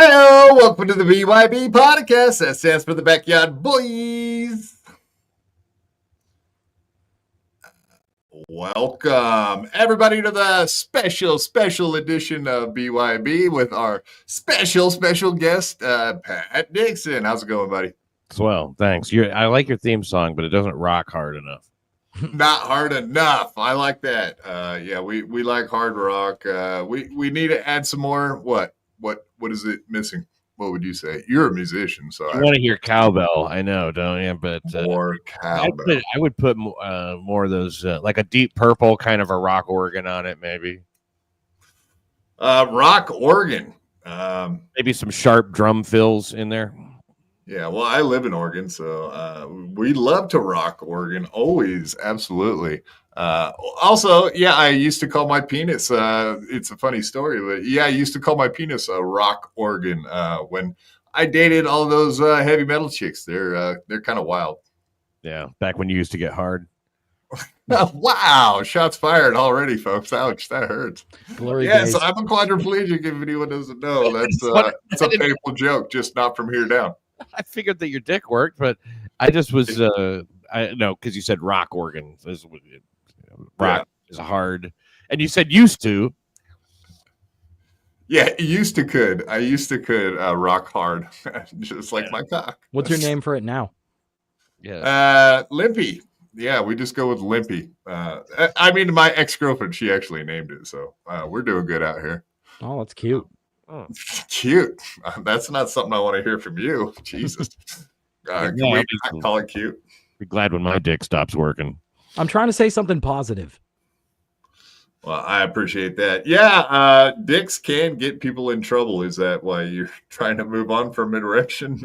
Hello, welcome to the BYB Podcast. That stands for the Backyard Boys. Welcome, everybody, to the special edition of BYB with our special guest, Pat Dixon. How's it going, buddy? Well, thanks. I like your theme song, but it doesn't rock hard enough. Not hard enough. I like that. Yeah, we like hard rock. We need to add some more. What is it missing? What would you say? You're a musician, so I want to hear cowbell. I know, don't you? But more cowbell. I would put more of those, like a Deep Purple kind of a rock organ on it, maybe. Rock organ. Maybe some sharp drum fills in there. Yeah, well, I live in Oregon, so we love to rock Oregon. Always, absolutely. Also, yeah, I used to call my penis. It's a funny story, but yeah, I used to call my penis a rock organ when I dated all those heavy metal chicks. They're kind of wild. Yeah, back when you used to get hard. Wow, shots fired already, folks. Ouch, that hurts. Glory yes, days. I'm a quadriplegic. If anyone doesn't know, that's a painful joke, just not from here down. I figured that your dick worked, but I just was I know because you said rock organ. Rock is hard, and you said used to. Yeah, I used to rock hard, just like my cock. What's your name for it now? Yeah, Limpy. Yeah, we just go with Limpy. I mean, my ex-girlfriend, she actually named it, so we're doing good out here. Oh, that's cute. Oh. Cute. That's not something I want to hear from you. Jesus. Can we not call it cute? Be glad when my dick stops working. I'm trying to say something positive. Well, I appreciate that. Yeah, dicks can get people in trouble. Is that why you're trying to move on from erection,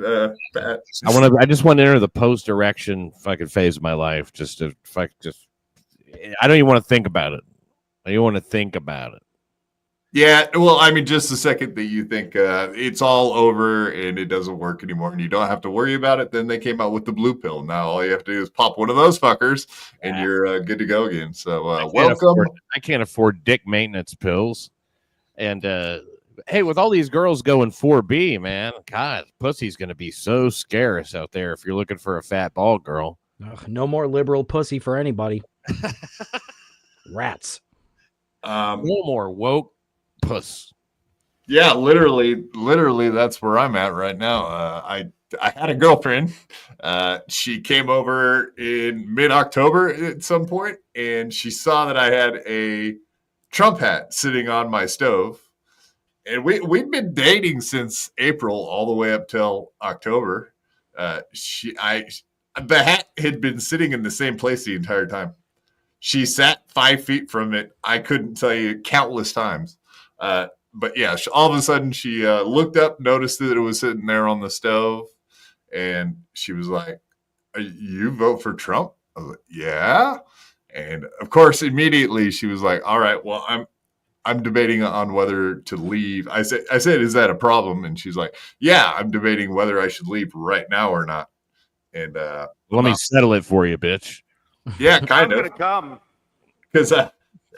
Pat? I just want to enter the post-erection fucking phase of my life. I don't even want to think about it. I don't want to think about it. Yeah, well, I mean, just the second that you think it's all over and it doesn't work anymore and you don't have to worry about it, then they came out with the blue pill. Now all you have to do is pop one of those fuckers and you're good to go again. So welcome. I can't afford dick maintenance pills. And hey, with all these girls going 4B, man, God, pussy's going to be so scarce out there if you're looking for a fat bald girl. Ugh, no more liberal pussy for anybody. Rats. No more woke puss. Yeah, literally that's where I'm at right now. I had a girlfriend. She came over in mid-October at some point, and she saw that I had a Trump hat sitting on my stove. And we'd been dating since April all the way up till October. The hat had been sitting in the same place the entire time. She sat 5 feet from it. I couldn't tell you countless times. But yeah, all of a sudden she looked up, noticed that it was sitting there on the stove, and she was like, "You vote for Trump?" I was like, "Yeah." And of course, immediately she was like, "All right, well, I'm debating on whether to leave. I said, is that a problem? And she's like, yeah, I'm debating whether I should leave right now or not. And let me settle it for you, bitch. Yeah, kind of. I'm gonna come. Because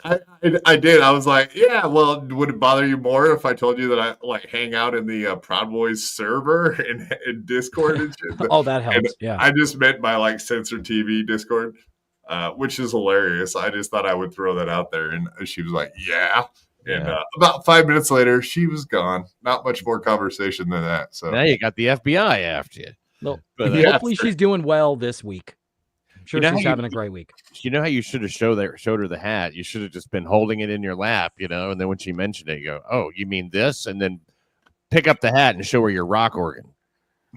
I did. I was like, yeah, well, would it bother you more if I told you that I like hang out in the Proud Boys server and Discord and shit? Oh, that helps. And yeah. I just meant my like Censor TV Discord, which is hilarious. I just thought I would throw that out there. And she was like, yeah. And about 5 minutes later, she was gone. Not much more conversation than that. So now you got the FBI after you. No, But, hopefully she's doing well this week. I'm sure she's having a great week. You know how you should have showed her the hat? You should have just been holding it in your lap, you know, and then when she mentioned it, you go, oh, you mean this? And then pick up the hat and show her your rock organ.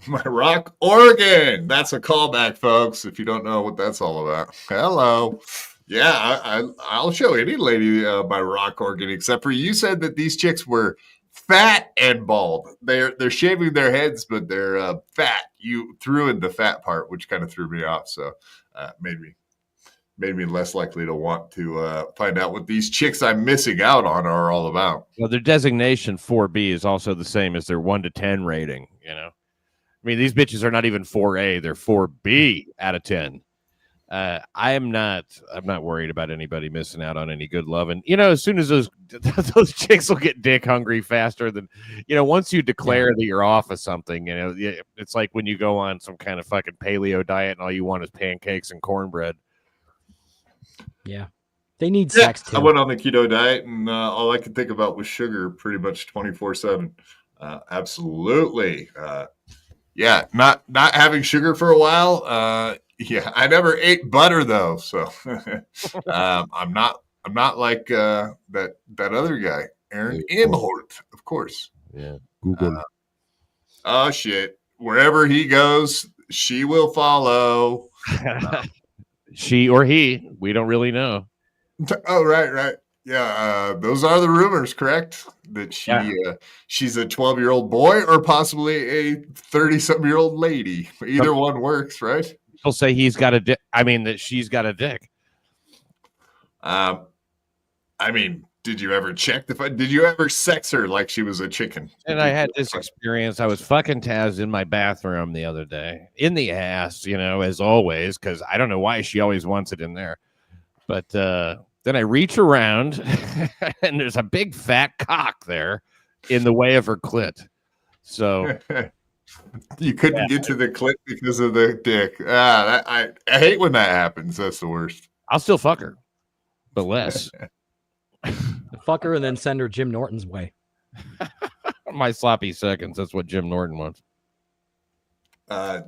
My rock organ. That's a callback, folks, if you don't know what that's all about. Hello. Yeah, I'll show any lady my rock organ, except for you said that these chicks were fat and bald. They're shaving their heads, but they're fat. You threw in the fat part, which kind of threw me off. So made me less likely to want to find out what these chicks I'm missing out on are all about. Well, their designation 4B is also the same as their 1 to 10 rating. You know, I mean, these bitches are not even 4A; they're 4B out of 10. I'm not worried about anybody missing out on any good loving. You know, as soon as those chicks will get dick hungry faster than, you know, once you declare that you're off of something, you know, it's like when you go on some kind of fucking paleo diet and all you want is pancakes and cornbread. Yeah. They need sex too. I went on the keto diet and all I could think about was sugar pretty much 24/7. Absolutely. Yeah. Not having sugar for a while. Yeah, I never ate butter though, so I'm not like that other guy, Aaron Imholte, of course. Yeah, Google. Oh shit! Wherever he goes, she will follow. She or he, we don't really know. Oh right. Yeah, those are the rumors, correct? That she's a 12-year-old boy or possibly a 30-something-year-old lady. Either one works, right? He'll say he's got a dick. I mean, that she's got a dick. I mean, did you ever check did you ever sex her like she was a chicken? And I had this experience. I was fucking Taz in my bathroom the other day, in the ass, you know, as always, because I don't know why she always wants it in there. But then I reach around, and there's a big fat cock there in the way of her clit. So. You couldn't get to the clit because of the dick. I hate when that happens. That's the worst. I'll still fuck her, but less. Fuck her and then send her Jim Norton's way. My sloppy seconds. That's what Jim Norton wants.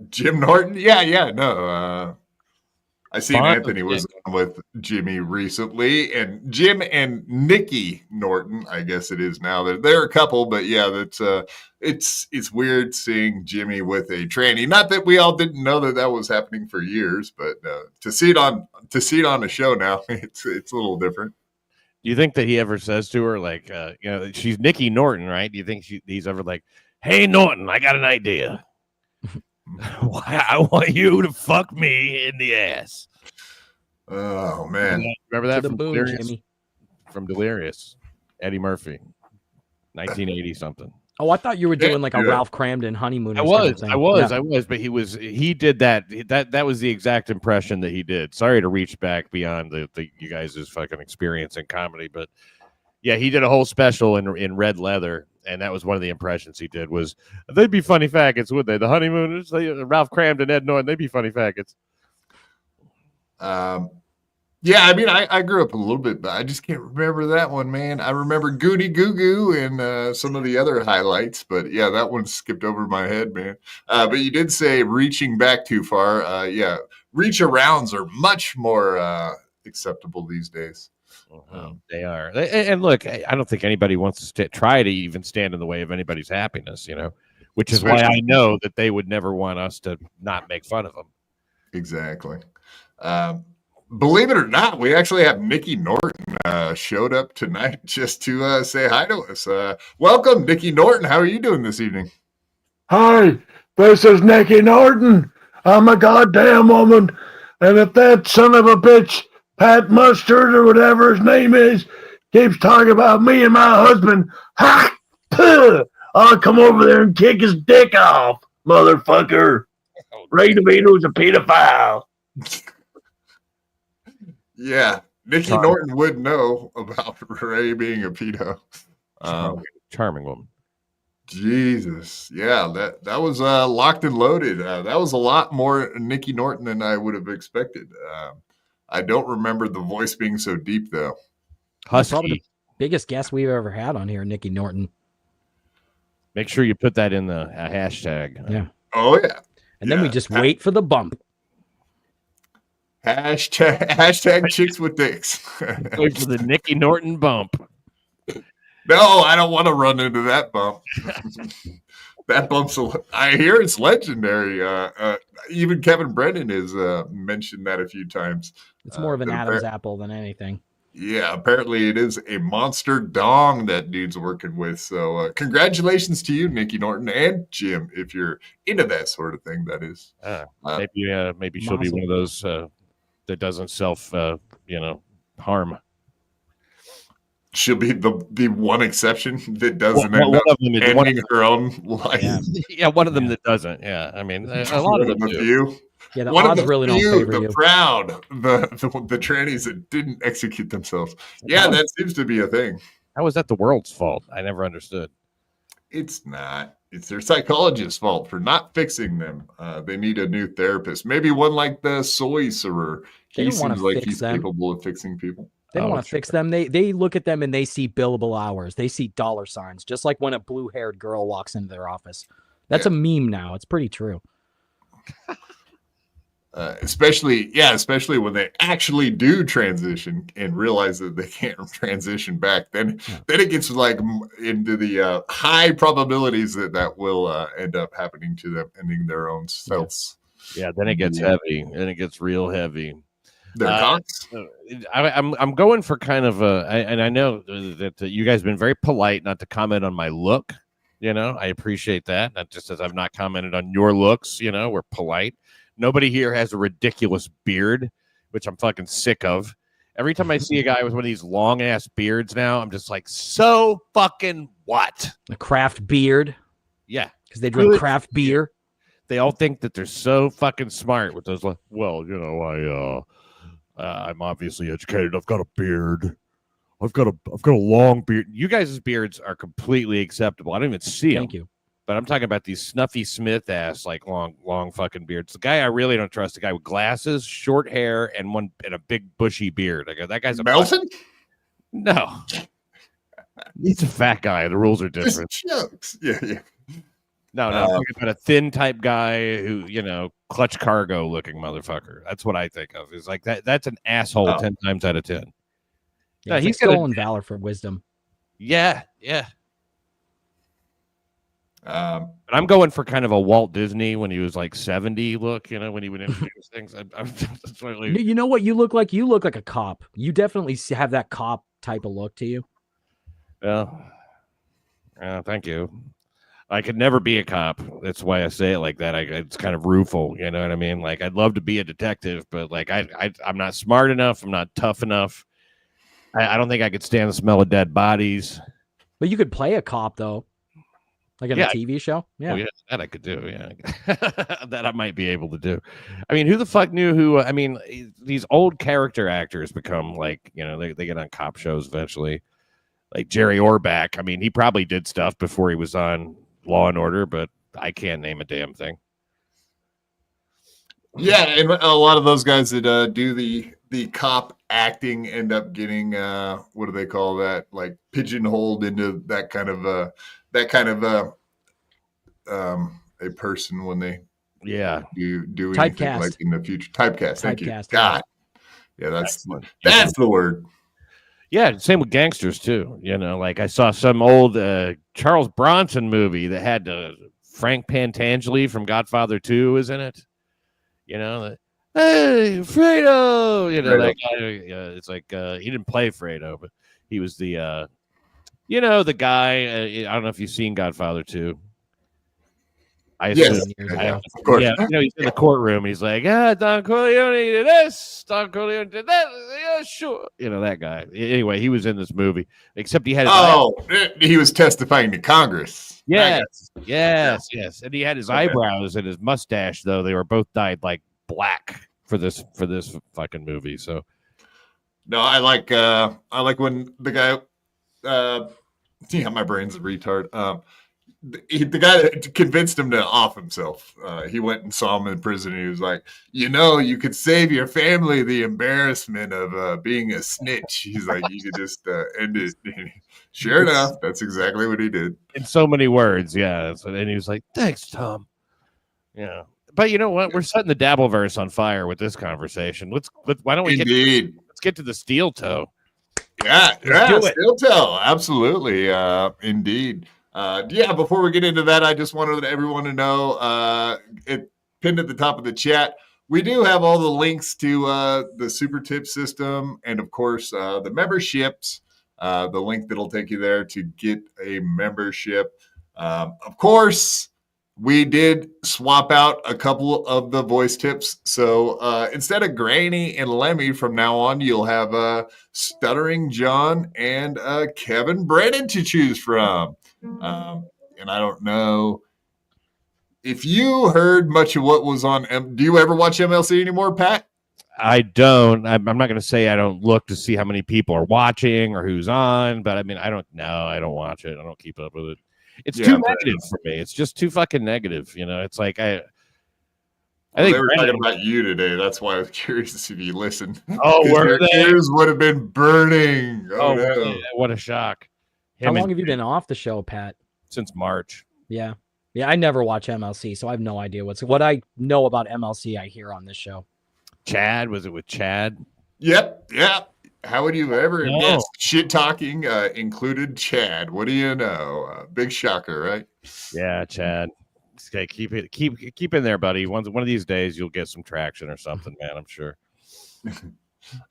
Jim Norton? Yeah. No. I seen Anthony was on with Jimmy recently, and Jim and Nikki Norton, I guess it is now. They're a couple, but yeah, that's it's weird seeing Jimmy with a tranny. Not that we all didn't know that was happening for years, but to see it on a show now, it's a little different. Do you think that he ever says to her, like, you know, she's Nikki Norton, right? Do you think he's ever like, hey, Norton, I got an idea. I want you to fuck me in the ass. Oh man, remember that from Delirious? Jimmy. From Delirious, Eddie Murphy, 1980 something. Oh, I thought you were doing like a Ralph Cramden honeymoon. I was, but he did that. That was the exact impression that he did. Sorry to reach back beyond the you guys' fucking experience in comedy, but yeah, he did a whole special in red leather. And that was one of the impressions he did was, they'd be funny faggots, would they? The honeymooners, Ralph Cramden, Ed Norton, they'd be funny faggots. Yeah, I mean, I grew up a little bit, but I just can't remember that one, man. I remember Goody Goo Goo and some of the other highlights, but yeah, that one skipped over my head, man. But you did say reaching back too far. Yeah, reach arounds are much more acceptable these days. They are. And look, I don't think anybody wants to try to even stand in the way of anybody's happiness, you know, which is why I know that they would never want us to not make fun of them. Exactly. Believe it or not, we actually have Nikki Norton showed up tonight just to say hi to us. Welcome, Nikki Norton. How are you doing this evening? Hi, this is Nikki Norton. I'm a goddamn woman. And if that son of a bitch, Pat Mustard or whatever his name is, keeps talking about me and my husband. Ha! Puh! I'll come over there and kick his dick off, motherfucker. Ray DeVito's a pedophile. Yeah, Nikki Norton would know about Ray being a pedo. Charming woman. Jesus, yeah, that was locked and loaded. That was a lot more Nikki Norton than I would have expected. I don't remember the voice being so deep, though. Husky. Probably the biggest guest we've ever had on here, Nikki Norton. Make sure you put that in the hashtag. Yeah. Oh, yeah. And then we just wait for the bump. Hashtag chicks with dicks. Wait for the Nikki Norton bump. No, I don't want to run into that bump. That bump's, I hear it's legendary. Even Kevin Brennan has mentioned that a few times. It's more of an Adam's apple than anything. Yeah, apparently it is a monster dong that dude's working with. So congratulations to you, Nikki Norton and Jim, if you're into that sort of thing, that is. Maybe she'll be one of those that doesn't self, harm. She'll be the one exception that doesn't end up ending her own life. Yeah, one of them that doesn't. Yeah, I mean, a lot of them do. Few. Yeah, the one odds of the really few, don't favor the you. proud, the trannies that didn't execute themselves. Yeah, that seems to be a thing. How is that the world's fault? I never understood. It's not. It's their psychologist's fault for not fixing them. They need a new therapist. Maybe one like the soy soror. He seems like he's capable of fixing people. They don't want to fix them. They look at them and they see billable hours. They see dollar signs, just like when a blue-haired girl walks into their office. That's a meme now. It's pretty true. Especially when they actually do transition and realize that they can't transition back. Then it gets like into the high probabilities that will end up happening to them, ending their own selves. Yeah, then it gets heavy, and it gets real heavy. I'm going for kind of and I know that you guys have been very polite not to comment on my look. I appreciate that. Not just as I've not commented on your looks. We're polite. Nobody here has a ridiculous beard, which I'm fucking sick of. Every time I see a guy with one of these long ass beards now, I'm just like, so fucking what? A craft beard. Yeah, because they drink craft beer. They all think that they're so fucking smart with those. I'm obviously educated. I've got a beard. I've got a long beard. You guys' beards are completely acceptable. I don't even see them. Thank you. But I'm talking about these Snuffy Smith ass, like long fucking beards. The guy I really don't trust, the guy with glasses, short hair, and a big bushy beard. I go, that guy's a Melton? No. He's a fat guy. The rules are different. Just jokes. Yeah. No, I'm talking about a thin type guy who, clutch cargo looking motherfucker. That's what I think of. It's like that's an asshole 10 times out of 10. Yeah, he's stolen valor for wisdom. Yeah. But I'm going for kind of a Walt Disney when he was like 70 look, when he would introduce things. You know what you look like? You look like a cop. You definitely have that cop type of look to you. Well, thank you. I could never be a cop. That's why I say it like that. It's kind of rueful, you know what I mean? Like, I'd love to be a detective, but like I'm not smart enough. I'm not tough enough. I don't think I could stand the smell of dead bodies. But you could play a cop though. Like in a TV show? Yeah. Oh, yeah, that I could do. Yeah. That I might be able to do. I mean, who the fuck knew these old character actors become like, they get on cop shows eventually. Like Jerry Orbach. I mean, he probably did stuff before he was on Law and Order, but I can't name a damn thing. Yeah, and a lot of those guys that do the cop acting end up getting what do they call that? Like pigeonholed into that kind of a person when they do anything like in the future. Typecast. Thank you. God. Yeah, that's the word. Yeah, same with gangsters too. Like I saw some old Charles Bronson movie that had Frank Pantangeli from Godfather 2 was in it. Hey, Fredo. That guy. It's like he didn't play Fredo, but he was the the guy. I don't know if you've seen Godfather 2. I assume. Yes, of course. Yeah, he's in the courtroom. And he's like, Don Corleone did this. Don Corleone did that. sure. You know, that guy. Anyway, he was in this movie, except he had he was testifying to Congress. yes. And he had his eyebrows and his mustache, though. They were both dyed like black for this fucking movie. So no, I like when the guy my brain's a retard. The guy that convinced him to off himself. He went and saw him in prison, and he was like, you could save your family the embarrassment of being a snitch. He's like, you could just end it. Sure enough, that's exactly what he did. In so many words, yeah. And he was like, thanks, Tom. Yeah. But you know what? We're setting the Dabbleverse on fire with this conveation. Why don't we let's get to the steel toe? Yeah, steel toe. Absolutely. Indeed. Before we get into that, I just wanted everyone to know, it pinned at the top of the chat, we do have all the links to the super tip system and, of course, the memberships, the link that'll take you there to get a membership. Of course, we did swap out a couple of the voice tips. So instead of Granny and Lemmy from now on, you'll have Stuttering John and Kevin Brennan to choose from. And I don't know if you heard much of what was on. Do you ever watch MLC anymore, Pat? I don't. I'm not going to say I don't look to see how many people are watching or who's on, but I mean, I don't know. I don't watch it. I don't keep up with it. It's too negative for me. It's just too fucking negative. You know, it's like I think they were talking about you today. That's why I was curious if you listened. Oh, your ears would have been burning. Oh no. Yeah, what a shock. How long have you been off the show, Pat? Since March. Yeah. I never watch MLC, so I have no idea what I know about MLC. I hear on this show. Chad, was it with Chad? Yep. Yeah. How would you ever guess shit talking included Chad? What do you know? Big shocker, right? Yeah, Chad. Okay, keep in there, buddy. One of these days you'll get some traction or something, man. I'm sure.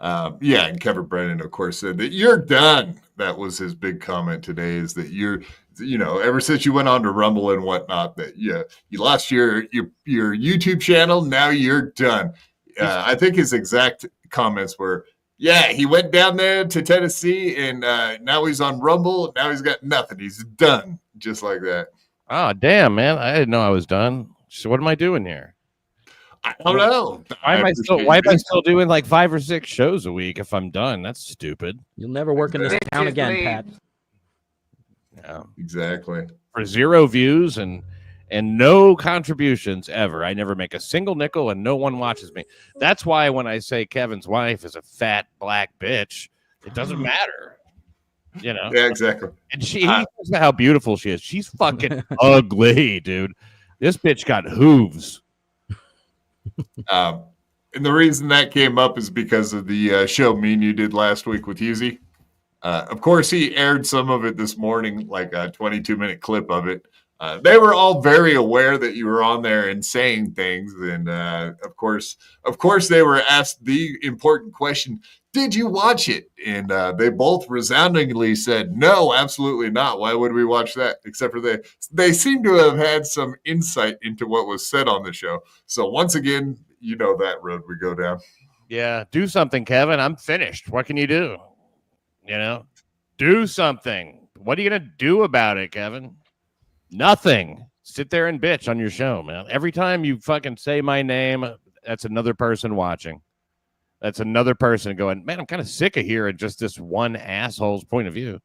And Kevin Brennan, of course, said that you're done. That was his big comment today, is that you're, ever since you went on to Rumble and whatnot, that you lost your YouTube channel. Now you're done. I think his exact comments were, he went down there to Tennessee and now he's on Rumble. Now he's got nothing. He's done. Just like that. Oh, damn, man. I didn't know I was done. So what am I doing here? I don't know. Why am I still doing like 5 or 6 shows a week if I'm done? That's stupid. You'll never work in this town again, Pat. Yeah, exactly. For 0 views and no contributions ever. I never make a single nickel and no one watches me. That's why when I say Kevin's wife is a fat black bitch, it doesn't matter. Yeah, exactly. And he knows how beautiful she is. She's fucking ugly, dude. This bitch got hooves. And the reason that came up is because of the show me and you did last week with Husey. Of course, he aired some of it this morning, like a 22-minute clip of it. They were all very aware that you were on there and saying things. And of course, they were asked the important question, did you watch it? And they both resoundingly said, no, absolutely not. Why would we watch that? Except for they seem to have had some insight into what was said on the show. So once again, that road we go down. Yeah, do something, Kevin. I'm finished. What can you do? Do something. What are you going to do about it, Kevin? Nothing. Sit there and bitch on your show, man. Every time you fucking say my name, that's another person watching. That's another person going, man, I'm kind of sick of hearing just this one asshole's point of view.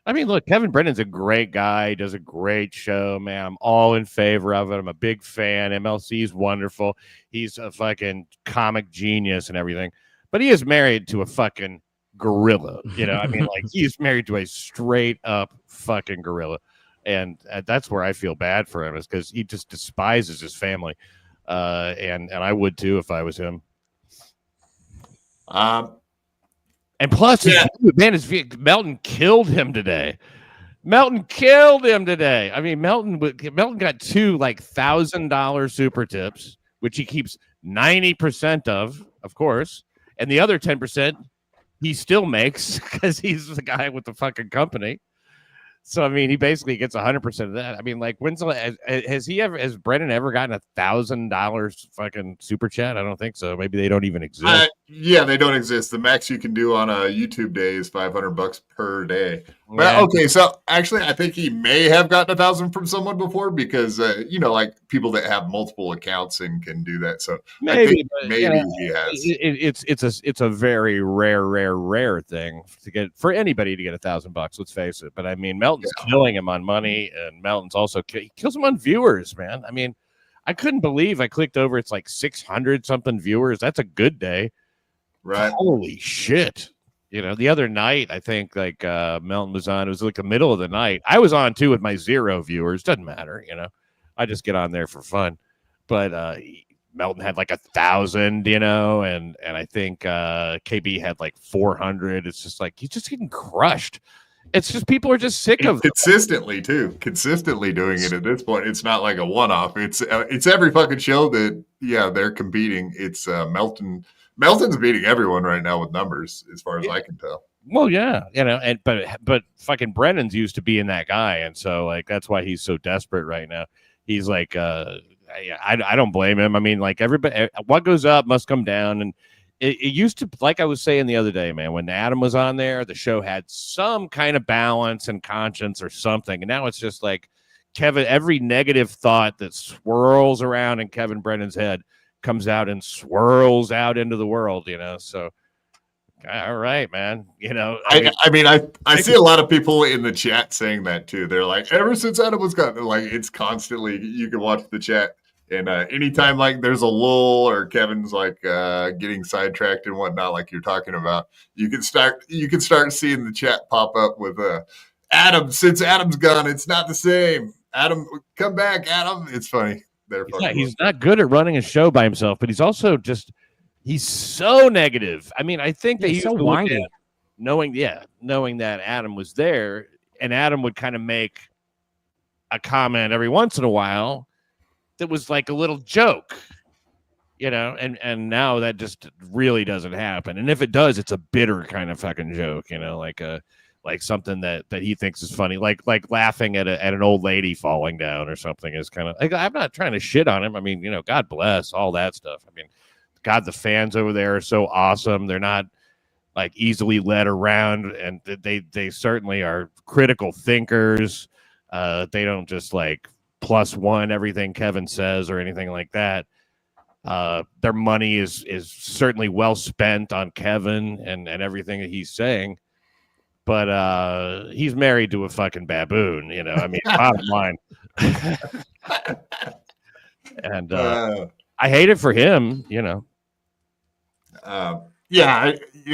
I mean, look, Kevin Brennan's a great guy. He does a great show, man. I'm all in favor of it. I'm a big fan. MLC is wonderful. He's a fucking comic genius and everything. But he is married to a fucking gorilla. I mean, like, he's married to a straight up fucking gorilla. And that's where I feel bad for him, is because he just despises his family. And I would too if I was him. And plus, Melton killed him today. I mean, Melton got 2 like $1,000 super tips, which he keeps 90% of course, and the other 10% he still makes because he's the guy with the fucking company. So I mean, he basically gets 100% of that. I mean, like, has Brennan ever gotten $1,000 fucking super chat? I don't think so. Maybe they don't even exist. Yeah, they don't exist. The max you can do on a YouTube day is $500 per day. But Yeah. okay, so actually, I think he may have gotten 1,000 from someone before because like people that have multiple accounts and can do that. So I Maybe, think but, maybe he has. It's a very rare thing to get for anybody to get $1,000. Let's face it. But I mean, Melton's killing him on money, and Melton's also he kills him on viewers, man. I mean, I couldn't believe I clicked over. It's like 600 something viewers. That's a good day. Right. Holy shit. The other night, I think like Melton was on. It was like the middle of the night. I was on too with my 0 viewers. Doesn't matter. I just get on there for fun. But Melton had like 1,000, and I think KB had like 400. It's just like he's just getting crushed. It's just people are just sick of consistently doing it at this point. It's not like a one-off. It's every fucking show that they're competing. It's Melton's beating everyone right now with numbers, as far as I can tell. Well, yeah, but fucking Brennan's used to being that guy, and so like that's why he's so desperate right now. He's like, I don't blame him. I mean, like everybody, what goes up must come down, and it used to, like I was saying the other day, man, when Adam was on there, the show had some kind of balance and conscience or something, and now it's just like Kevin. Every negative thought that swirls around in Kevin Brennan's head comes out and swirls out into the world, so all right, man. I see a lot of people in the chat saying that too. They're like, ever since Adam was gone, like it's constantly, you can watch the chat, and anytime like there's a lull or Kevin's like getting sidetracked and whatnot, like you're talking about, you can start seeing the chat pop up with Adam, since Adam's gone, it's not the same. Adam, come back, Adam. It's funny. He's not good at running a show by himself, but he's also he's so negative. I mean, I think that he's so whiny. Knowing that Adam was there, and Adam would kind of make a comment every once in a while that was like a little joke, and now that just really doesn't happen. And if it does, it's a bitter kind of fucking joke, like something that he thinks is funny, like laughing at an old lady falling down or something is kind of like, I'm not trying to shit on him. I mean, God bless all that stuff. I mean, God, the fans over there are so awesome. They're not like easily led around, and they certainly are critical thinkers. They don't just like +1 everything Kevin says or anything like that. Their money is certainly well spent on Kevin and everything that he's saying. But he's married to a fucking baboon, I mean, bottom line. And I hate it for him,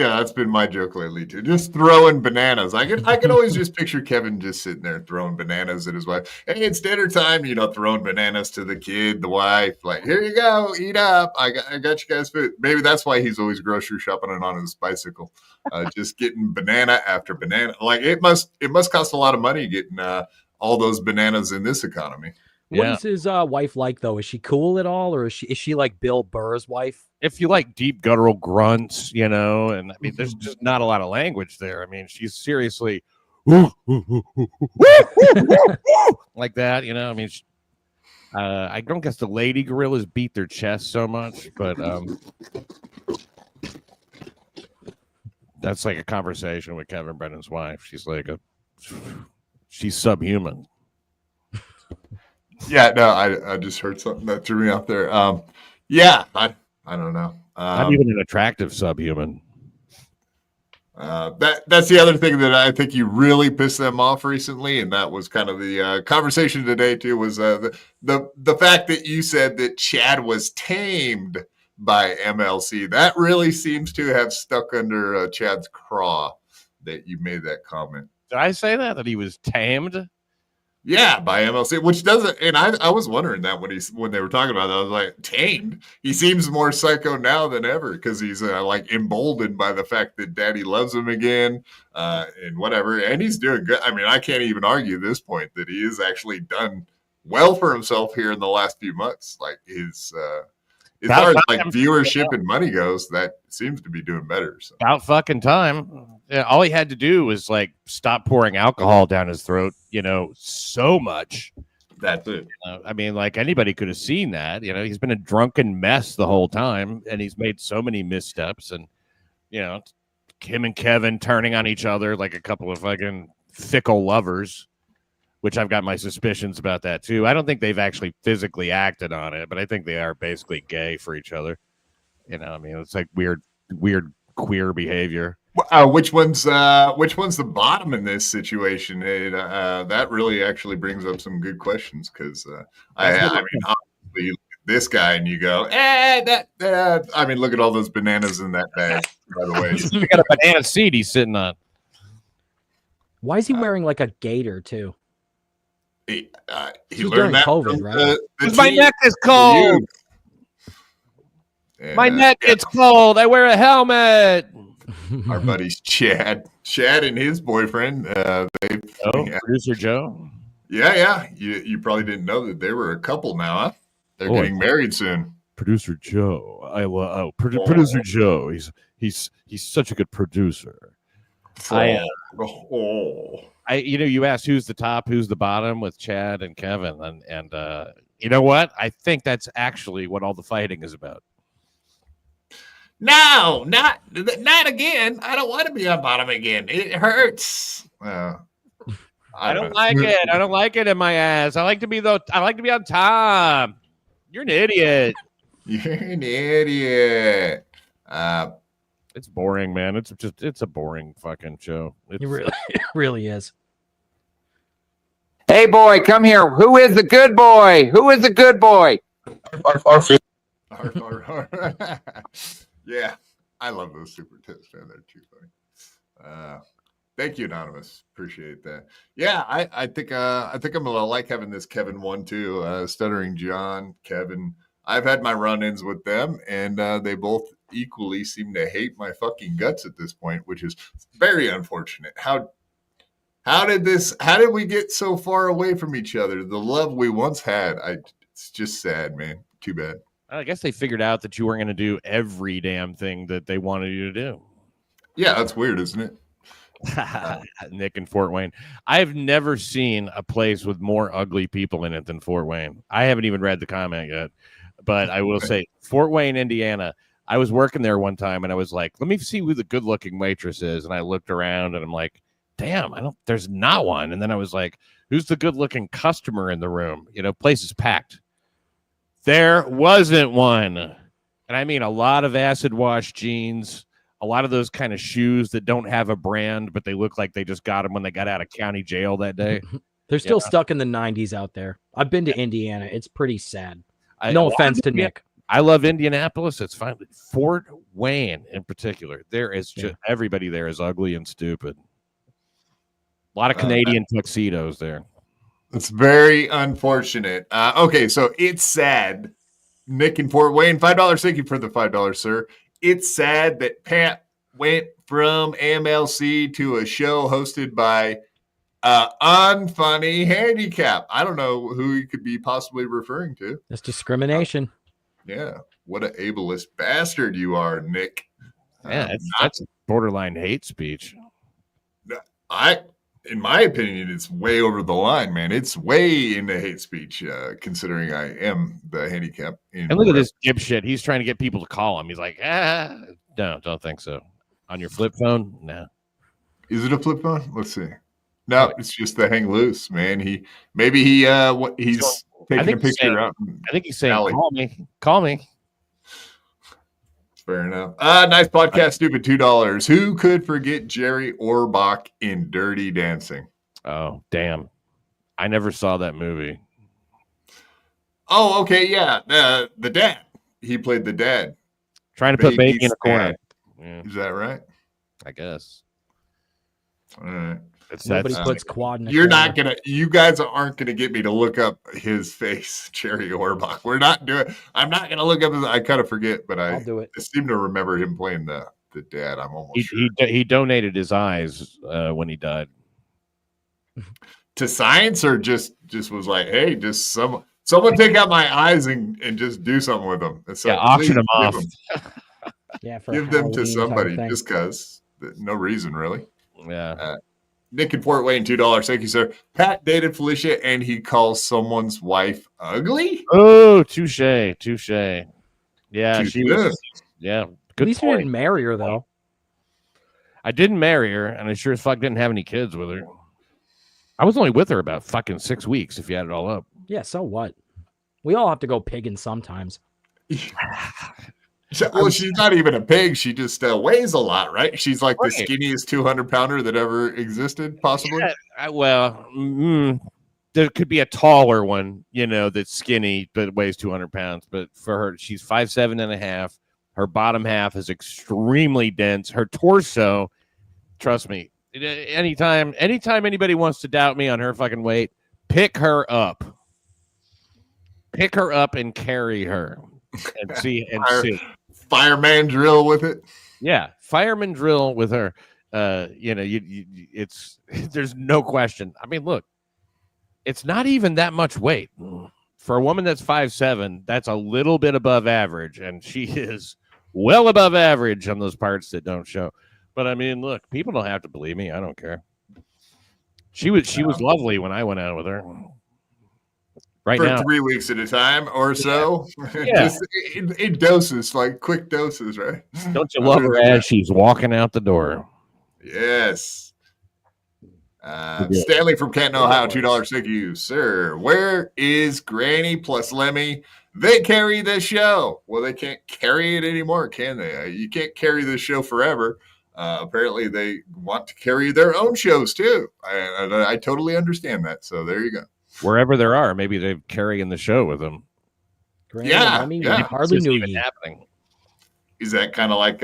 that's been my joke lately too. Just throwing bananas. I can always just picture Kevin just sitting there throwing bananas at his wife. Hey, it's dinner time. Throwing bananas to the kid, the wife. Like, here you go, eat up. I got you guys food. Maybe that's why he's always grocery shopping and on his bicycle, just getting banana after banana. Like it must cost a lot of money getting all those bananas in this economy. What is his wife like, though? Is she cool at all, or is she like Bill Burr's wife? If you like deep guttural grunts, and I mean, there's just not a lot of language there. I mean, she's seriously like that, I mean, I don't guess the lady gorillas beat their chest so much, but that's like a conversation with Kevin Brennan's wife. She's like she's subhuman. Yeah, no, I just heard something that threw me off there. I don't know. Not even an attractive subhuman. That's the other thing that I think you really pissed them off recently, and that was kind of the conversation today too. Was the fact that you said that Chad was tamed by MLC? That really seems to have stuck under Chad's craw. That you made that comment. Did I say that he was tamed? Yeah, by MLC, which doesn't, and I was wondering that when they were talking about that, I was like, tamed. He seems more psycho now than ever because he's like emboldened by the fact that Daddy loves him again, and whatever, and he's doing good. I mean, I can't even argue at this point that he has actually done well for himself here in the last few months. Like his, as far as like viewership and money goes, that seems to be doing better. So. About fucking time. Yeah, all he had to do was like stop pouring alcohol down his throat, so much, That's it. I mean, like anybody could have seen that. You know, he's been a drunken mess the whole time, and he's made so many missteps. And you know, him and Kevin turning on each other like a couple of fucking fickle lovers, which I've got my suspicions about that too. I don't think they've actually physically acted on it, but I think they are basically gay for each other. You know, I mean, it's like weird queer behavior. Which one's the bottom in this situation? That really actually brings up some good questions because I mean, obviously you look at this guy and you go, I mean, look at all those bananas in that bag. By the way, You got a banana seat he's sitting on. Why is he wearing like a gaiter too? he This was learned during that COVID, from right? My neck is cold. My neck gets cold. I wear a helmet. Our buddies Chad and his boyfriend. Producer Joe. Yeah. You probably didn't know that they were a couple now. Huh? They're getting married soon. Producer Joe. I love Producer Joe. He's such a good producer. You asked who's the top, who's the bottom with Chad and Kevin, and you know what? I think that's actually what all the fighting is about. No, not again. I don't want to be on bottom again. It hurts. I don't like it. I don't like it in my ass. I like to be on top. You're an idiot. You're an idiot. It's boring, man. It's a boring fucking show. It really is. Hey, boy, come here. Who is the good boy? Who is the good boy? Yeah, I love those super tips, man. They're too funny. Thank you, Anonymous. Appreciate that. Yeah, I think I'm gonna like having this Kevin one too. Stuttering John, Kevin. I've had my run-ins with them, and they both equally seem to hate my fucking guts at this point, which is very unfortunate. How did we get so far away from each other? The love we once had. It's just sad, man. Too bad. I guess they figured out that you weren't going to do every damn thing that they wanted you to do. Yeah, that's weird, isn't it? Nick in Fort Wayne. I've never seen a place with more ugly people in it than Fort Wayne. I haven't even read the comment yet, but I will say Fort Wayne, Indiana. I was working there one time and I was like, let me see who the good looking waitress is. And I looked around and I'm like, damn, there's not one. And then I was like, who's the good looking customer in the room? Place is packed. There wasn't one. And I mean, a lot of acid wash jeans, a lot of those kind of shoes that don't have a brand, but they look like they just got them when they got out of county jail that day. They're still stuck in the 90s out there. I've been to Indiana. It's pretty sad. No offense to Nick. I love Indianapolis. It's fine. Fort Wayne in particular. There is just everybody there is ugly and stupid. A lot of Canadian tuxedos there. It's very unfortunate. Okay, so it's sad. Nick in Fort Wayne, $5. Thank you for the $5, sir. It's sad that Pat went from MLC to a show hosted by Unfunny Handicap. I don't know who he could be possibly referring to. That's discrimination. Yeah. What an ableist bastard you are, Nick. Yeah, that's borderline hate speech. In my opinion, it's way over the line, man. It's way into hate speech, considering I am the handicap. And look at this dipshit. He's trying to get people to call him. He's like, no, don't think so. On your flip phone? No. Is it a flip phone? Let's see. No, it's just the hang loose, man. He's taking a picture out. I think he's saying, call me. Fair enough. Nice podcast, stupid. $2. Who could forget Jerry Orbach in Dirty Dancing? Oh, damn. I never saw that movie. Oh, okay. Yeah. The dad. He played the dad. Trying to put baby in a corner. Yeah. Is that right? I guess. All right. Nobody puts quad in a corner. You guys aren't gonna get me to look up his face, Jerry Orbach. I'm not gonna look up I kind of forget, but I'll do it. I seem to remember him playing the dad. I'm almost sure. He donated his eyes when he died. To science, or just was like, hey, just someone take out my eyes and just do something with them. So auction them off. Yeah, give them to somebody just because. No reason, really. Yeah. Nick in Fort Wayne, $2. Thank you, sir. Pat dated Felicia and he calls someone's wife ugly. Oh, touche. Yeah, Too she soon. was. Yeah, good At least you point. didn't marry her, though. I didn't marry her, and I sure as fuck didn't have any kids with her. I was only with her about fucking 6 weeks, if you add it all up. Yeah, so what? We all have to go pigging sometimes. Well, she's not even a pig. She just weighs a lot, right? She's like the Right. skinniest 200-pounder that ever existed, possibly. Yeah, there could be a taller one, that's skinny but weighs 200 pounds. But for her, she's 5'7.5". Her bottom half is extremely dense. Her torso, trust me, anytime anybody wants to doubt me on her fucking weight, pick her up and carry her and see. Fireman drill with it. Yeah, fireman drill with her. It's there's no question. I mean, look, it's not even that much weight for a woman that's 5'7". That's a little bit above average, and she is well above average on those parts that don't show. But I mean, look, people don't have to believe me. I don't care. She was lovely when I went out with her. Right for now, 3 weeks at a time or so. Yeah. Just in doses, like quick doses, right? don't you love her as she's walking out the door? Yes. Stanley from Canton, Ohio, $2. Thank you, sir. Where is Granny plus Lemmy? They carry this show. Well, they can't carry it anymore, can they? You can't carry this show forever. Apparently, they want to carry their own shows too. I totally understand that. So there you go. Wherever there are, maybe they're carrying the show with them. Granny, Yeah, Lemmy, yeah. we hardly It's knew even you. happening. Is that kind of like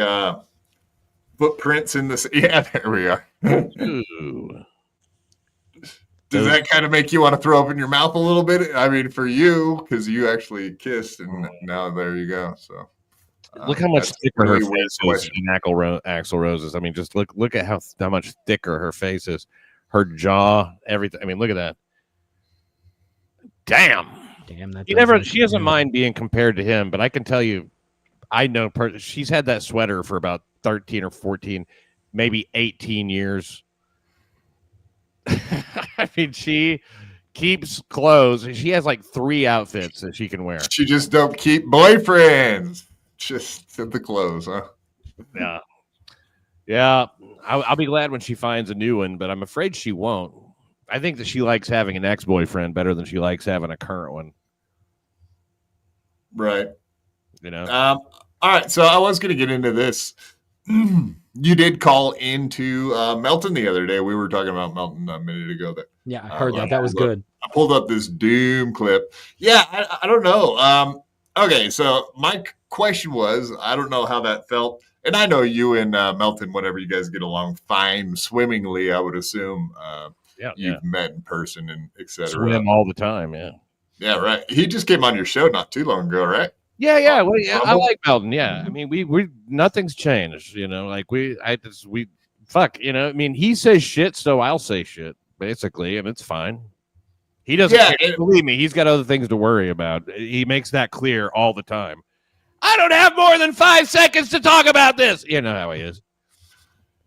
footprints in the? Yeah, there we are. Ooh. Does that kind of make you want to throw up in your mouth a little bit? I mean, for you, because you actually kissed, and now there you go. So Look how much that's thicker really her weird face is question. than Axl Rose's. I mean, just look at how much thicker her face is. Her jaw, everything. I mean, look at that. Damn. Damn, She doesn't mind being compared to him, but I can tell you, I know she's had that sweater for about 13 or 14, maybe 18 years. I mean, she keeps clothes. She has like 3 outfits that she can wear. She just don't keep boyfriends. Just the clothes, huh? Yeah. I'll be glad when she finds a new one, but I'm afraid she won't. I think that she likes having an ex-boyfriend better than she likes having a current one. Right. All right. So I was going to get into this. You did call into Melton the other day. We were talking about Melton a minute ago. Yeah, I heard that. That was good. I pulled up this Doom clip. Yeah, I don't know. Okay, so my question was, I don't know how that felt. And I know you and Melton, whenever you guys get along fine, swimmingly, I would assume you've met in person and et cetera. Swim all the time, yeah. Yeah, right. He just came on your show not too long ago, right? Yeah. Well, yeah, I like Melton. Yeah, I mean, we nothing's changed. Like fuck. I mean, he says shit, so I'll say shit, basically, and it's fine. He doesn't care. Believe me, he's got other things to worry about. He makes that clear all the time. I don't have more than 5 seconds to talk about this. You know how he is.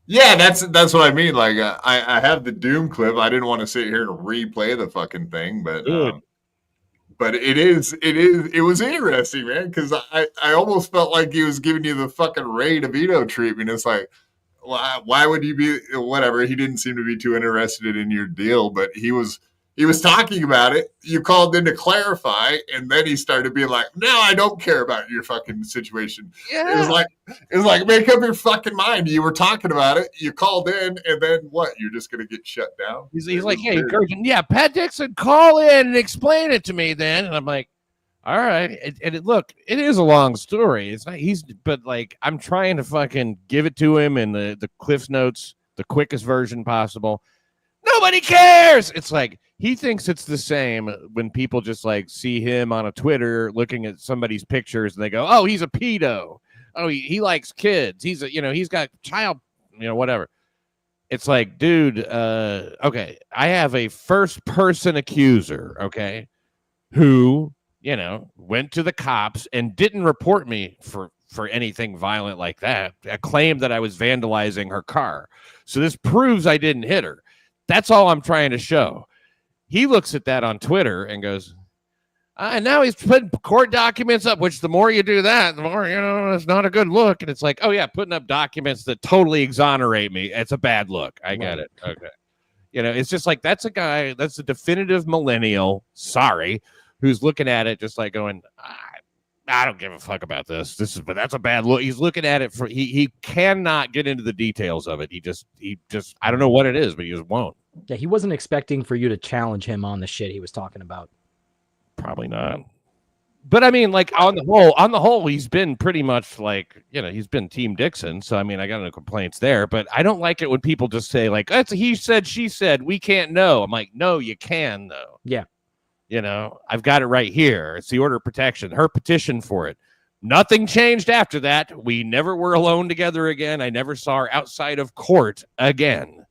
Yeah, that's what I mean. Like, I have the Doom clip. I didn't want to sit here and replay the fucking thing, but it was interesting, man, because I almost felt like he was giving you the fucking Ray DeVito treatment. It's like, why would you be whatever? He didn't seem to be too interested in your deal, but he was talking about it. You called in to clarify, and then he started being like, "No, I don't care about your fucking situation." Yeah. It was like make up your fucking mind. You were talking about it. You called in, and then what? You're just gonna get shut down. He's like, "Hey, Pat Dixon, call in and explain it to me." Then, and I'm like, "All right." Look, it is a long story. It's not but like I'm trying to fucking give it to him in the Cliff's Notes, the quickest version possible. Nobody cares. It's like he thinks it's the same when people just like see him on a Twitter looking at somebody's pictures and they go, "Oh, he's a pedo. Oh, he likes kids. He's he's got child, whatever." It's like, dude, okay, I have a first person accuser, okay, who, went to the cops and didn't report me for anything violent like that. A claim that I was vandalizing her car. So this proves I didn't hit her. That's all I'm trying to show. He looks at that on Twitter and goes, and now he's putting court documents up, which the more you do that, the more, it's not a good look. And it's like, oh, yeah, putting up documents that totally exonerate me. It's a bad look. I get it. Okay. It's just like, that's a guy, that's a definitive millennial, sorry, who's looking at it just like going, I don't give a fuck about this. But that's a bad look. He's looking at it for, he cannot get into the details of it. He just, I don't know what it is, but he just won't. Yeah, he wasn't expecting for you to challenge him on the shit he was talking about. Probably not. But I mean, like on the whole, he's been pretty much like, he's been Team Dixon. So I mean, I got no complaints there. But I don't like it when people just say like, "That's he said, she said, we can't know." I'm like, no, you can though. Yeah. I've got it right here. It's the order of protection. Her petition for it. Nothing changed after that. We never were alone together again. I never saw her outside of court again.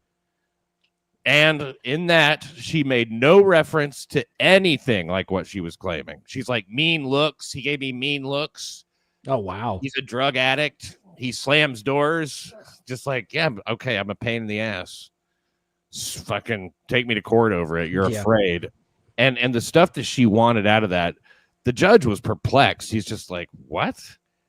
And in that, she made no reference to anything like what she was claiming. She's like, mean looks. He gave me mean looks. Oh, wow. He's a drug addict. He slams doors. Just like, yeah, okay, I'm a pain in the ass. Fucking take me to court over it. You're afraid. And the stuff that she wanted out of that, the judge was perplexed. He's just like, what?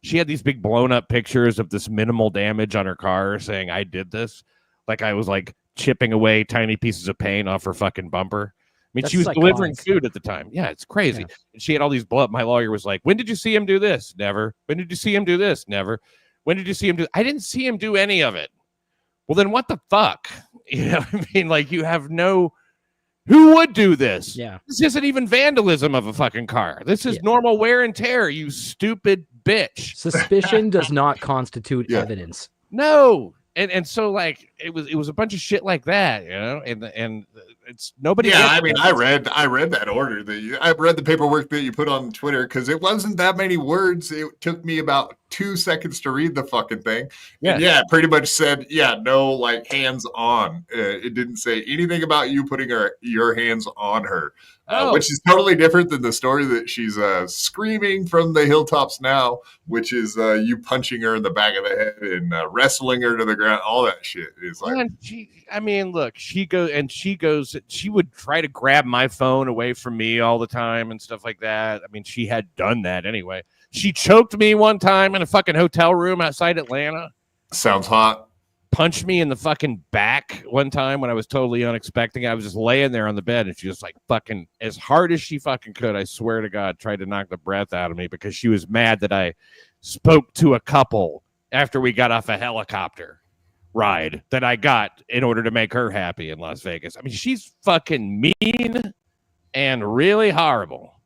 She had these big blown up pictures of this minimal damage on her car saying, I did this. Like I was like, chipping away tiny pieces of paint off her fucking bumper. I mean, she was delivering food at the time. Yeah, it's crazy. Yeah. And she had all these blow up. My lawyer was like, when did you see him do this? Never. When did you see him do this? Never. When did you see him do? I didn't see him do any of it. Well, then what the fuck? I mean, like you have no, who would do this? Yeah. This isn't even vandalism of a fucking car. This is normal wear and tear, you stupid bitch. Suspicion does not constitute evidence. No. And so like it was a bunch of shit like that, and it's nobody. Yeah, I mean, I read that order I read the paperwork that you put on Twitter because it wasn't that many words. It took me about 2 seconds to read the fucking thing. Yeah, and it pretty much said, no, like hands on. It didn't say anything about you putting your hands on her. Which is totally different than the story that she's screaming from the hilltops now, which is you punching her in the back of the head and wrestling her to the ground. All that shit is like. She would try to grab my phone away from me all the time and stuff like that. I mean, she had done that anyway. She choked me one time in a fucking hotel room outside Atlanta. Sounds hot. Punched me in the fucking back one time when I was totally unexpecting. I was just laying there on the bed and she just like fucking as hard as she fucking could. I swear to God, tried to knock the breath out of me because she was mad that I spoke to a couple after we got off a helicopter ride that I got in order to make her happy in Las Vegas. I mean, she's fucking mean and really horrible.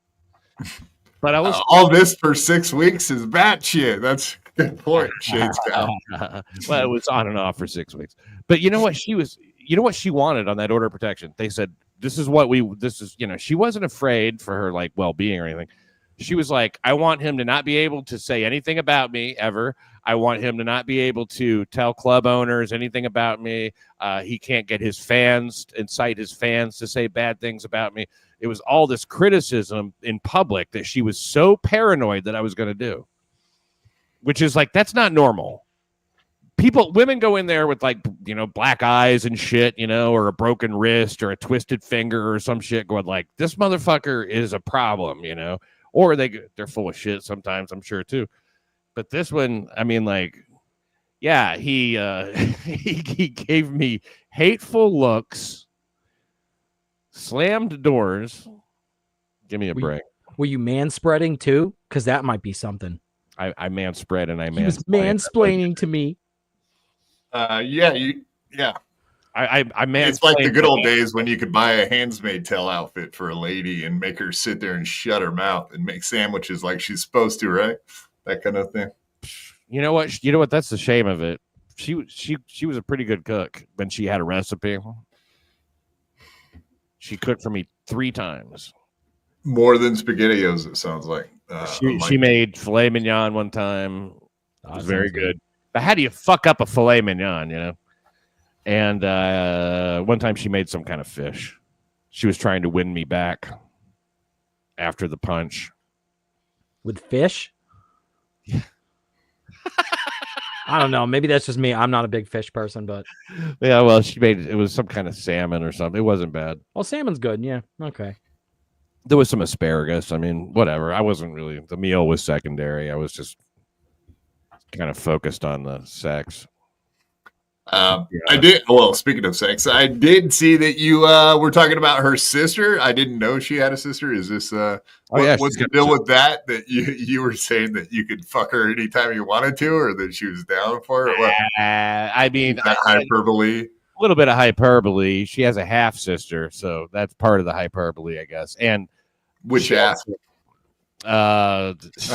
But I was all this for 6 weeks is batshit. That's a good point, Shades guy. Well, it was on and off for 6 weeks. But you know what she wanted on that order of protection? They said, she wasn't afraid for her like well-being or anything. She was like, I want him to not be able to say anything about me ever. I want him to not be able to tell club owners anything about me. He can't get his fans, incite his fans to say bad things about me. It was all this criticism in public that she was so paranoid that I was going to do, which is like, that's not normal. Women go in there with like, black eyes and shit, or a broken wrist or a twisted finger or some shit going like, this motherfucker is a problem, or they're full of shit sometimes, I'm sure too. But this one, I mean, like, yeah, he he gave me hateful looks, slammed doors. Give me a break. Were you manspreading too? Because that might be something. I manspread and I he was mansplaining to me. I It's like the good old days when you could buy a Handmaid's Tale outfit for a lady and make her sit there and shut her mouth and make sandwiches like she's supposed to, right? That kind of thing. You know what? That's the shame of it. She was a pretty good cook when she had a recipe. She cooked for me 3 times. More than SpaghettiOs, it sounds like. She made filet mignon one time. It was very good. But how do you fuck up a filet mignon, And one time she made some kind of fish. She was trying to win me back after the punch. With fish? I don't know. Maybe that's just me. I'm not a big fish person, but Yeah, well, she made it was some kind of salmon or something. It wasn't bad. well, salmon's good. Yeah. Okay. There was some asparagus. I mean, whatever. I wasn't really, the meal was secondary. I was just kind of focused on the sex. I did. Well, speaking of sex, I did see that you were talking about her sister. I didn't know she had a sister. Is this what's the deal with that? That you were saying that you could fuck her anytime you wanted to, or that she was down for it? What, I mean, hyperbole. A little bit of hyperbole. She has a half sister, so that's part of the hyperbole, I guess. And which half? Just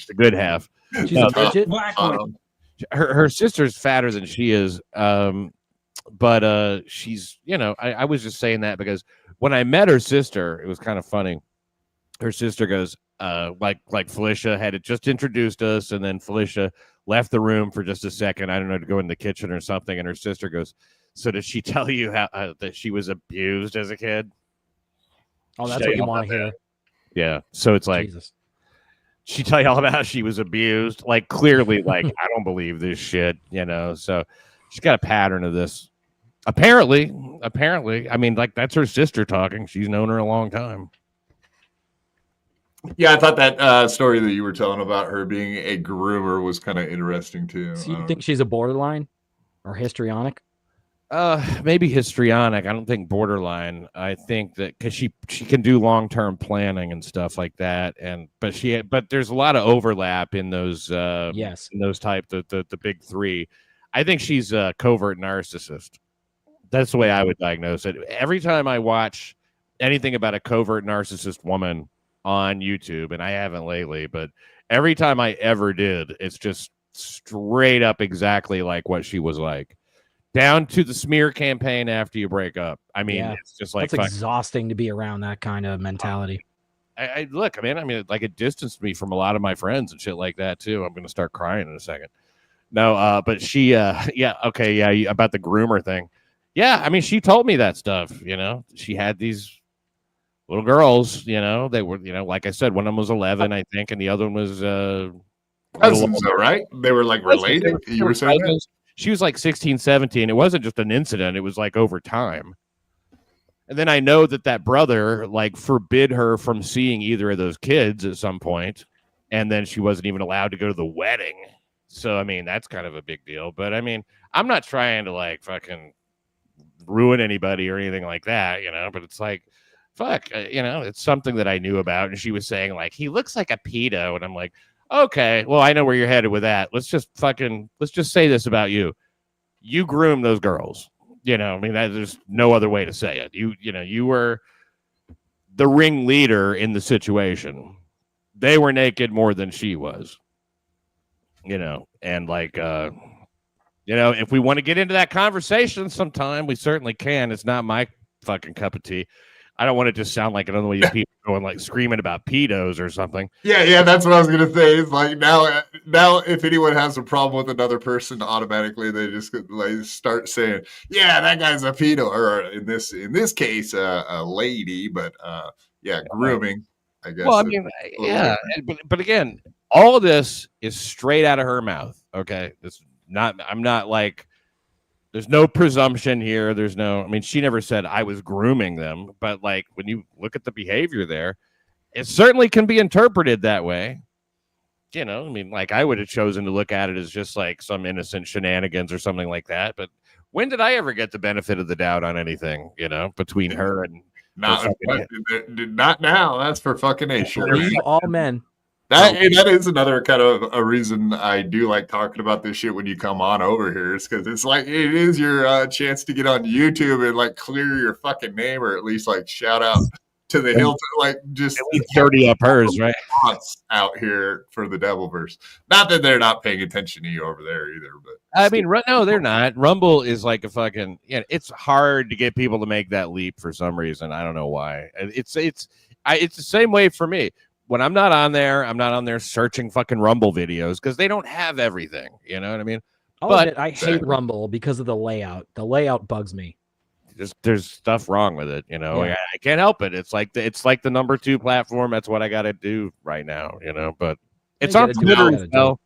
a good half. She's a midget. Her sister's fatter than she is, but she's, I was just saying that because when I met her sister, it was kind of funny. Her sister goes, like Felicia had just introduced us, and then Felicia left the room for just a second, I don't know, to go in the kitchen or something, and her sister goes, so did she tell you how that she was abused as a kid? Oh, that's what you want to hear. Yeah, so it's like, Jesus. She tell you all about how she was abused, like clearly, like I don't believe this shit, So she's got a pattern of this. Apparently, I mean, like that's her sister talking. She's known her a long time. Yeah, I thought that story that you were telling about her being a groomer was kind of interesting too. So you think she's a borderline or histrionic? Maybe histrionic. I don't think borderline. I think that because she can do long-term planning and stuff like that, but there's a lot of overlap in those. Yes, in those type the big three. I think she's a covert narcissist. That's the way I would diagnose it. Every time I watch anything about a covert narcissist woman on YouTube, and I haven't lately, but every time I ever did, it's just straight up exactly like what she was like. Down to the smear campaign after you break up. I mean, it's just like it's exhausting to be around that kind of mentality. I look, I mean, like it distanced me from a lot of my friends and shit like that too. I'm gonna start crying in a second. No, but she, about the groomer thing. Yeah, I mean, she told me that stuff. She had these little girls. They were, like I said, one of them was 11, I think, and the other one was cousins, though, right? They were like related. You were saying that? She was like 16, 17. It wasn't just an incident. It was like over time. And then I know that brother like forbid her from seeing either of those kids at some point. And then she wasn't even allowed to go to the wedding. So, I mean, that's kind of a big deal. But I mean, I'm not trying to like fucking ruin anybody or anything like that, but it's like, fuck, it's something that I knew about. And she was saying like, he looks like a pedo. And I'm like, okay, well, I know where you're headed with that. Let's just say this about you. You groom those girls. I mean, there's no other way to say it. You were the ringleader in the situation. They were naked more than she was. And like, if we want to get into that conversation sometime, we certainly can. It's not my fucking cup of tea. I don't want to just sound like another one of these people going like screaming about pedos or something. Yeah, that's what I was gonna say. It's like now, if anyone has a problem with another person, automatically they just like start saying, "Yeah, that guy's a pedo," or in this case, a lady. But grooming, I guess. Well, I mean, yeah, but again, all of this is straight out of her mouth. Okay, I'm not like. There's no presumption here. I mean, she never said I was grooming them, but like when you look at the behavior there, it certainly can be interpreted that way. I mean, like I would have chosen to look at it as just like some innocent shenanigans or something like that. But when did I ever get the benefit of the doubt on anything, between her and not now. That's for fucking A. All men. That is another kind of a reason I do like talking about this shit when you come on over here, is because it's like it is your chance to get on YouTube and like clear your fucking name, or at least like shout out to the Hilton, like just dirty up hers, right? Out here for the Devilverse. Not that they're not paying attention to you over there either, but I mean, no, they're not. Rumble is like a fucking. It's hard to get people to make that leap for some reason. I don't know why. It's the same way for me. When I'm not on there searching fucking Rumble videos because they don't have everything. You know what I mean? But I hate Rumble because of the layout. The layout bugs me. There's stuff wrong with it. I can't help it. It's like the number 2 platform. That's what I got to do right now. But it's on Twitter as well.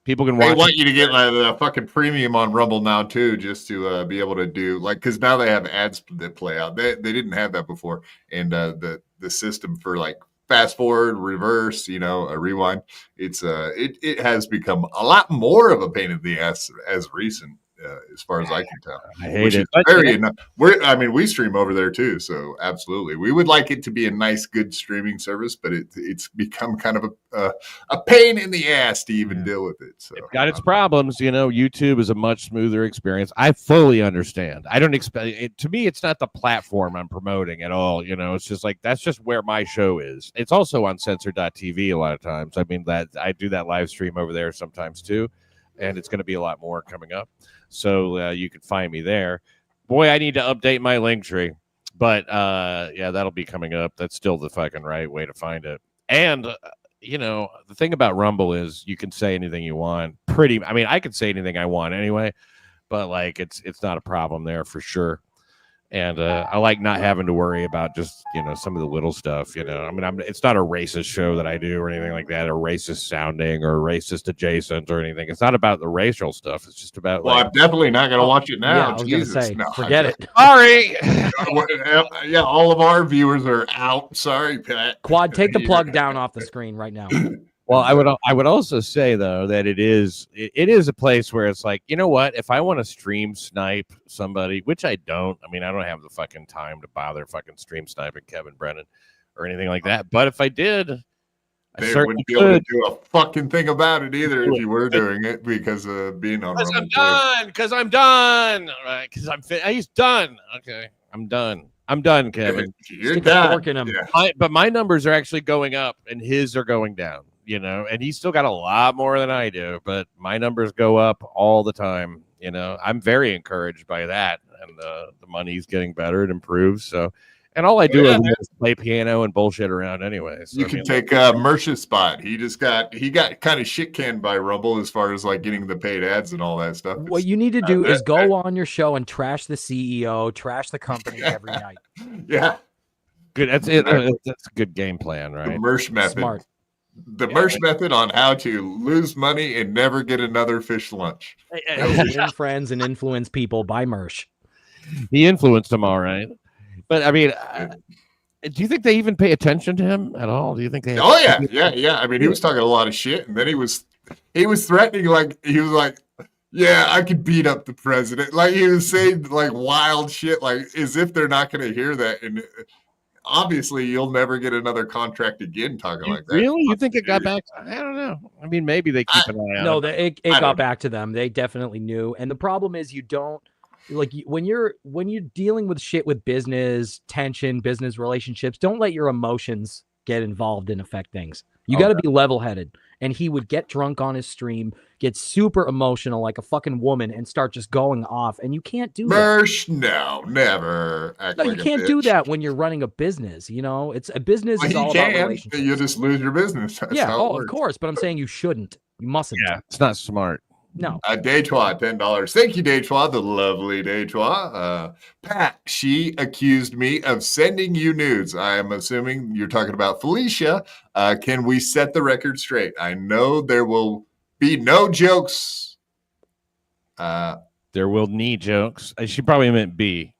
People can They watch. want you to get like the fucking premium on Rumble now too, just to be able to do like because now they have ads that play out. They didn't have that before, and the system for like fast forward, reverse, a rewind. It has become a lot more of a pain in the ass as recent. As far as I can tell, I hate which it. is But very enough. We stream over there too, so absolutely, we would like it to be a nice, good streaming service, but it's become kind of a pain in the ass to even deal with it. So it's got its problems. YouTube is a much smoother experience. I fully understand. I don't expect it. To me, it's not the platform I'm promoting at all. It's just like that's just where my show is. It's also on censor.tv a lot of times. I mean, that I do that live stream over there sometimes too, and it's going to be a lot more coming up. So you can find me there. Boy, I need to update my link tree. But that'll be coming up. That's still the fucking right way to find it. And, the thing about Rumble is you can say anything you want. I could say anything I want anyway. But, like, it's not a problem there for sure. And I like not having to worry about just, some of the little stuff, it's not a racist show that I do or anything like that, or racist sounding or racist adjacent or anything. It's not about the racial stuff. It's just about I'm definitely not going to watch it now. Yeah, I was going to say, forget it. Sorry. Yeah, all of our viewers are out. Sorry, Pat. Quad, take the plug down off the screen right now. Well, I would also say though that it is a place where it's like, you know what, if I want to stream snipe somebody, which I don't, I don't have the fucking time to bother fucking stream sniping Kevin Brennan or anything like that. But if I did, they wouldn't be able to do a fucking thing about it either if you were doing it because of being on Rumble. Because I'm done. Right? Because he's done. Okay, I'm done, Kevin. You're done. Yeah. But my numbers are actually going up, and his are going down. And he's still got a lot more than I do, but my numbers go up all the time. I'm very encouraged by that, and the money's getting better. It improves. So, and all I do is play piano and bullshit around anyway. So, you can take Mersh's spot. He got kind of shit canned by Rumble as far as like getting the paid ads and all that stuff. What you need to do is go on your show and trash the CEO, trash the company every night. Yeah, good. That's it. That's a good game plan, right? The Mersh method. Smart. The Mersh method on how to lose money and never get another fish lunch. Win friends and influence people by Mersh. He influenced them all right. But do you think they even pay attention to him at all? Do you think they? Yeah. He was talking a lot of shit, and then he was threatening, like he was like, "Yeah, I could beat up the president." Like he was saying like wild shit, like as if they're not going to hear that. And obviously, you'll never get another contract again talking like that. Really? You think it got back? I don't know. Maybe they keep an eye on it. No, it got back to them. They definitely knew. And the problem is you don't. Like when you're dealing with shit with business tension, business relationships, don't let your emotions get involved and affect things. You got to be level-headed. And he would get drunk on his stream, get super emotional like a fucking woman, and start just going off. And you can't do that. Mersh, no, never. No, you can't do that when you're running a business. It's a business is all about relationships. You just lose your business. That's of course. But I'm saying you shouldn't. You mustn't. Yeah, it's not smart. No. Detroit, $10. Thank you, Detroit, the lovely Detroit. Pat, she accused me of sending you nudes. I am assuming you're talking about Felicia. Can we set the record straight? I know there will be no jokes. There will need jokes. She probably meant B.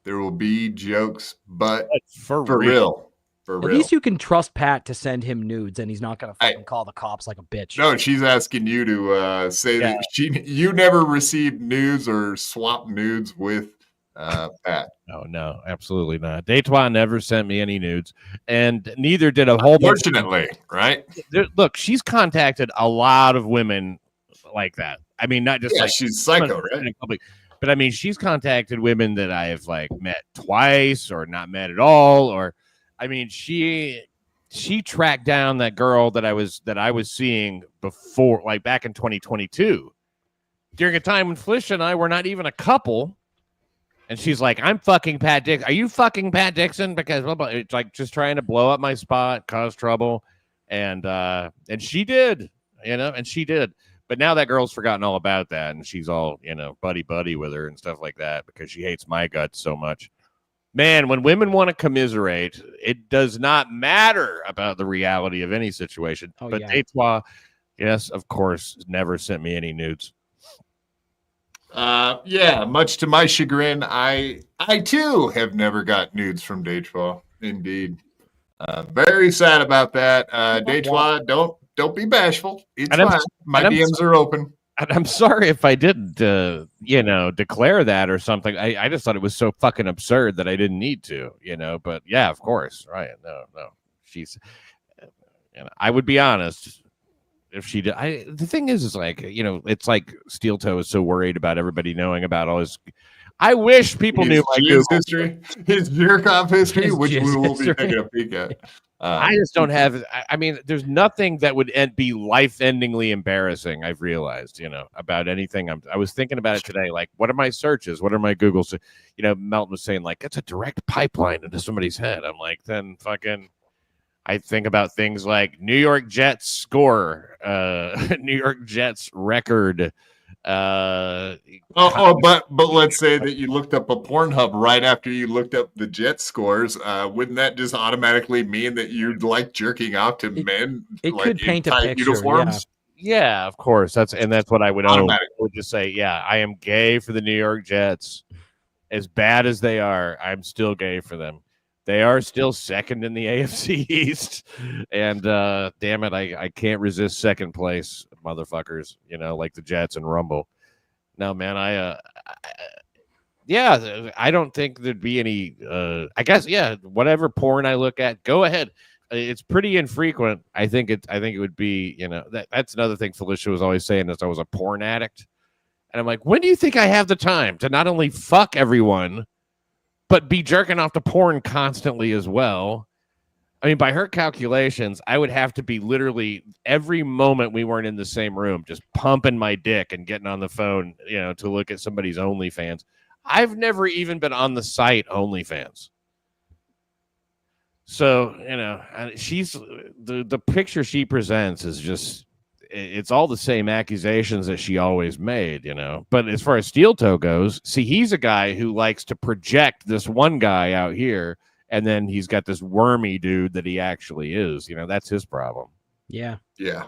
There will be jokes, but for real. At least you can trust Pat to send him nudes, and he's not going to fucking call the cops like a bitch. No, she's asking you to say that you never received nudes or swapped nudes with Pat. No, absolutely not. Detroit never sent me any nudes, and neither did a whole bunch. Unfortunately, right? Look, she's contacted a lot of women like that. Not just she's psycho, right? But she's contacted women that I have like met twice or not met at all, or. She tracked down that girl that I was seeing before, like back in 2022, during a time when Felicia and I were not even a couple. And she's like, "I'm fucking Pat Dixon. Are you fucking Pat Dixon?" Because it's like just trying to blow up my spot, cause trouble, and she did, and she did. But now that girl's forgotten all about that, and she's all buddy with her and stuff like that because she hates my guts so much. Man, when women want to commiserate, it does not matter about the reality of any situation. Detroit, Yes, of course. Never sent me any nudes. Yeah, much to my chagrin, I too have never got nudes from Deitwa. Indeed. Very sad about that. Deitwa, don't be bashful. It's fine. My DMs are open. And I'm sorry if I didn't, declare that or something. I just thought it was so fucking absurd that I didn't need to, But yeah, of course, right? No, she's. I would be honest if she did. The thing is like, it's like Steel Toe is so worried about everybody knowing about all his. I wish people knew my Google history, his jerk off history, which we will be taking a peek at. I just don't have. I mean, there's nothing that would be life-endingly embarrassing. I've realized, about anything. I was thinking about it today. Like, what are my searches? What are my Googles? Melton was saying like it's a direct pipeline into somebody's head. I'm like, then fucking. I think about things like New York Jets score, New York Jets record. But let's say that you looked up a Pornhub right after you looked up the Jets scores. Wouldn't that just automatically mean that you'd like jerking off to men? It like could paint a picture. Uniforms? Yeah, of course. That's what I would own. I would just say, yeah, I am gay for the New York Jets. As bad as they are, I'm still gay for them. They are still second in the AFC East, and damn it, I can't resist second place, motherfuckers. Like the Jets and Rumble. No, man, I don't think there'd be any. I guess, yeah, whatever porn I look at, go ahead. It's pretty infrequent. I think it would be. That's another thing Felicia was always saying is I was a porn addict, and I'm like, when do you think I have the time to not only fuck everyone, but be jerking off to porn constantly as well? I mean, by her calculations, I would have to be literally every moment we weren't in the same room, just pumping my dick and getting on the phone, to look at somebody's OnlyFans. I've never even been on the site OnlyFans. So, she's the picture she presents is just, it's all the same accusations that she always made, But as far as Steel Toe goes, see, he's a guy who likes to project this one guy out here, and then he's got this wormy dude that he actually is. That's his problem. Yeah. Yeah.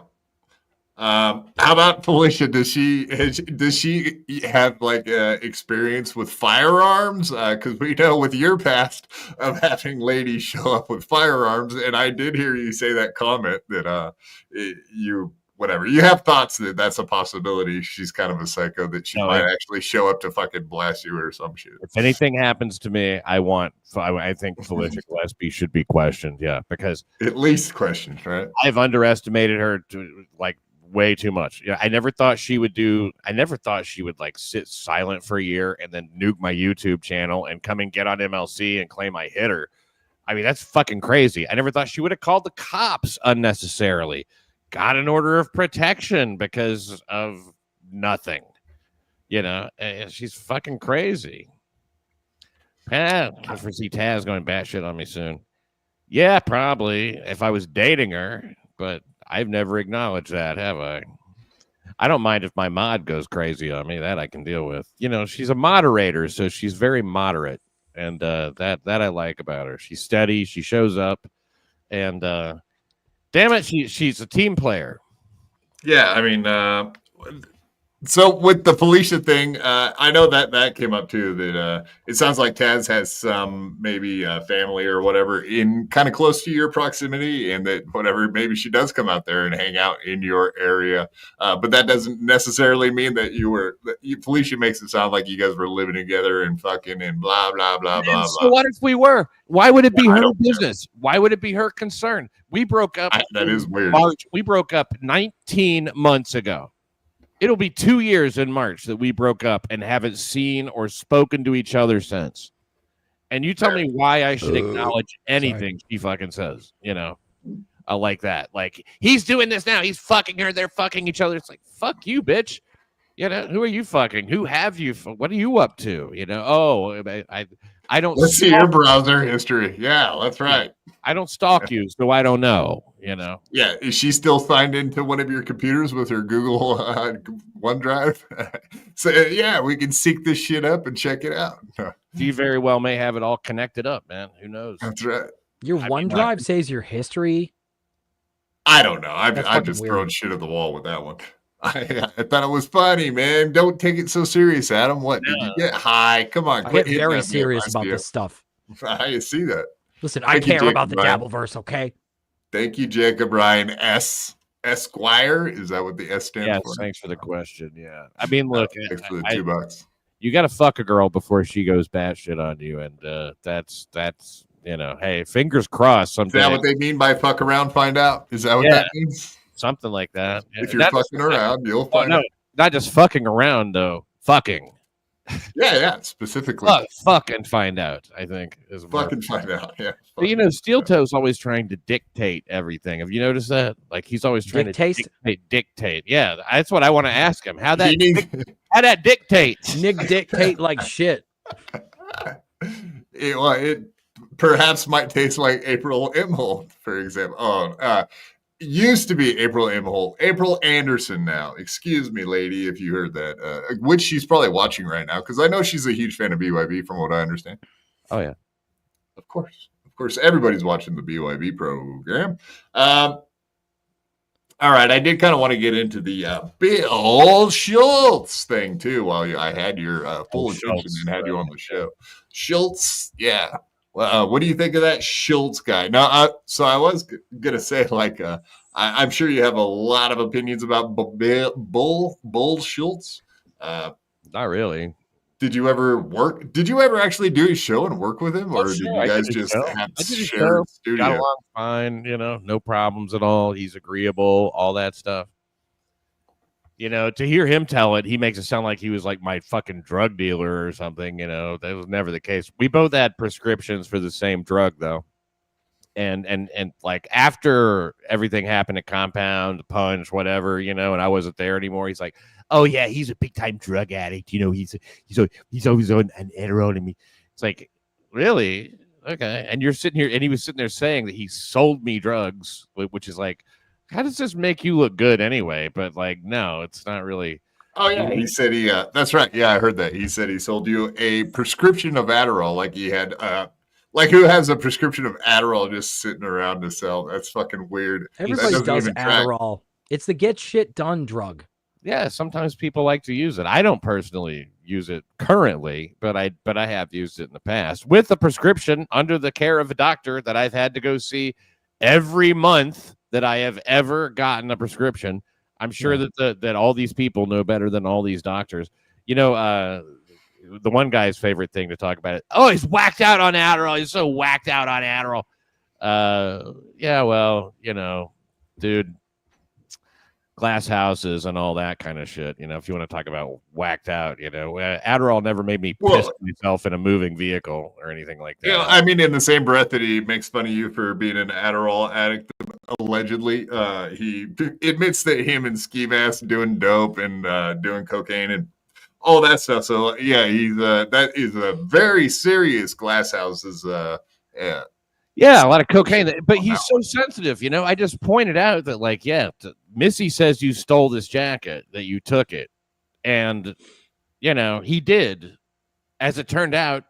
How about Felicia? Does she have like experience with firearms? Because we know with your past of having ladies show up with firearms, and I did hear you say that comment that you have thoughts that that's a possibility. She's kind of a psycho that she might actually show up to fucking blast you or some shit. If anything happens to me, I think Felicia Gillespie should be questioned. Yeah, because at least questioned, right? I've underestimated her to like way too much. I never thought she would like sit silent for a year and then nuke my YouTube channel and come and get on MLC and claim I hit her. I mean, that's fucking crazy. I never thought she would have called the cops unnecessarily. Got an order of protection because of nothing. She's fucking crazy. I foresee Taz going batshit on me soon. Yeah, probably if I was dating her, but I've never acknowledged that, have I? I don't mind if my mod goes crazy on me. That I can deal with. She's a moderator, so she's very moderate, and that I like about her. She's steady. She shows up, and damn it, she's a team player. Yeah, I mean, so with the Felicia thing, I know that came up too. That it sounds like Taz has some maybe family or whatever in kind of close to your proximity, and that whatever maybe she does come out there and hang out in your area. But that doesn't necessarily mean that Felicia makes it sound like you guys were living together and fucking and blah blah blah blah. So blah. what if we were? Why would it be her business? Why would it be her concern? We broke up. That is weird. March. We broke up 19 months ago. It'll be 2 years in March that we broke up and haven't seen or spoken to each other since. And you tell me why I should acknowledge anything she fucking says, like that. Like, he's doing this now. He's fucking her. They're fucking each other. It's like, fuck you, bitch. Who are you fucking? Who have you? What are you up to? I don't. Let's see your browser history. Yeah, that's right. I don't stalk you, so I don't know. Yeah, is she still signed into one of your computers with her Google OneDrive? So yeah, we can seek this shit up and check it out. She very well may have it all connected up, man. Who knows? That's right. Your OneDrive saves your history. I don't know. I That's fucking just weird. thrown shit at the wall with that one. I thought it was funny, man. Don't take it so serious, Adam. What did you get high? Come on, I quit get hitting very at me serious at about my this stuff. I see that. Listen, I Thank you, care Jacob about the Ryan. Dabbleverse, okay? Thank you, Jacob Ryan S. Esquire. Is that what the S stands Yes, for? thanks for the question. Yeah, I mean, look, Thanks for the $2. you got to fuck a girl before she goes batshit on you, and that's hey, fingers crossed. Is Someday, that what they mean by fuck around, find out? Is that what that means? something like that. If you're fucking around, you'll find out. Not just fucking around though. Fucking. Yeah, specifically. Fucking find out, I think. Is fucking find out, yeah. But, Steel Toe's always trying to dictate everything. Have you noticed that? Like, he's always trying to dictate. Yeah, that's what I want to ask him. How that dictates. Nick dictate like shit. It perhaps might taste like April Imholte, for example. Used to be April Imholte. April Anderson now. Excuse me, lady, if you heard that. Which she's probably watching right now, because I know she's a huge fan of BYB, from what I understand. Oh, yeah. Of course, everybody's watching the BYB program. All right, I did kind of want to get into the Bill Schultz thing, too, while I had your full attention and had you on the show. Schultz, yeah. What do you think of that Schultz guy? Now, so I was gonna say, like, I'm sure you have a lot of opinions about Bull Schultz. Not really. Did you ever actually do a show and work with him, or did you guys just have shared studio? Got along fine, no problems at all. He's agreeable, all that stuff. To hear him tell it, he makes it sound like he was like my fucking drug dealer or something. That was never the case. We both had prescriptions for the same drug, though. And like after everything happened at Compound, Punch, whatever, and I wasn't there anymore. He's like, "Oh yeah, he's a big time drug addict. He's always on an Adderall." And me, it's like, really? Okay. And you're sitting here, and he was sitting there saying that he sold me drugs, which is like, how does this make you look good anyway? But like, no, it's not really. Oh yeah, he said that's right. Yeah, I heard that. He said he sold you a prescription of Adderall, like he had. Like, who has a prescription of Adderall just sitting around to sell? That's fucking weird. Everybody does Adderall. It's the get shit done drug. Yeah, sometimes people like to use it. I don't personally use it currently, but I have used it in the past with a prescription under the care of a doctor that I've had to go see every month that I have ever gotten a prescription. I'm sure that all these people know better than all these doctors. The one guy's favorite thing to talk about it. Oh, he's whacked out on Adderall. He's so whacked out on Adderall. Yeah, well, dude, glass houses and all that kind of shit. If you want to talk about whacked out, Adderall never made me piss myself in a moving vehicle or anything like that. Yeah, I mean, in the same breath that he makes fun of you for being an Adderall addict, allegedly, he admits that him and Ski Mask doing dope and doing cocaine and all that stuff. So yeah, he's that is a very serious glass houses. Yeah, a lot of cocaine. But he's so sensitive. I just pointed out that, like, Missy says you stole this jacket, that you took it, and he did. As it turned out,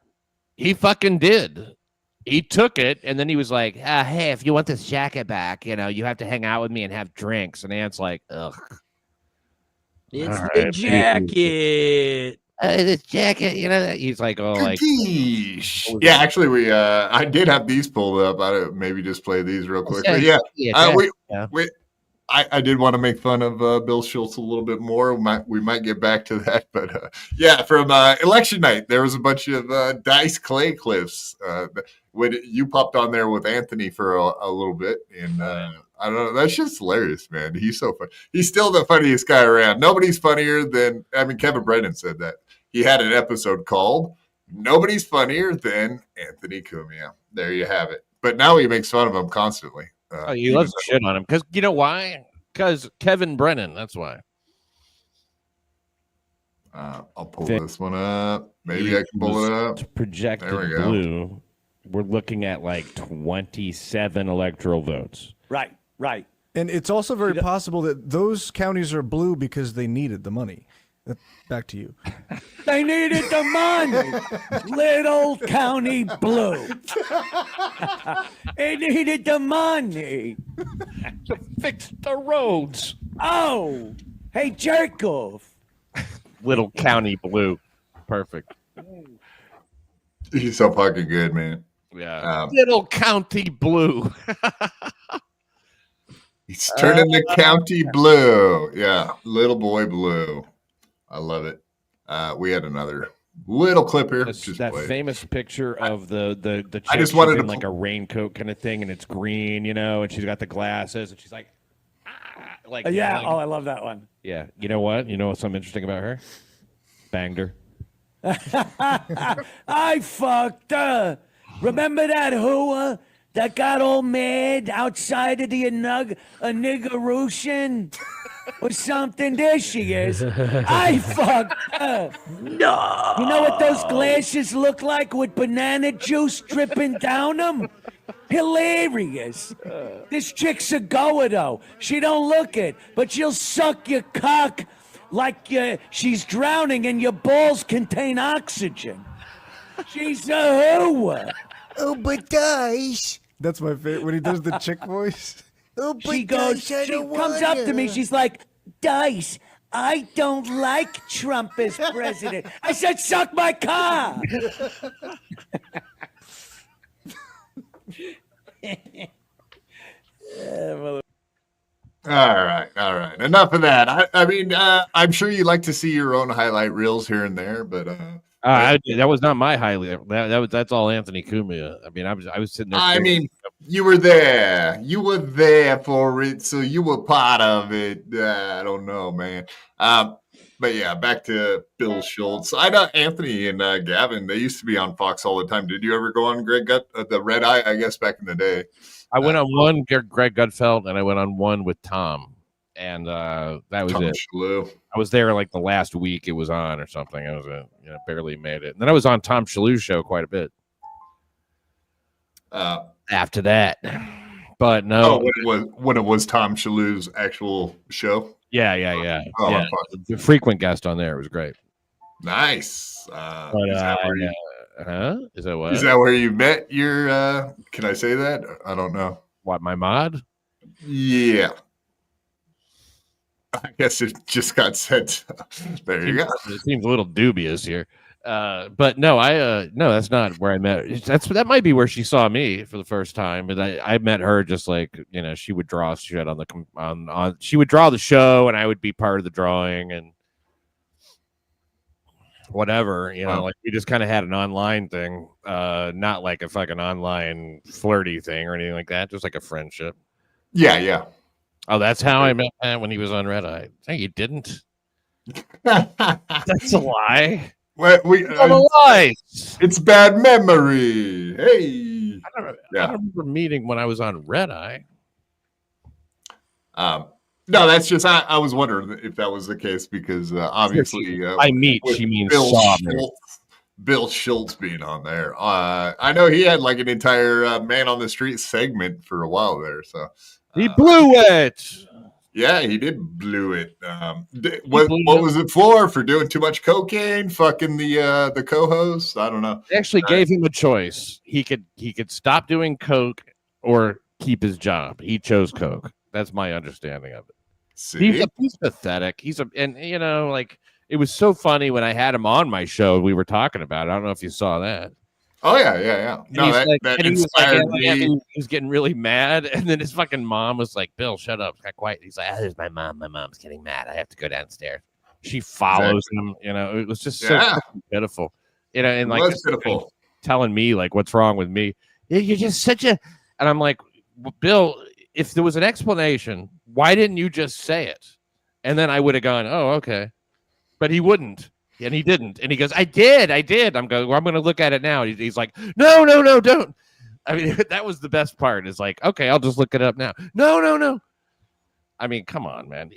he fucking did. He took it, and then he was like, "Hey, if you want this jacket back, you have to hang out with me and have drinks." And Ant's like, "Ugh." It's the jacket. This jacket, he's like, "Oh, like." Yeah, actually, I did have these pulled up. I maybe just play these real quick. But I did want to make fun of Bill Schultz a little bit more. We might get back to that, but from election night, there was a bunch of Dice Clay clips. When you popped on there with Anthony for a little bit, and I don't know, that's just hilarious, man. He's so funny. He's still the funniest guy around. Nobody's funnier than, Kevin Brennan said that. He had an episode called "Nobody's Funnier Than Anthony Cumia." There you have it. But now he makes fun of him constantly. He loves to shit on him because you know why? Because Kevin Brennan. That's why. I'll pull this one up. Maybe I can pull it up. Projected There we go. blue. We're looking at like 27 electoral votes. Right. And it's also very possible that those counties are blue because they needed the money. Back to you. They needed the money. Little County Blue. It needed the money. To fix the roads. Oh, hey, jerk off. Little County Blue. Perfect. He's so fucking good, man. Yeah. Little County Blue. He's turning the county blue. Yeah, little boy blue. I love it. We had another little clip here. That famous picture of the chick, I just wanted to like a raincoat kind of thing, and it's green, and she's got the glasses, and she's like, yeah. Oh, I love that one. Yeah. You know what? You know what's something interesting about her? Banged her. I fucked her. Remember that hooah that got all mad outside of the niggerushin or something? There she is. I fucked her. No. You know what those glasses look like with banana juice dripping down them? Hilarious. This chick's a goer, though. She don't look it, but she'll suck your cock like she's drowning and your balls contain oxygen. She's a hooah. Oh, but guys. That's my favorite when he does the chick voice. Oh, but She comes up to me. She's like, Dice, I don't like Trump as president. I said, suck my cock. All right. Enough of that. I mean, I'm sure you like to see your own highlight reels here and there, but that was not my highlight. That's all Anthony Cumia. I mean, I was sitting there. I mean, you were there. You were there for it, so you were part of it. I don't know, man. But yeah, back to Bill Schultz. I know Anthony and Gavin. They used to be on Fox all the time. Did you ever go on Greg the Red Eye? I guess back in the day. I went on one, Greg Gutfeld, and I went on one with Tom, and that was Tom it. Shalhoub. I was there like the last week it was on or something. I was barely made it. And then I was on Tom Shalhoub's show quite a bit. After that, but no, when it was Tom Shalhoub's actual show. Yeah. Oh, yeah. The frequent guest on there. It was great. Nice. Is that what? Is that where you met your? Can I say that? I don't know. What, my mod? Yeah. I guess it just got said. There you go. It seems a little dubious here. But no, no, that's not where I met her. That might be where she saw me for the first time. But I met her just like, she would draw shit on she would draw the show and I would be part of the drawing and whatever, like we just kind of had an online thing, not like a fucking online flirty thing or anything like that, just like a friendship. Yeah. Oh, that's how I met Matt when he was on Red Eye. Hey, you didn't? That's a lie. It's bad memory. Hey. I don't remember meeting when I was on Red Eye. No, that's just I was wondering if that was the case because obviously she means Bill Schultz being on there. I know he had like an entire Man on the Street segment for a while there. So he blew it. Yeah, he did blew it. What was it for? For doing too much cocaine? Fucking the co-host? I don't know. They actually gave him a choice. He could stop doing coke or keep his job. He chose coke. That's my understanding of it. See? He's pathetic. It was so funny when I had him on my show. We were talking about it. I don't know if you saw that. Oh yeah. No, that inspired me. He was getting really mad, and then his fucking mom was like, "Bill, shut up, got quiet." He's like, "There's my mom. My mom's getting mad. I have to go downstairs." She follows him. It was just so pitiful. And like pitiful. Telling me like, "What's wrong with me? You're just such a," and I'm like, well, "Bill, if there was an explanation, why didn't you just say it?" And then I would have gone, "Oh, okay," but he wouldn't. And he didn't. And he goes, I did. I'm going, well, I'm going to look at it now. He's like, no, don't. I mean, that was the best part. Is like, okay, I'll just look it up now. No. I mean, come on, man.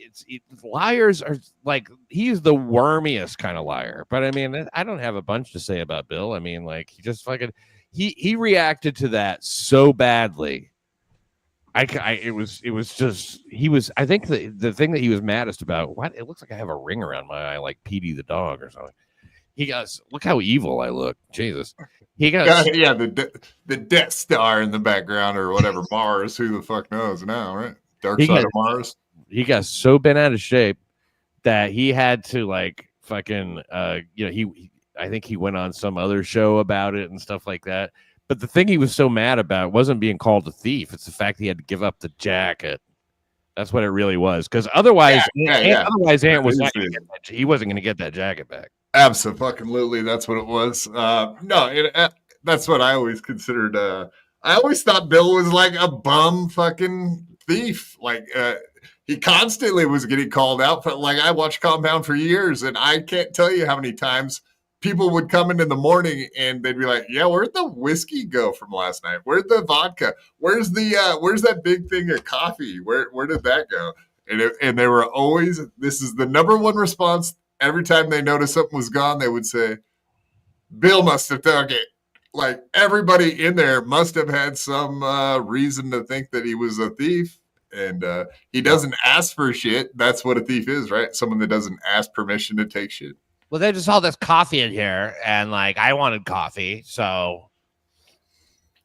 Liars are like, he's the wormiest kind of liar. But I mean, I don't have a bunch to say about Bill. I mean, like, he just fucking, he reacted to that so badly. it was just he was. I think the thing that he was maddest about. What it looks like I have a ring around my eye, like Petey the dog or something. He goes, look how evil I look. Jesus. He goes, yeah, the Death Star in the background or whatever. Mars, who the fuck knows now, right? Dark side of Mars. He got so bent out of shape that he had to like fucking I think he went on some other show about it and stuff like that. But the thing he was so mad about wasn't being called a thief. It's the fact he had to give up the jacket. That's what it really was. Because otherwise, otherwise Ant was not gonna get that, he wasn't going to get that jacket back. Absolutely, that's what it was. That's what I always considered. I always thought Bill was like a bum fucking thief. Like he constantly was getting called out. But like I watched Compound for years, and I can't tell you how many times people would come in the morning and they'd be like, "Yeah, where'd the whiskey go from last night? Where'd the vodka? Where's that big thing of coffee? Where did that go?" And they were always. This is the number one response. Every time they noticed something was gone, they would say, Bill must have took it. Like everybody in there must have had some reason to think that he was a thief. And he doesn't ask for shit. That's what a thief is, right? Someone that doesn't ask permission to take shit. Well, they just saw this coffee in here, and like I wanted coffee, so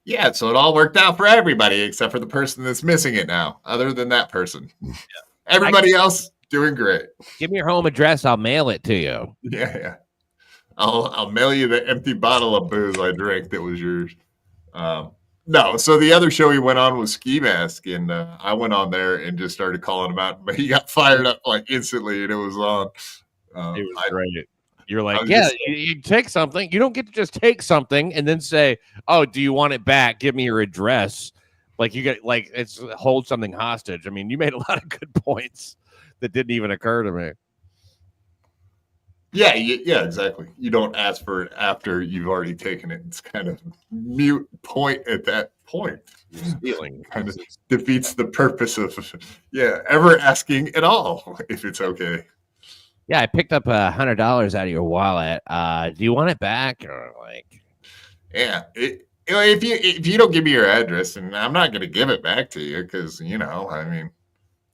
yeah, so it all worked out for everybody except for the person that's missing it now. Other than that person, everybody else doing great. Give me your home address. I'll mail it to you. Yeah. I'll mail you the empty bottle of booze I drank that was yours. No, so the other show he went on was Ski Mask, and I went on there and just started calling him out, but he got fired up like instantly, and it was on. It was great. You're like, you take something. You don't get to just take something and then say, "Oh, do you want it back? Give me your address." Like you get like it's hold something hostage. I mean, you made a lot of good points that didn't even occur to me. Yeah, exactly. You don't ask for it after you've already taken it. It's kind of mute point at that point. Stealing kind of defeats the purpose of ever asking at all if it's okay. Yeah, I picked up $100 out of your wallet. Do you want it back or like? Yeah, if you don't give me your address, and I'm not going to give it back to you because I mean,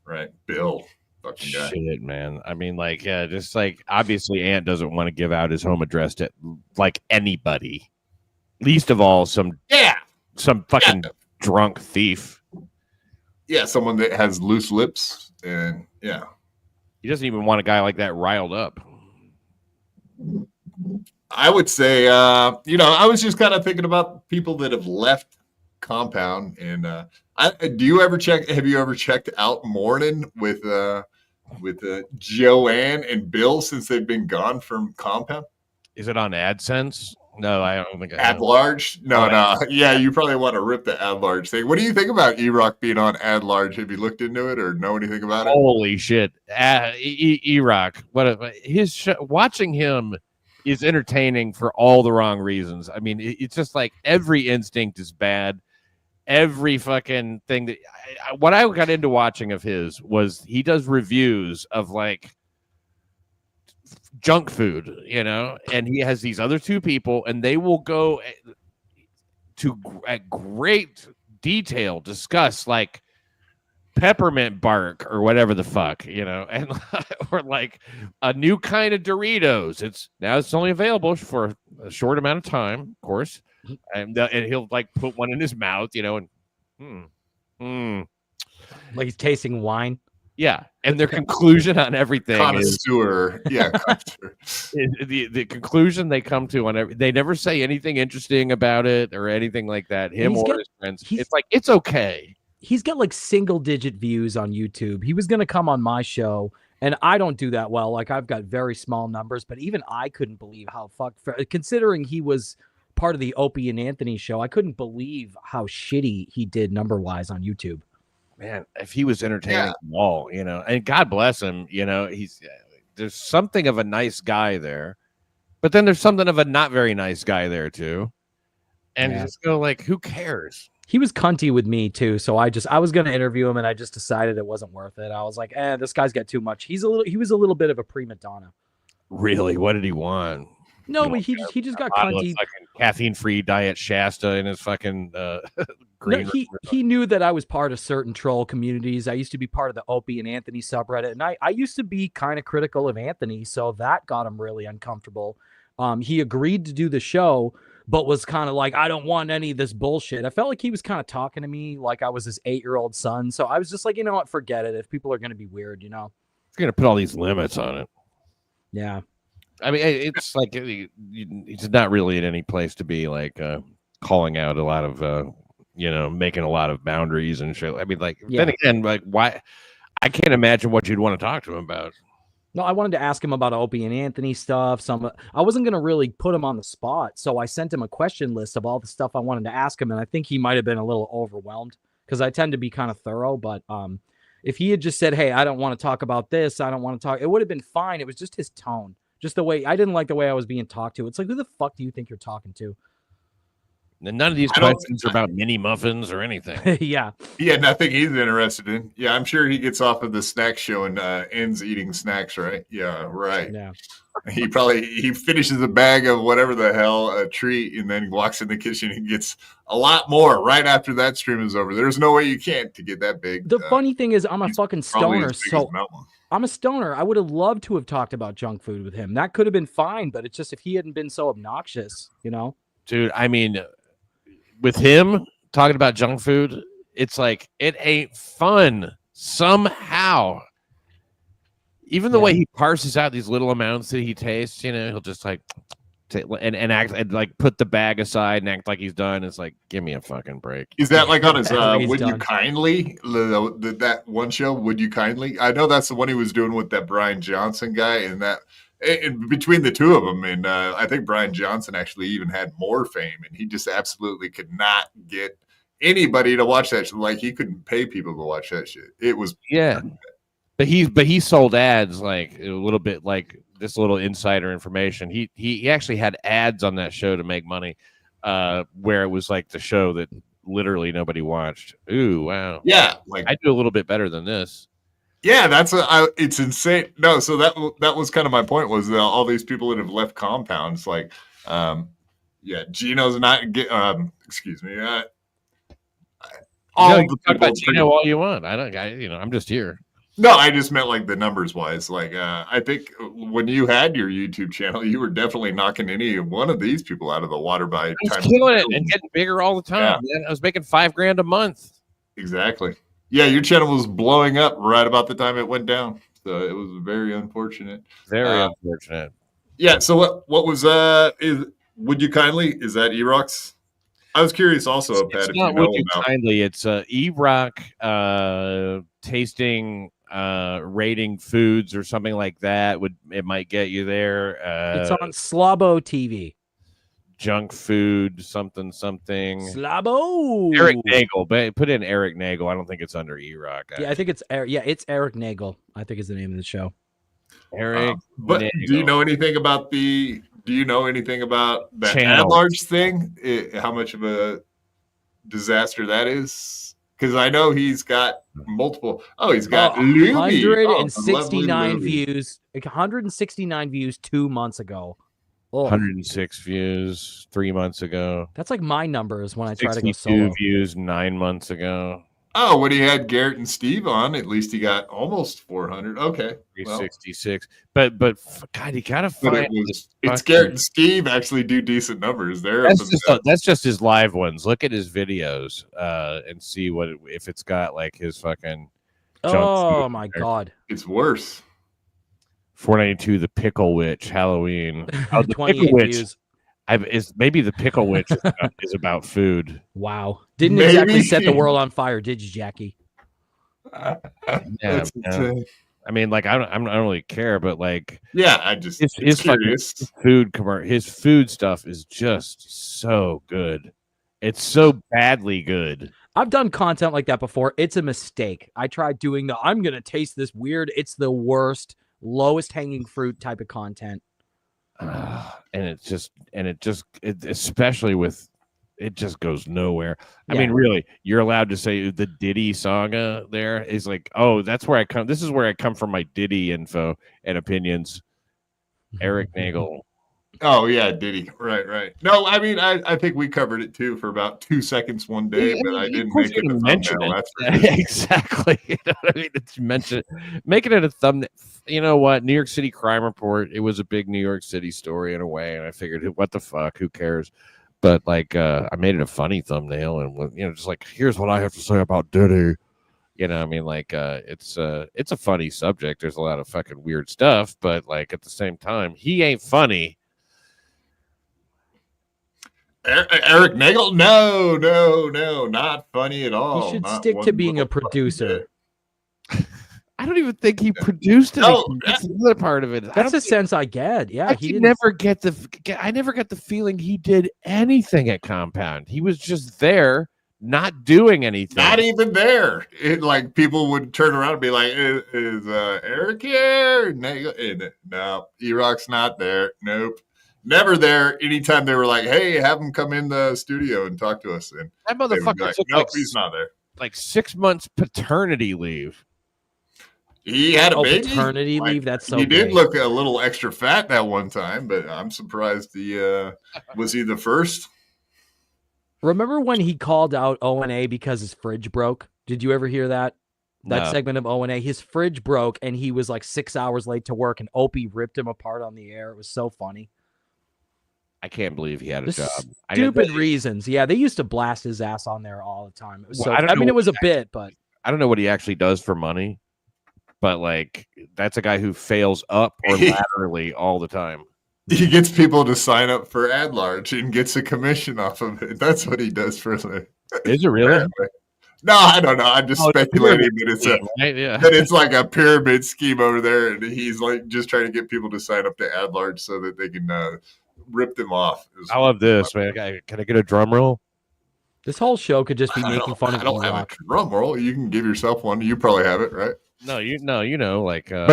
right, Bill. Fucking guy. Shit, man. I mean, like, just like obviously, Ant doesn't want to give out his home address to like anybody, least of all some fucking drunk thief. Yeah, someone that has loose lips, and he doesn't even want a guy like that riled up. I would say, I was just kind of thinking about people that have left Compound, and have you ever checked out Morning with Joanne and Bill since they've been gone from Compound? Is it on AdSense? No, I don't think I Ad Large. No. Yeah, you probably want to rip the Ad Large thing. What do you think about E-Rock being on Ad Large? Have you looked into it or know anything about it? Holy shit, E-Rock! Watching him is entertaining for all the wrong reasons. I mean, it's just like every instinct is bad. Every fucking thing that what I got into watching of his was he does reviews of like junk food, and he has these other two people and they will go at great detail discuss like peppermint bark or whatever the fuck, and or like a new kind of Doritos. It's only available for a short amount of time, of course. And he'll like put one in his mouth, and like he's tasting wine. Yeah, and their conclusion on everything connoisseur. The conclusion they come to they never say anything interesting about it or anything like that. Him or his friends, it's like it's okay. He's got like single-digit views on YouTube. He was going to come on my show, and I don't do that well. Like I've got very small numbers, but even I couldn't believe how considering he was part of the Opie and Anthony show, I couldn't believe how shitty he did number-wise on YouTube. Man, if he was entertaining them all, and God bless him, there's something of a nice guy there, but then there's something of a not very nice guy there too. And you just go like, who cares? He was cunty with me too, so I was going to interview him, and I just decided it wasn't worth it. I was like, this guy's got too much. He was a little bit of a prima donna. Really? What did he want? No, but he just got cunty. Caffeine-free Diet Shasta in his fucking green No, room or he knew that I was part of certain troll communities. I used to be part of the Opie and Anthony subreddit, and I used to be kind of critical of Anthony, so that got him really uncomfortable. He agreed to do the show, but was kind of like, I don't want any of this bullshit. I felt like he was kind of talking to me like I was his 8-year-old son. So I was just like, you know what, forget it. If people are going to be weird, you know. You're gonna put all these limits on it. Yeah. I mean, it's like it's not really in any place to be like calling out a lot of making a lot of boundaries and shit. I mean, like then again, like why? I can't imagine what you'd want to talk to him about. No, I wanted to ask him about Opie and Anthony stuff. I wasn't going to really put him on the spot. So I sent him a question list of all the stuff I wanted to ask him. And I think he might have been a little overwhelmed because I tend to be kind of thorough. But if he had just said, hey, I don't want to talk about this, I don't want to talk, it would have been fine. It was just his tone, just the way I didn't like the way I was being talked to. It's like, who the fuck do you think you're talking to? And none of these questions are about mini muffins or anything. Yeah. Yeah, nothing he's interested in. Yeah, I'm sure he gets off of the snack show and ends eating snacks, right? Yeah, right. Yeah. He finishes a bag of whatever the hell, a treat, and then walks in the kitchen and gets a lot more right after that stream is over. There's no way you can't to get that big. The funny thing is I'm a fucking stoner, so Mountain. I'm a stoner. I would have loved to have talked about junk food with him. That could have been fine, but it's just if he hadn't been so obnoxious, you know? Dude, I mean, with him talking about junk food, it's like it ain't fun somehow. Even the way he parses out these little amounts that he tastes, you know, he'll just like and act and like put the bag aside and act like he's done. It's like, give me a fucking break. Is that like on his Would done. You Kindly? That one show, Would You Kindly? I know that's the one he was doing with that Brian Johnson guy, and that between the two of them, and I think Brian Johnson actually even had more fame, and he just absolutely could not get anybody to watch that shit. Like he couldn't pay people to watch that shit. It was But he sold ads like a little bit like this little insider information. He actually had ads on that show to make money, where it was like the show that literally nobody watched. Ooh, wow. Yeah, like I do a little bit better than this. Yeah, it's insane. No, so that was kind of my point was all these people that have left compounds, like, Gino's not excuse me. All you talk about Gino all you want. I'm just here. No, I just meant like the numbers wise. Like, I think when you had your YouTube channel, you were definitely knocking any one of these people out of the water by I was killing it and getting bigger all the time. Yeah. Man. I was making $5,000 a month. Exactly. Yeah, your channel was blowing up right about the time it went down. So it was very unfortunate. Very unfortunate. Yeah. So what was Would You Kindly? Is that E-Rock's? I was curious also, Pat, if you know Would You about Kindly. It's E-Rock tasting rating foods or something like that. It might get you there. It's on Slabo TV. Junk food, something. Slabo. Eric Nagel. Put in Eric Nagel. I don't think it's under E-Rock. Yeah, I think it's it's Eric Nagel. I think is the name of the show. Eric. But Nagel. do you know anything about that Channel. at-large thing? How much of a disaster that is? Because I know he's got multiple. Oh, he's got 169 views. 169 views 2 months ago. 106 views 3 months ago. That's like my numbers when I try to go solo. Views 9 months ago. Oh, when he had Garrett and Steve on, at least he got almost 400. Okay, 366. But God, you gotta find. It's Garrett and Steve actually do decent numbers. That's just his live ones. Look at his videos and see if it's got like his fucking. Oh my God, it's worse. 492, the Pickle Witch, Halloween. Oh, the 28 Pickle Witch. views. Maybe the Pickle Witch is about food. Wow. Didn't exactly set the world on fire, did you, Jackie? Yeah. I mean, like, I don't really care, but like, yeah, I just his food his food stuff is just so good. It's so badly good. I've done content like that before. It's a mistake. I tried doing I'm gonna taste this weird. It's the worst, lowest hanging fruit type of content. And it just especially with it just goes nowhere. I mean, really, you're allowed to say the Diddy saga there is like, oh, that's where I come. This is where I come from my Diddy info and opinions. Eric Nagel. Oh yeah, did he? Right. No, I mean, I think we covered it too for about 2 seconds one day, but I didn't make it a thumbnail. That's for sure. Exactly. You know what I mean? It's making it a thumbnail. You know what? New York City Crime Report. It was a big New York City story in a way, and I figured, what the fuck? Who cares? But like, I made it a funny thumbnail, and just like, here's what I have to say about Diddy. You know, I mean, like, it's a funny subject. There's a lot of fucking weird stuff, but like at the same time, he ain't funny. Eric Nagel? No, not funny at all. He should Not stick to one being a little producer. I don't even think he produced it. No, That's the other part of it. That's the sense I get. Yeah, I never get the feeling he did anything at Compound. He was just there, not doing anything. Not even there. Like people would turn around and be like, "Is Eric here?" No, E-Rock's not there. Nope, never there. Anytime they were like, "Hey, have him come in the studio and talk to us," and that they would be motherfucker like, took "Nope, he's not there." like 6 months paternity leave. He had a baby. Paternity leave. That's so. He did great. look a little extra fat that one time, but I'm surprised was he the first? Remember when he called out O&A because his fridge broke? Did you ever hear that? That No. segment of O&A, his fridge broke and he was like 6 hours late to work, and Opie ripped him apart on the air. It was so funny. I can't believe he had a Just job. Stupid reasons. Yeah, they used to blast his ass on there all the time. It was Well, so. I mean, it was a bit, but I don't know what he actually does for money, but like that's a guy who fails up or laterally all the time. He gets people to sign up for ad large and gets a commission off of it. That's what he does for a living. Is it really? No, I don't know. I'm just speculating that it's like a pyramid scheme over there, and he's like just trying to get people to sign up to ad large so that they can rip them off. I love this, man. Can I get a drum roll? this whole show could just be making fun of I don't have E-Rock. a drum roll. You can give yourself one. You probably have it, right? No, you know, like like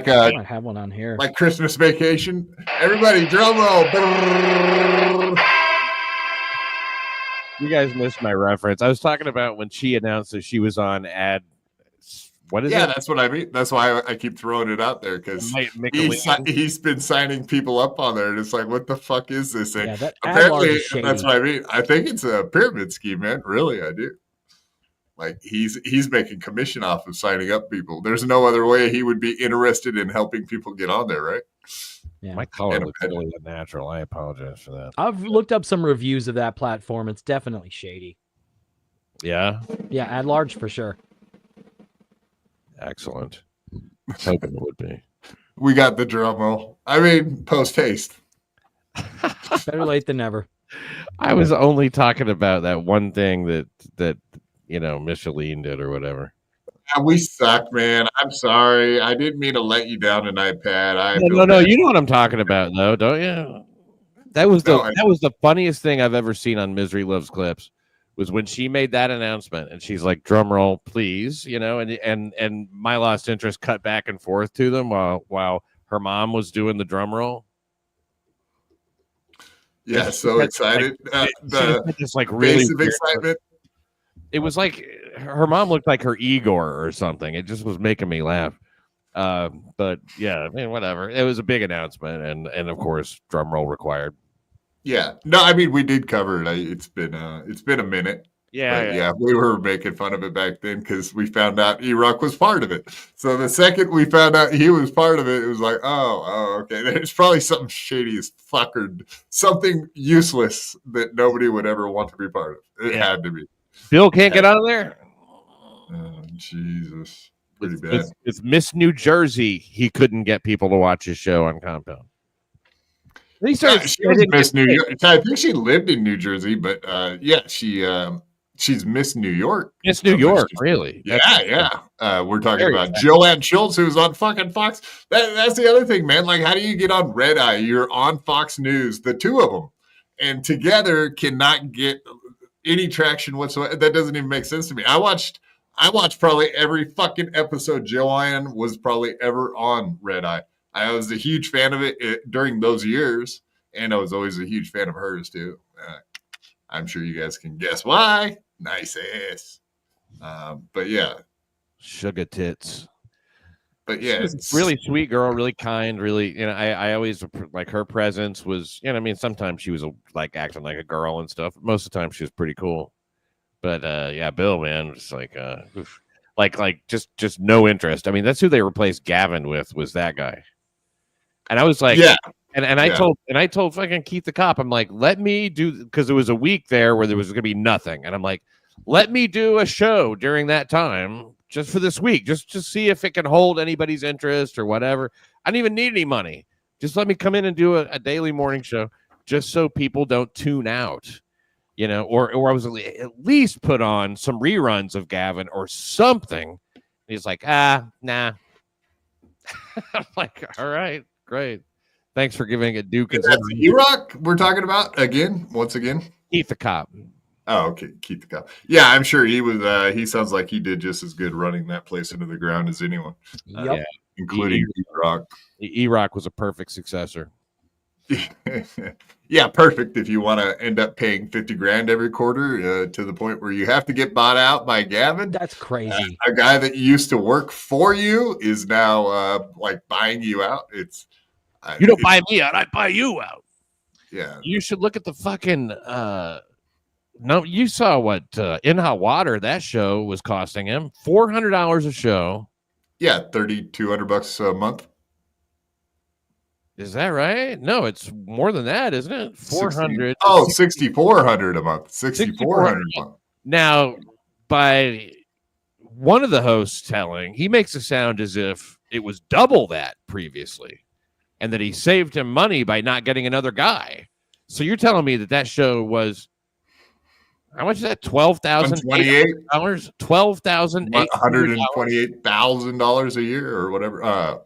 I might have one on here. like Christmas Vacation. Everybody, drum roll. you guys missed my reference. I was talking about when she announced that she was on ad. What is it? Yeah, that's what I mean. That's why I keep throwing it out there, because he's been signing people up on there, and it's like, what the fuck is this? And Yeah, that apparently, ad-large is that's shady. what I mean. I think it's a pyramid scheme, man. Really, I do. Like he's making commission off of signing up people. There's no other way he would be interested in helping people get on there, right? Yeah. My color looks really unnatural. I apologize for that. I've looked up some reviews of that platform. It's definitely shady. Yeah, Yeah, at large for sure. excellent. I was hoping it would be. We got the drum roll. I mean, post haste. Better late than never. I was only talking about that one thing that Micheline did or whatever. Yeah, we suck, man. I'm sorry. I didn't mean to let you down tonight, Pat. No. You know what I'm talking about, though, don't you? That was the funniest thing I've ever seen on Misery Loves Clips. Was when she made that announcement and she's like, drum roll, please, and My Lost Interest cut back and forth to them while her mom was doing the drum roll. Yeah, so excited. Just like really face of excitement. It was like her mom looked like her Igor or something. It just was making me laugh. But yeah, I mean, whatever. It was a big announcement, and of course, drum roll required. Yeah, no, I mean we did cover it. It's been a minute. Yeah, we were making fun of it back then because we found out E-Rock was part of it. So the second we found out he was part of it, it was like, oh, okay. There's probably something shady as fuck or something useless that nobody would ever want to be part of. It had to be. Bill can't get out of there. Oh, Jesus, pretty bad. It's Miss New Jersey. He couldn't get people to watch his show on Compound. She was Miss New York. I think she lived in New Jersey, but she's Miss New York. Miss New York, really? Yeah. We're talking about Joanne Schultz, who's on fucking Fox. That's the other thing, man. Like, how do you get on Red Eye? You're on Fox News, the two of them, and together cannot get any traction whatsoever. That doesn't even make sense to me. I watched probably every fucking episode Joanne was probably ever on Red Eye. I was a huge fan of it during those years, and I was always a huge fan of hers too. I'm sure you guys can guess why. Nice ass. But yeah. Sugar tits. But yeah, She was it's a really sweet girl, really kind, really, I always like her presence was, I mean, sometimes she was like acting like a girl and stuff. Most of the time she was pretty cool. But yeah, Bill, man, just like oof. like just no interest. I mean, that's who they replaced Gavin with, was that guy. And I was like, yeah. And I told fucking Keith the cop, I'm like, let me do, because there was a week there where there was gonna be nothing. And I'm like, let me do a show during that time just for this week, just to see if it can hold anybody's interest or whatever. I don't even need any money. Just let me come in and do a daily morning show just so people don't tune out, or I was at least put on some reruns of Gavin or something. And he's like, nah. I'm like, all right, great. Thanks for giving it due consideration. E-Rock we're talking about once again? Keith the cop. Oh, okay. Keith the cop. Yeah, I'm sure he was. He sounds like he did just as good running that place into the ground as anyone. Yep. Including E-Rock. E-Rock was a perfect successor. Yeah, perfect. If you want to end up paying $50,000 every quarter to the point where you have to get bought out by Gavin. That's crazy. A guy that used to work for you is now like buying you out. You don't buy me out, I buy you out. Yeah. You should look at the fucking no, you saw what In Hot Water, that show was costing him $400 a show. Yeah, $3,200 a month. Is that right? No, it's more than that, isn't it? 400. Oh, $6,400 a month. $6,400 a month. Now, by one of the hosts telling, he makes it sound as if it was double that previously, and that he saved him money by not getting another guy. So you're telling me that show was, how much is that? $12,000 $128,000 a year or whatever.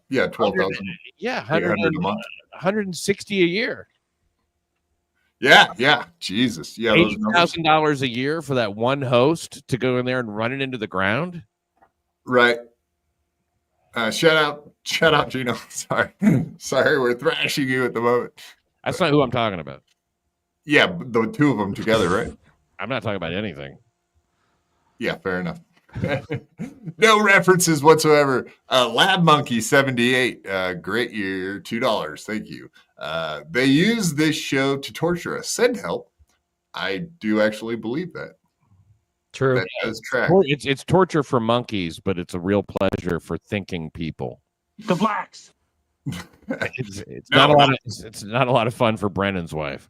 Yeah, $12,000. Yeah, $100 a month. $160 a year. Yeah. Jesus. Yeah, $80,000 a year for that one host to go in there and run it into the ground. Right. Shout out, Gino. Sorry, we're thrashing you at the moment. That's not who I'm talking about. Yeah, the two of them together, right? I'm not talking about anything. Yeah, fair enough. No references whatsoever. Lab Monkey 78, great year, $2. Thank you. They use this show to torture us. Send help. I do actually believe that. True. That does track. It's torture for monkeys, but it's a real pleasure for thinking people. The blacks. It's not a lot of fun for Brennan's wife.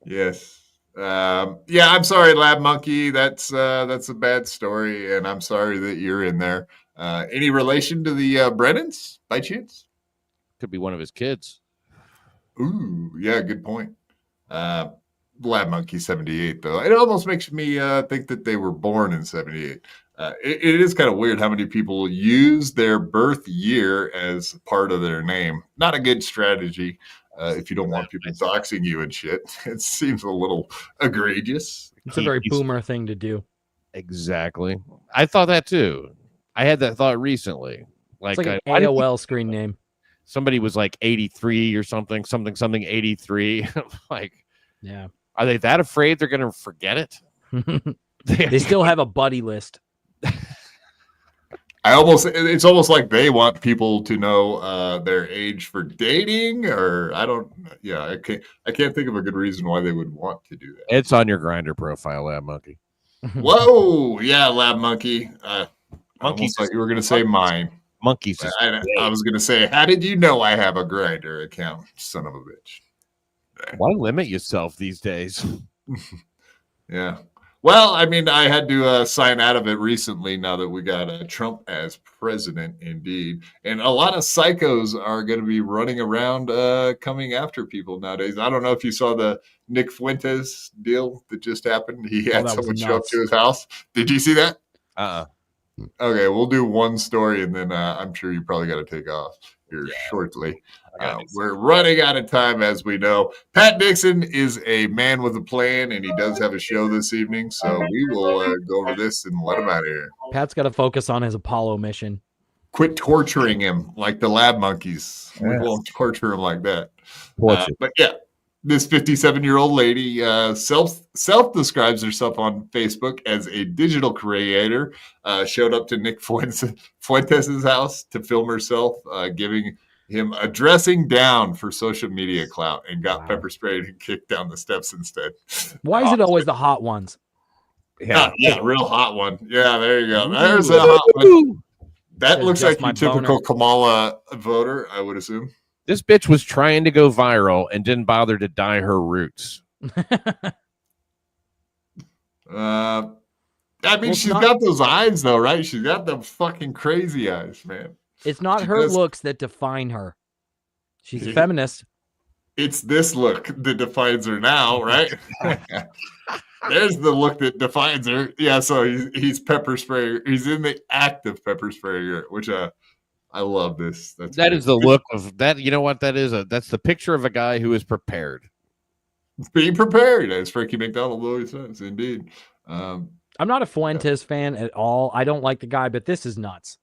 Yes. Yeah, I'm sorry, Lab Monkey. That's a bad story, and I'm sorry that you're in there. Any relation to the Brennans by chance? Could be one of his kids. Ooh, yeah, good point. Lab Monkey 78, though. It almost makes me think that they were born in 78. It is kind of weird how many people use their birth year as part of their name. Not a good strategy. If you don't want people doxing you and shit, it seems a little egregious. It's a very boomer thing to do. Exactly. I thought that too. I had that thought recently. It's like an AOL screen name. Somebody was like 83 or something 83. Like, yeah. Are they that afraid they're going to forget it? They still have a buddy list. It's almost like they want people to know their age for dating, or I can't think of a good reason why they would want to do that. It's on your Grindr profile, Lab Monkey. Whoa, yeah, Lab Monkey. Monkeys, like you were gonna say mine. Monkeys. I was gonna say, how did you know I have a Grindr account, son of a bitch? Why limit yourself these days? Yeah. Well, I mean, I had to sign out of it recently now that we got Trump as president, indeed. And a lot of psychos are going to be running around coming after people nowadays. I don't know if you saw the Nick Fuentes deal that just happened. He had someone show up to his house. Did you see that? Okay, we'll do one story, and then I'm sure you probably got to take off here shortly. We're running out of time, as we know. Pat Dixon is a man with a plan, and he does have a show this evening, so we will go over this and let him out of here. Pat's got to focus on his Apollo mission. Quit torturing him like the Lab Monkeys. We won't torture him like that. But yeah, This 57-year-old lady self describes herself on Facebook as a digital creator. Showed up to Nick Fuentes' house to film herself, giving him a dressing down for social media clout, and got pepper sprayed and kicked down the steps instead. Why is it always the hot ones? Yeah. Real hot one. Yeah, there you go. There's a hot one. That looks like your typical Kamala voter, I would assume. This bitch was trying to go viral and didn't bother to dye her roots. I mean, she's got those eyes, though, right? She's got the fucking crazy eyes, man. It's not her looks that define her. She's a feminist. It's this look that defines her now, right? There's the look that defines her. Yeah, so he's pepper sprayer. He's in the act of pepper sprayer, which I love this. That is the look of that. You know what that is? That's the picture of a guy who is prepared. Being prepared, as Frankie McDonald always says. Indeed. I'm not a Fuentes fan at all. I don't like the guy, but this is nuts.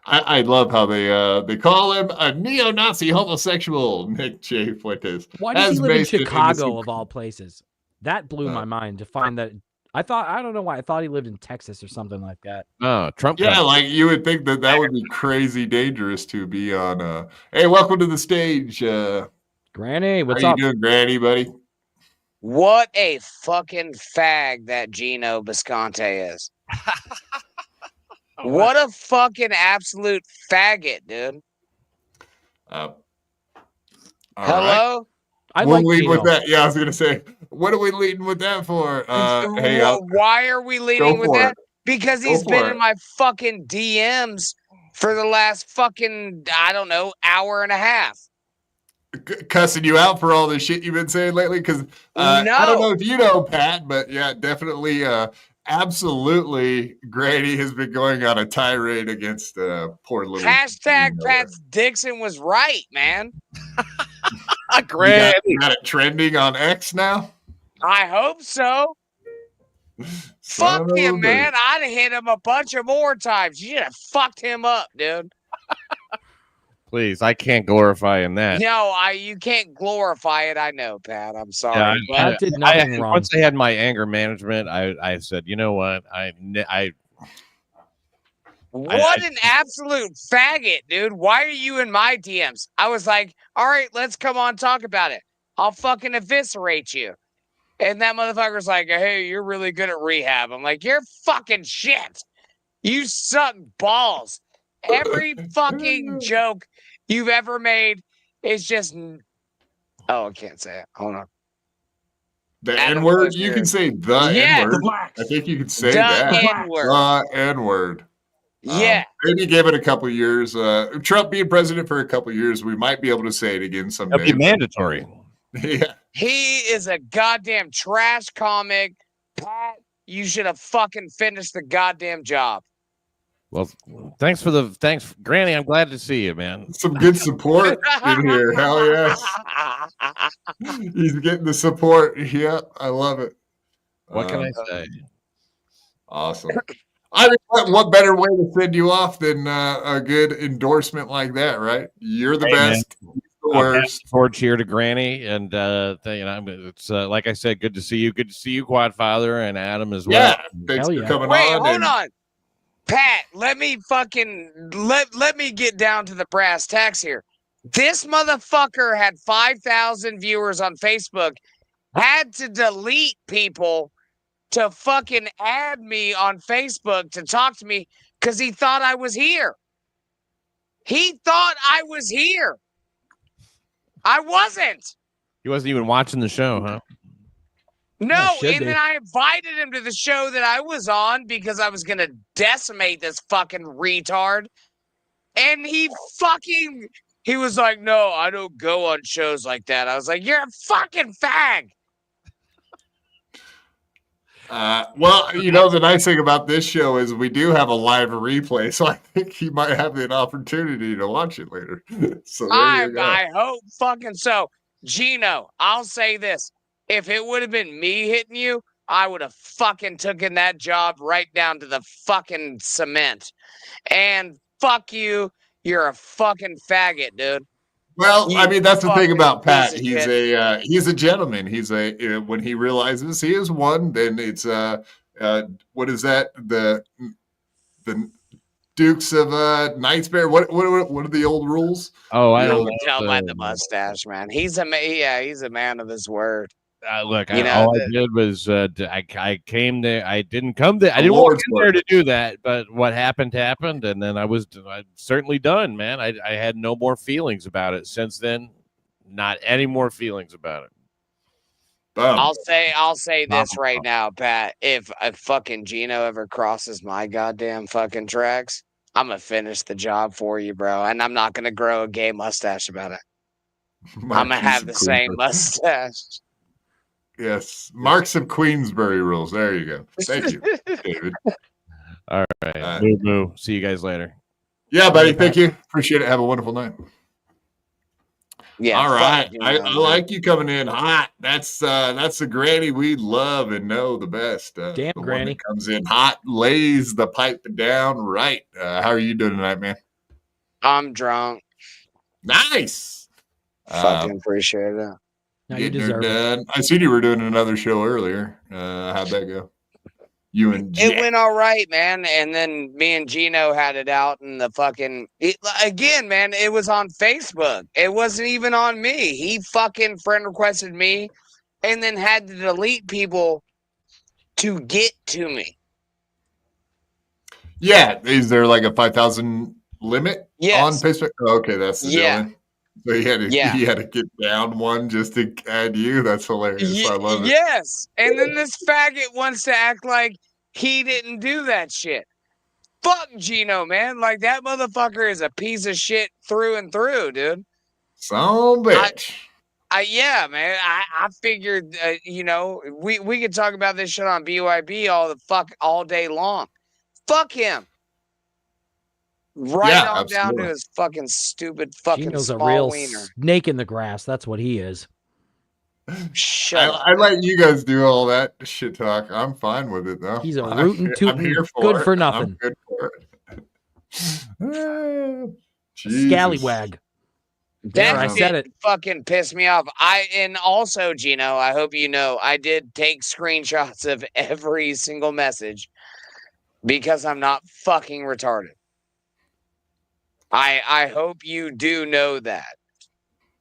I love how they call him a neo-Nazi homosexual, Nick J. Fuentes. Why does he live in Chicago of all places? That blew my mind to find that. I don't know why. I thought he lived in Texas or something like that. Oh, Trump. Yeah, like you would think that would be crazy dangerous to be on. Hey, welcome to the stage. Granny, what's how up? you doing, Granny, buddy? What a fucking fag that Gino Bisconte is. What a fucking absolute faggot, dude. All Hello? Right. We'll lead with that. Yeah, I was going to say, what are we leading with that for? Why are we leading with that? Because he's been in my fucking DMs for the last fucking, I don't know, hour and a half. Cussing you out for all the shit you've been saying lately? Because I don't know if you know, Pat, but yeah, definitely, absolutely, Grady has been going on a tirade against poor little. Hashtag Pat Dixon was right, man. Grady. You got it trending on X now? I hope so. Fuck him, man. I'd have hit him a bunch of more times. You should have fucked him up, dude. Please, I can't glorify in that. No, you can't glorify it. I know, Pat. I'm sorry. Yeah, I did nothing wrong. Once I had my anger management, I said, you know what? What an absolute faggot, dude. Why are you in my DMs? I was like, all right, let's come on, talk about it. I'll fucking eviscerate you. And that motherfucker's like, hey, you're really good at rehab. I'm like, you're fucking shit. You suck balls. Every fucking joke you've ever made is just. Oh, I can't say it. Hold on. The N-word? You can say the N-word. I think you can say that. N-word. The N-word. Yeah. Maybe give it a couple of years. Trump being president for a couple of years, we might be able to say it again someday. That'd be mandatory. Yeah. He is a goddamn trash comic. Pat, you should have fucking finished the goddamn job. Well, thanks, Granny. I'm glad to see you, man. Some good support in here. Hell yes. He's getting the support. Yeah, I love it. What can I say? Awesome. I mean, what better way to send you off than a good endorsement like that, right? You're the best. The worst. Forward cheer to Granny, and it's like I said, good to see you. Good to see you, Quadfather, and Adam as well. Yeah, thanks for coming on. Hold on. Pat, let me get down to the brass tacks here. This motherfucker had 5,000 viewers on Facebook, had to delete people to fucking add me on Facebook to talk to me because he thought I was here. He thought I was here. I wasn't. He wasn't even watching the show, huh? No, and then I invited him to the show that I was on because I was going to decimate this fucking retard. And he was like, no, I don't go on shows like that. I was like, you're a fucking fag. Well, the nice thing about this show is we do have a live replay, so I think he might have an opportunity to watch it later. So I hope fucking so. Gino, I'll say this. If it would have been me hitting you, I would have fucking taken that job right down to the fucking cement. And fuck you. You're a fucking faggot, dude. Well, I mean, that's the thing fucking about Pat. piece of He's shit. he's a gentleman. He's when he realizes he is one, then it's what is that? The Dukes of Knightsbury. What are the old rules? Oh, I The don't old- know. Don't mind the mustache, man. He's a he's a man of his word. Look, You know, all I did was I came there. I didn't come there. I didn't want Lord's to come there work. to do that. But what happened happened, and then I'm certainly done, man. I had no more feelings about it since then. Not any more feelings about it. Boom. I'll say this right now, Pat. If fucking Gino ever crosses my goddamn fucking tracks, I'm gonna finish the job for you, bro. And I'm not gonna grow a gay mustache about it. I'm gonna have the same mustache. Yes, Marks of Queensbury rules. There you go. Thank you, David. All right, moo. See you guys later. Yeah, buddy. Thank you. Appreciate it. Have a wonderful night. Yeah. All right. Gino, I man. like you coming in hot. That's the granny we love and know the best. Damn, the one granny. that comes in hot, lays the pipe down right. How are you doing tonight, man? I'm drunk. Nice. Fucking appreciate it. Now you Getting her deserve it. done. I seen you were doing another show earlier. How'd that go? You and It went all right, man. And then me and Gino had it out in the fucking again, man. It was on Facebook. It wasn't even on me. He fucking friend requested me, and then had to delete people to get to me. Yeah. Is there like a 5,000 limit Yes. on Facebook? Oh, okay, that's the Yeah. deal. So he had to get down one just to add you. That's hilarious. I love it. Yes. And then this faggot wants to act like he didn't do that shit. Fuck Gino, man. Like, that motherfucker is a piece of shit through and through, dude. Some bitch. Yeah, man. I figured, we could talk about this shit on BYB all day long. Fuck him. Right on down to his fucking stupid fucking Gino's a small real wiener. snake in the grass. That's what he is. Shut up. I let you guys do all that shit talk. I'm fine with it though. He's a rootin' I'm tootin', here for good it. for nothing. I'm good for it. Scallywag. There, I said it. Fucking pissed me off. And also, Gino, I hope you know, I did take screenshots of every single message because I'm not fucking retarded. I hope you do know that.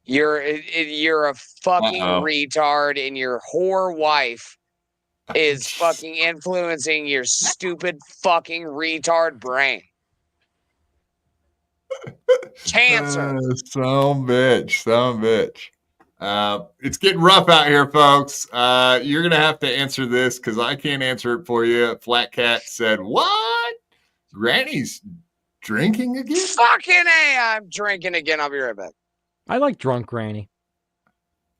You're a fucking retard, and your whore wife is fucking influencing your stupid fucking retard brain. Cancer. Some bitch. It's getting rough out here, folks. You're gonna have to answer this because I can't answer it for you. Flat Cat said, "What? Granny's drinking again?" Fucking A, I'm drinking again. I'll be right back. I like drunk granny.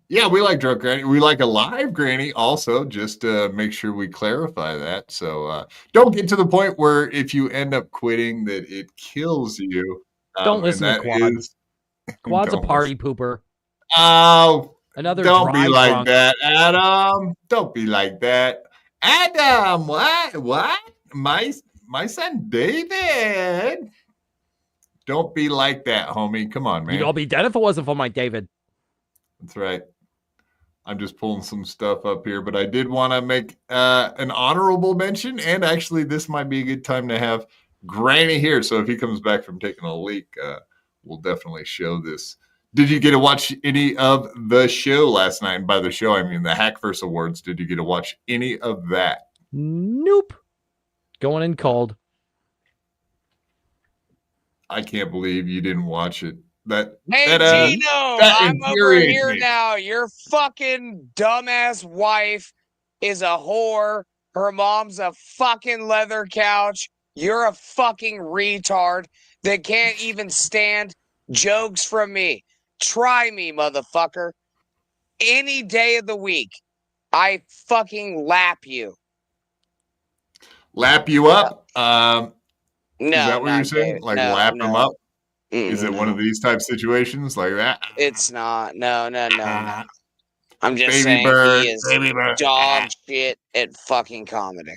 Yeah, we like drunk granny. We like a live granny also, just to make sure we clarify that. So don't get to the point where if you end up quitting that it kills you. Don't listen to Quad. Quad's a party pooper. Oh, another don't dry be like drunk. that, Adam. Don't be like that. Adam, what? My son David. Don't be like that, homie. Come on, man. You'd all be dead if it wasn't for my David. That's right. I'm just pulling some stuff up here, but I did want to make an honorable mention, and actually this might be a good time to have Granny here. So if he comes back from taking a leak, we'll definitely show this. Did you get to watch any of the show last night? And by the show, I mean the Hackverse Awards. Did you get to watch any of that? Nope. Going in cold. I can't believe you didn't watch it. Hey, that Gino, I'm over here now. Your fucking dumbass wife is a whore. Her mom's a fucking leather couch. You're a fucking retard that can't even stand jokes from me. Try me, motherfucker. Any day of the week, I fucking lap you. Lap you up? No, is that what you're saying? David. Like No, lap them up? Is it no. one of these type situations like that? It's not. No. I'm just Baby saying bird, he is baby bird. dog shit at fucking comedy.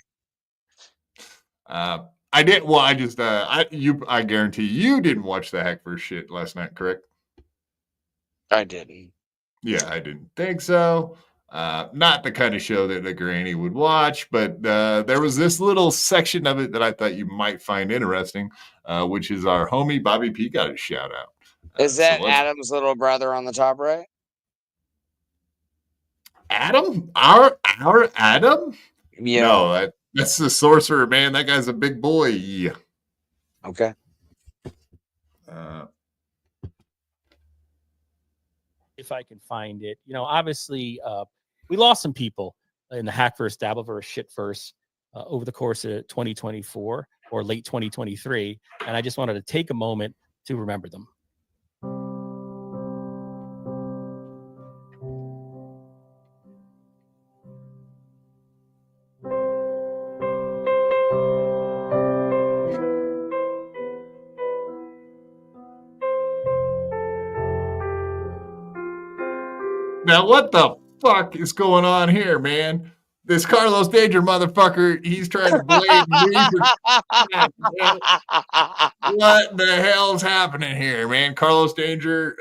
I did. Well, I just I guarantee you didn't watch the Hackverse shit last night, correct? I didn't. Yeah, I didn't think so. Not the kind of show that a granny would watch, but there was this little section of it that I thought you might find interesting, which is our homie Bobby P got a shout out. Is that Adam's little brother on the top right? Adam? Our Adam? Yeah. No, that's the sorcerer, man. That guy's a big boy. Okay. If I can find it, obviously, we lost some people in the Hackverse, Dabbleverse, Shitverse over the course of 2024 or late 2023, and I just wanted to take a moment to remember them. Now, what the fuck is going on here, man? This Carlos Danger motherfucker, he's trying to blame me for what the hell's happening here, man? Carlos Danger,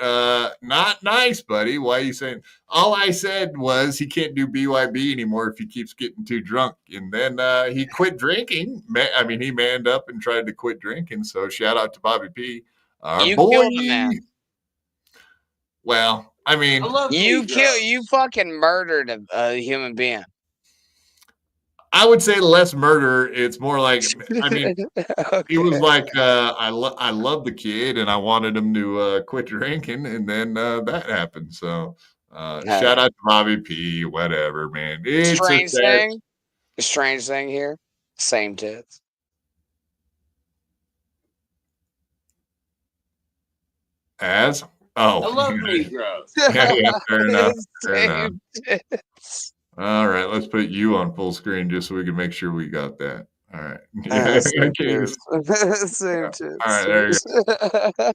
not nice, buddy. Why are you saying? All I said was he can't do BYB anymore if he keeps getting too drunk. And then he quit drinking. He manned up and tried to quit drinking. So shout out to Bobby P. Our You boy. killed a man. Well, you fucking murdered a human being. I would say less murder. It's more like, Okay. he was like, I love the kid and I wanted him to quit drinking. And then that happened. So shout out to Bobby P, whatever, man. It's strange thing here. Same tits. As? Oh. I love Negroes. Yeah, fair enough. Fair Same enough. tits. All right, let's put you on full screen just so we can make sure we got that. All right. Same tits. Same tits. All right, there you go.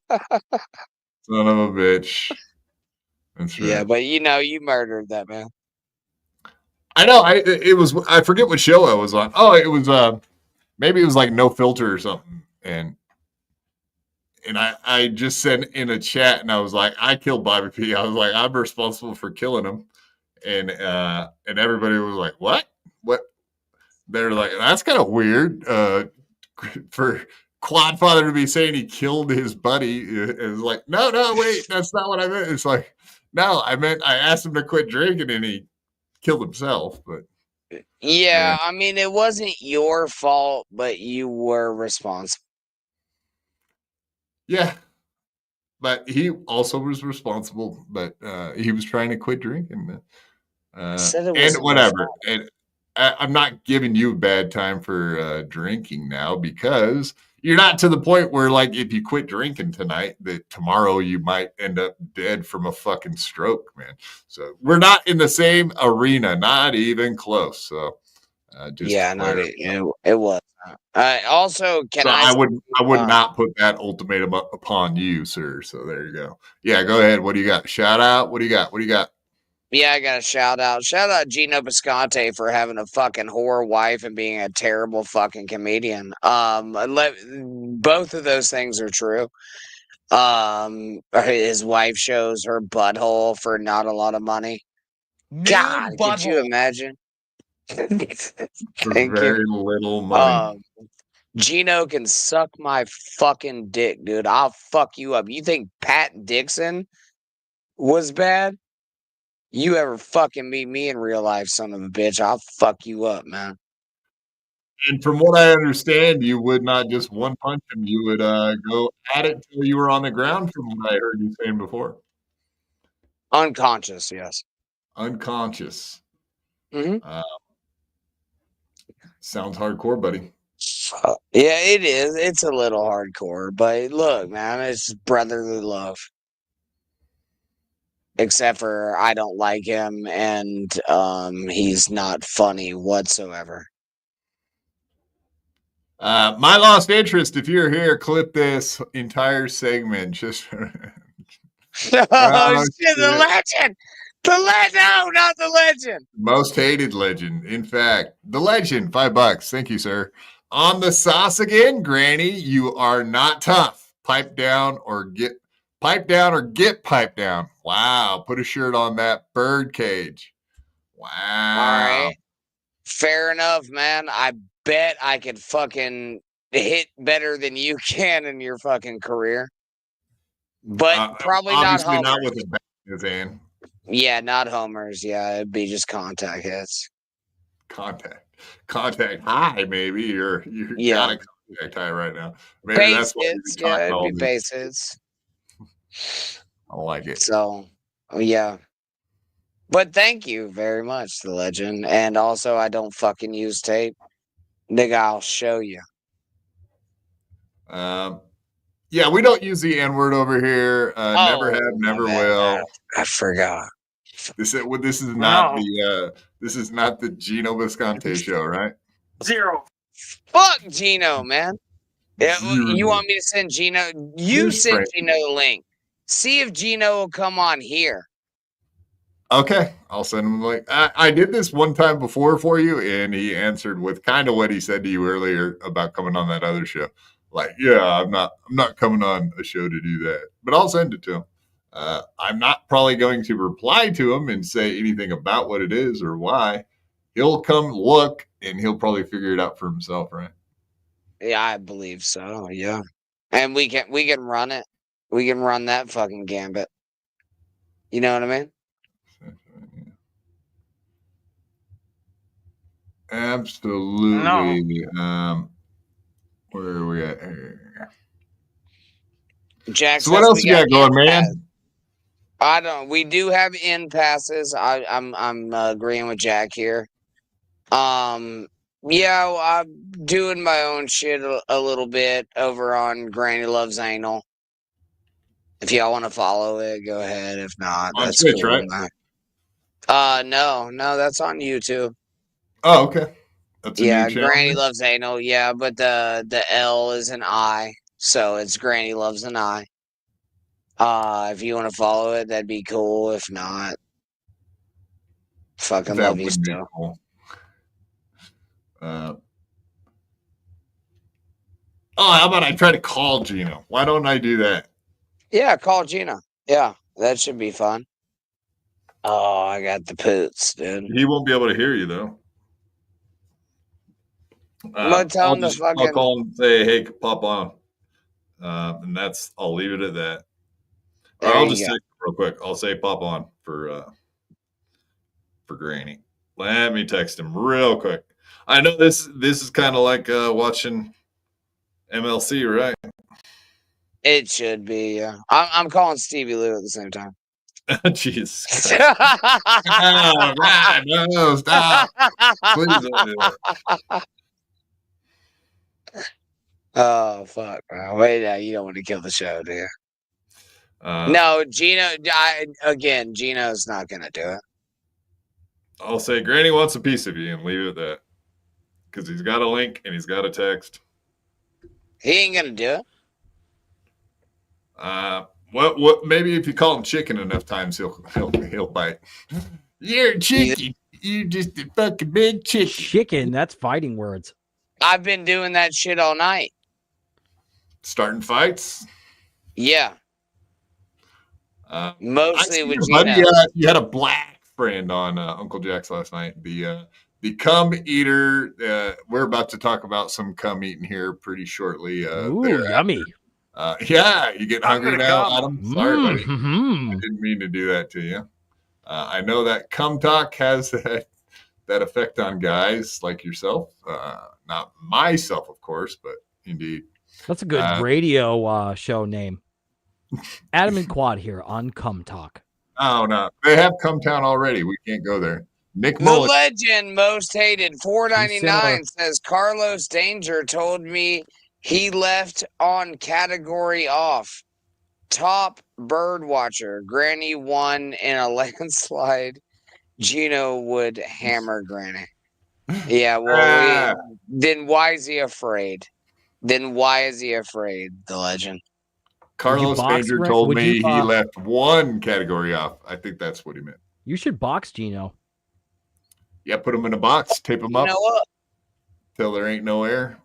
Son of a bitch. That's right. Yeah, but you murdered that man. I know. I forget what show I was on. Oh, it was maybe it was like No Filter or something. And I just sent in a chat and I was like, I killed Bobby P. I was like, I'm responsible for killing him. And everybody was like, what? They're like, that's kind of weird for Quadfather to be saying he killed his buddy. It's like, no, wait, that's not what I meant. It's like, no, I meant I asked him to quit drinking and he killed himself. But yeah, I mean, it wasn't your fault, but you were responsible. Yeah, but he also was responsible. But he was trying to quit drinking. And whatever. And I'm not giving you a bad time for drinking now because you're not to the point where, like, if you quit drinking tonight, that tomorrow you might end up dead from a fucking stroke, man. So we're not in the same arena, not even close. So it was. Also, I would not put that ultimatum upon you, sir. So there you go. Yeah, go ahead. What do you got? Shout out. What do you got? Yeah, I got a shout out. Shout out Gino Bisconte for having a fucking whore wife and being a terrible fucking comedian. Both of those things are true. His wife shows her butthole for not a lot of money. God, could you imagine? For very little money. Gino can suck my fucking dick, dude. I'll fuck you up. You think Pat Dixon was bad? You ever fucking meet me in real life, son of a bitch, I'll fuck you up, man. And from what I understand, you would not just one punch him. You would go at it till you were on the ground, from what I heard you saying before. Unconscious, yes. Unconscious. Mm-hmm. Sounds hardcore, buddy. Yeah, it is. It's a little hardcore, but look, man, it's brotherly love. Except for I don't like him, and he's not funny whatsoever. My lost interest. If you're here, clip this entire segment. Just shit, the legend. No, not the legend. Most hated legend. In fact, the legend. $5. Thank you, sir. On the sauce again, Granny. You are not tough. Pipe down or get Pipe down or get piped down. Wow. Put a shirt on that bird cage. Wow. All right. Fair enough, man. I bet I could fucking hit better than you can in your fucking career. But probably not obviously homers. not with a bat in his hand. Yeah, not homers. Yeah, it'd be just contact hits. Contact high, maybe. You're Yeah. got a contact high right now. Maybe Base that's what hits. you're talking Yeah, all it'd be this. base hits. I don't like it. So, yeah. But thank you very much, the legend. And also, I don't fucking use tape. Nigga, I'll show you. Yeah, we don't use the N word over here. Never have, never will. I forgot. This is not the Gino Visconti show, right? Zero. Fuck Gino, man. Yeah, you want me to send Gino? You send Gino the link. See if Gino will come on here. Okay, I'll send him like I did this one time before for you, and he answered with kind of what he said to you earlier about coming on that other show. Like, yeah, I'm not coming on a show to do that, but I'll send it to him. I'm not probably going to reply to him and say anything about what it is or why. He'll come look, and he'll probably figure it out for himself, right? Yeah, I believe so. Yeah, and we can run it. We can run that fucking gambit. You know what I mean? Absolutely. No. Where are we at here? Jack, so what else you got going, man? I don't. We do have in passes. I'm agreeing with Jack here. Yeah, I'm doing my own shit a little bit over on Granny Loves Anal. If y'all want to follow it, go ahead. If not, on that's Twitch, cool. Right? No, that's on YouTube. Oh, okay. That's a new channel. Granny Loves Anal. Yeah, but the L is an I, so it's Granny Loves an I. If you want to follow it, that'd be cool. If not, fucking That love you would be still. cool. How about I try to call Gino? Why don't I do that? Yeah, call Gino. Yeah, that should be fun. Oh, I got the poots, dude. He won't be able to hear you though. I'll tell him to fucking. I'll call him and say, "Hey, pop on," and I'll leave it at that. Or I'll just say real quick. I'll say, "Pop on" for Granny. Let me text him real quick. I know this is kind of like watching MLC, right? It should be. Yeah, I'm calling Stevie Lou at the same time. Jeez. Oh, God, no, stop. Please don't do that. Oh, fuck, bro. Wait, now you don't want to kill the show, do you? No, Gino. Gino's not going to do it. I'll say Granny wants a piece of you and leave it at that. Because he's got a link and he's got a text. He ain't going to do it. What? Maybe if you call him chicken enough times, he'll bite. You're a chicken. You're just a fucking big chicken. Chicken. That's fighting words. I've been doing that shit all night. Starting fights. Yeah. Mostly with Gino. You had a black friend on Uncle Jack's last night. The cum eater. We're about to talk about some cum eating here pretty shortly. Ooh, yummy. Yeah, you get hungry now, Adam? Sorry, buddy. Mm-hmm. I didn't mean to do that to you. I know that cum talk has that effect on guys like yourself. Not myself, of course, but indeed. That's a good radio show name. Adam and Quad here on Cum Talk. Oh, no. They have Cum Town already. We can't go there. Nick The Mullen. legend most hated $4.99 says Carlos Danger told me he left on category off. Top bird watcher. Granny won in a landslide. Gino would hammer Granny. Yeah, well, then why is he afraid? The legend. Carlos Danger told me he left one category off. I think that's what he meant. You should box Gino. Yeah, put him in a box, tape him up. You know what? Till there ain't no air.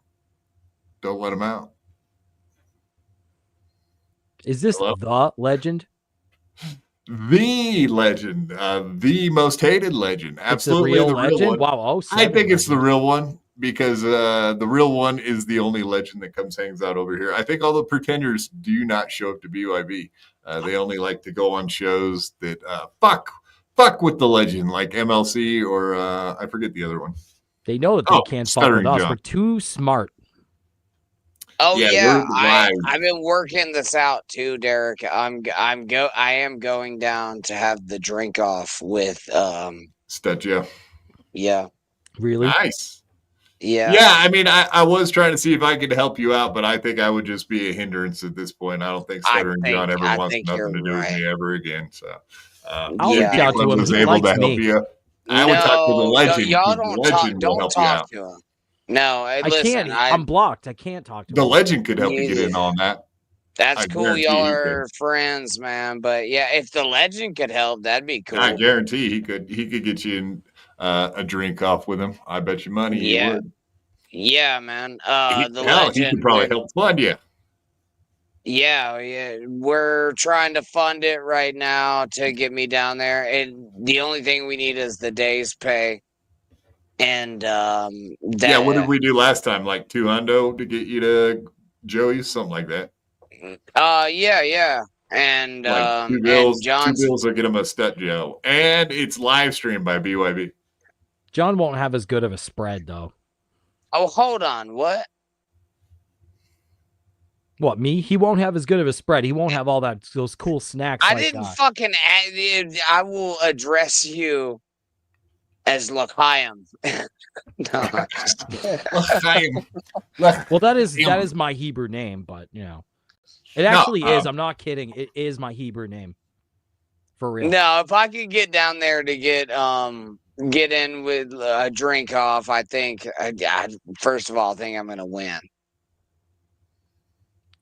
Don't let him out. Is this Hello? the legend? The legend, the most hated legend. Absolutely It's a real the real legend. one. Wow, I think it's the legend. real one because the real one is the only legend that hangs out over here. I think all the pretenders do not show up to BYB. They only like to go on shows that fuck with the legend, like MLC or I forget the other one. They know that they can't fuck with Stuttering us. John. We're too smart. Oh Yeah, yeah, we're live. I've been working this out too, Derek. I am going down to have the drink off with Stud Joe. yeah. Really? Nice. Yeah. Yeah, I mean, I was trying to see if I could help you out, but I think I would just be a hindrance at this point. I don't think Stuttering John ever I wants think nothing you're to do with right. me ever again. So I'll Yeah. reach out to Clemens him. was He able likes to help me. you. I would talk to the legend. Y'all because don't the talk. legend will Don't help you talk out. to him. No, I listen. can't. I'm blocked. I can't talk to The him. legend could help you get in on that. That's I cool. guarantee Y'all he are friends, man. But yeah, if the legend could help, that'd be cool. I guarantee he could get you in a drink off with him. I bet you money he Yeah. would. Yeah, man. He Legend could probably would- help fund you. Yeah. We're trying to fund it right now to get me down there. And the only thing we need is the day's pay. And Yeah, what did we do last time? Like $200 to get you to Joey's, something like that. Yeah. And Like two and bills John's will get him a Stud Joe. And it's live streamed by BYB. John won't have as good of a spread though. Oh, hold on. What? What, me? He won't have as good of a spread. He won't have all those cool snacks. I like, didn't fucking. I will address you as L'chaim. No, I'm just kidding. Well, that is my Hebrew name, but you know, it actually is. I'm not kidding. It is my Hebrew name, for real. No, if I could get down there to get in with a drink off, I think. First of all, I think I'm gonna win.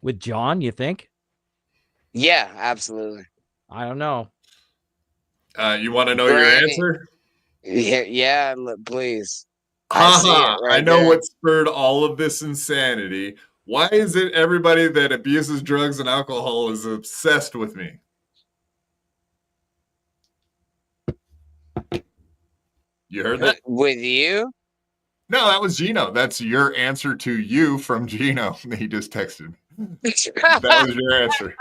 With John, you think? Yeah, absolutely. I don't know. You want to know your answer? Yeah, please. I see it right I know there. what spurred all of this insanity. Why is it everybody that abuses drugs and alcohol is obsessed with me? You heard that? With you? No, that was Gino. That's your answer to you from Gino. He just texted me. That was your answer.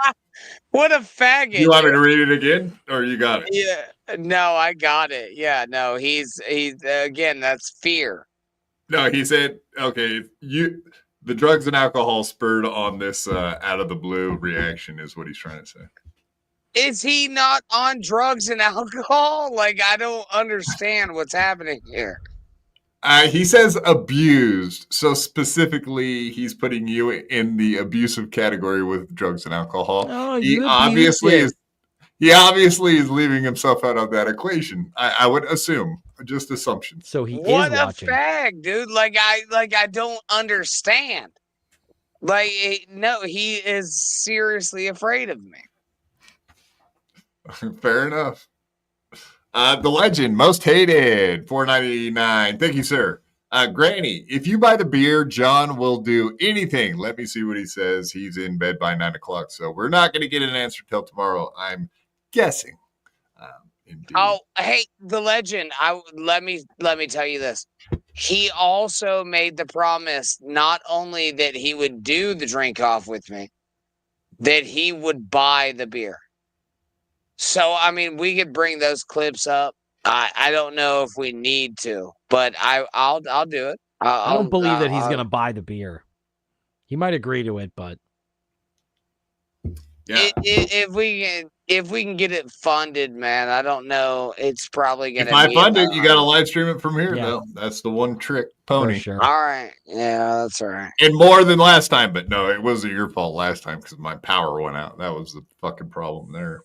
What a faggot. You want me to read it again, or you got it? Yeah. No, I got it. Yeah, no, he's again, that's fear. No, he said, okay, the drugs and alcohol spurred on this out of the blue reaction is what he's trying to say. Is he not on drugs and alcohol? Like, I don't understand what's happening here. He says abused. So specifically, he's putting you in the abusive category with drugs and alcohol. Oh, He you obviously abused is leaving himself out of that equation. I would assume, just assumptions. So he What is a watching. fag, dude. I don't understand. No, he is seriously afraid of me. Fair enough. The legend, most hated, $4.99. Thank you, sir. Granny, if you buy the beer, John will do anything. Let me see what he says. He's in bed by 9 o'clock, so we're not going to get an answer till tomorrow. I'm guessing. Indeed. Oh, hey, the legend. Let me tell you this. He also made the promise not only that he would do the drink off with me, that he would buy the beer. So I mean, we could bring those clips up. I don't know if we need to, but I'll do it. I don't believe that he's gonna buy the beer. He might agree to it, but yeah. If we can get it funded, man, I don't know. It's probably gonna. If I be fund it, about- you got to live stream it from here, Yeah. though. That's the one trick pony. for sure. All right, yeah, that's all right. And more than last time, but no, it wasn't your fault last time because my power went out. That was the fucking problem there.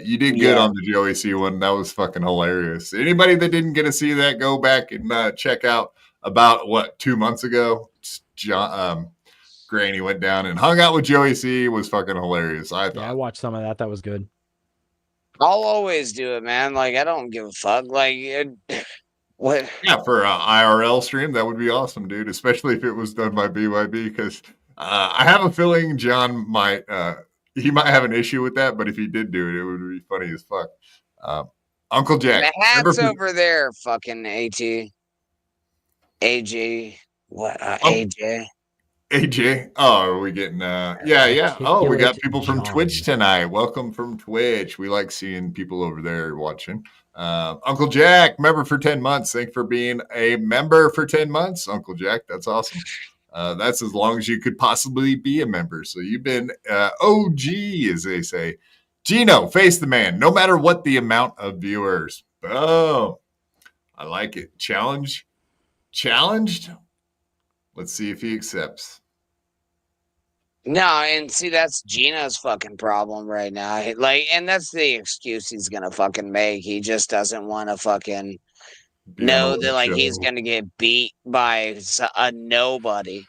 You did good Yeah. on the Joey C one. That was fucking hilarious. Anybody that didn't get to see that, go back and check out about 2 months ago. John, Granny went down and hung out with Joey C. It was fucking hilarious. I thought. Yeah, I watched some of that. That was good. I'll always do it, man. Like I don't give a fuck. Like what? Yeah, for an IRL stream, that would be awesome, dude. Especially if it was done by BYB, because I have a feeling John might he might have an issue with that, but if he did do it, it would be funny as fuck. Uncle Jack. The hat's over there, fucking AJ. What? AJ. AJ. Oh, are we getting yeah. Oh, we got people from Twitch tonight. Welcome from Twitch. We like seeing people over there watching. Uncle Jack, member for 10 months. Thanks for being a member for 10 months, Uncle Jack. That's awesome. That's as long as you could possibly be a member. So you've been OG, as they say. Gino, face the man, no matter what the amount of viewers. Oh, I like it. Challenged. Let's see if he accepts. No, and see, that's Gino's fucking problem right now. And that's the excuse he's gonna fucking make. He just doesn't want to fucking know that, like, he's gonna get beat by a nobody,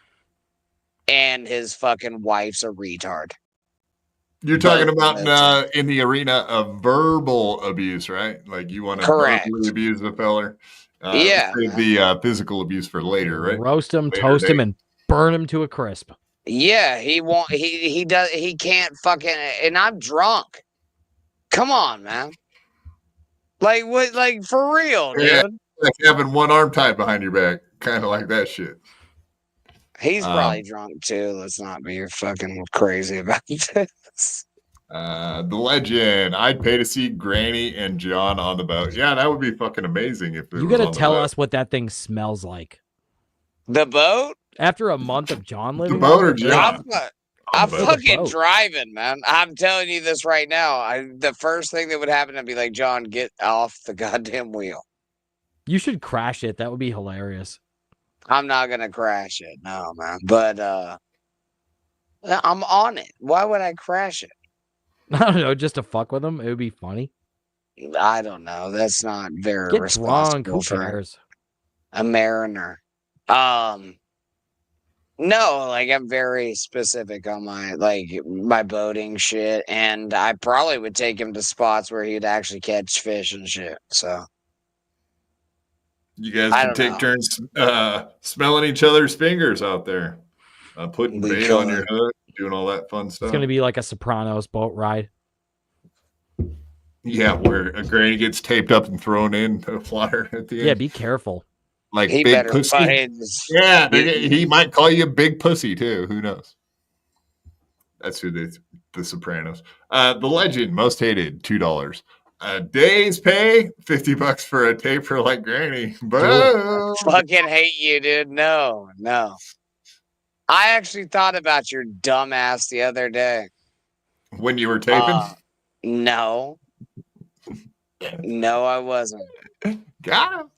and his fucking wife's a retard. You're talking about in the arena of verbal abuse, right? Like you want to verbally abuse the feller. Yeah. Save the physical abuse for later, right? Roast him, toast him, and burn him to a crisp. Yeah, he can't fucking, and I'm drunk. Come on, man. Like what? Like for real, Yeah, dude. like having one arm tied behind your back, kind of like that shit. He's probably drunk too. Let's not be fucking crazy about this. The legend. I'd pay to see Granny and John on the boat. Yeah, that would be fucking amazing if you gotta tell us what that thing smells like. The boat? After a month of John living, the boat or John? I'm fucking driving, man. I'm telling you this right now. The first thing that would happen, I'd be like, John, get off the goddamn wheel. You should crash it. That would be hilarious. I'm not gonna crash it, no, man. But I'm on it. Why would I crash it? I don't know, just to fuck with him. It would be funny. I don't know. That's not very Get responsible drunk. Who for cares? a mariner. No, like I'm very specific on my boating shit, and I probably would take him to spots where he'd actually catch fish and shit. So you guys can take turns smelling each other's fingers out there, putting bait on your hook, doing all that fun stuff. It's gonna be like a Sopranos boat ride. Yeah, where a granny gets taped up and thrown in the water at the end. Yeah, be careful. Like he big pussy. Yeah, he might call you a big pussy too. Who knows? That's who the Sopranos. The legend, most hated, $2. A day's pay, $50 for a taper like Granny. Boom. Fucking hate you, dude. No. I actually thought about your dumb ass the other day. When you were taping? No. No, I wasn't. Got him.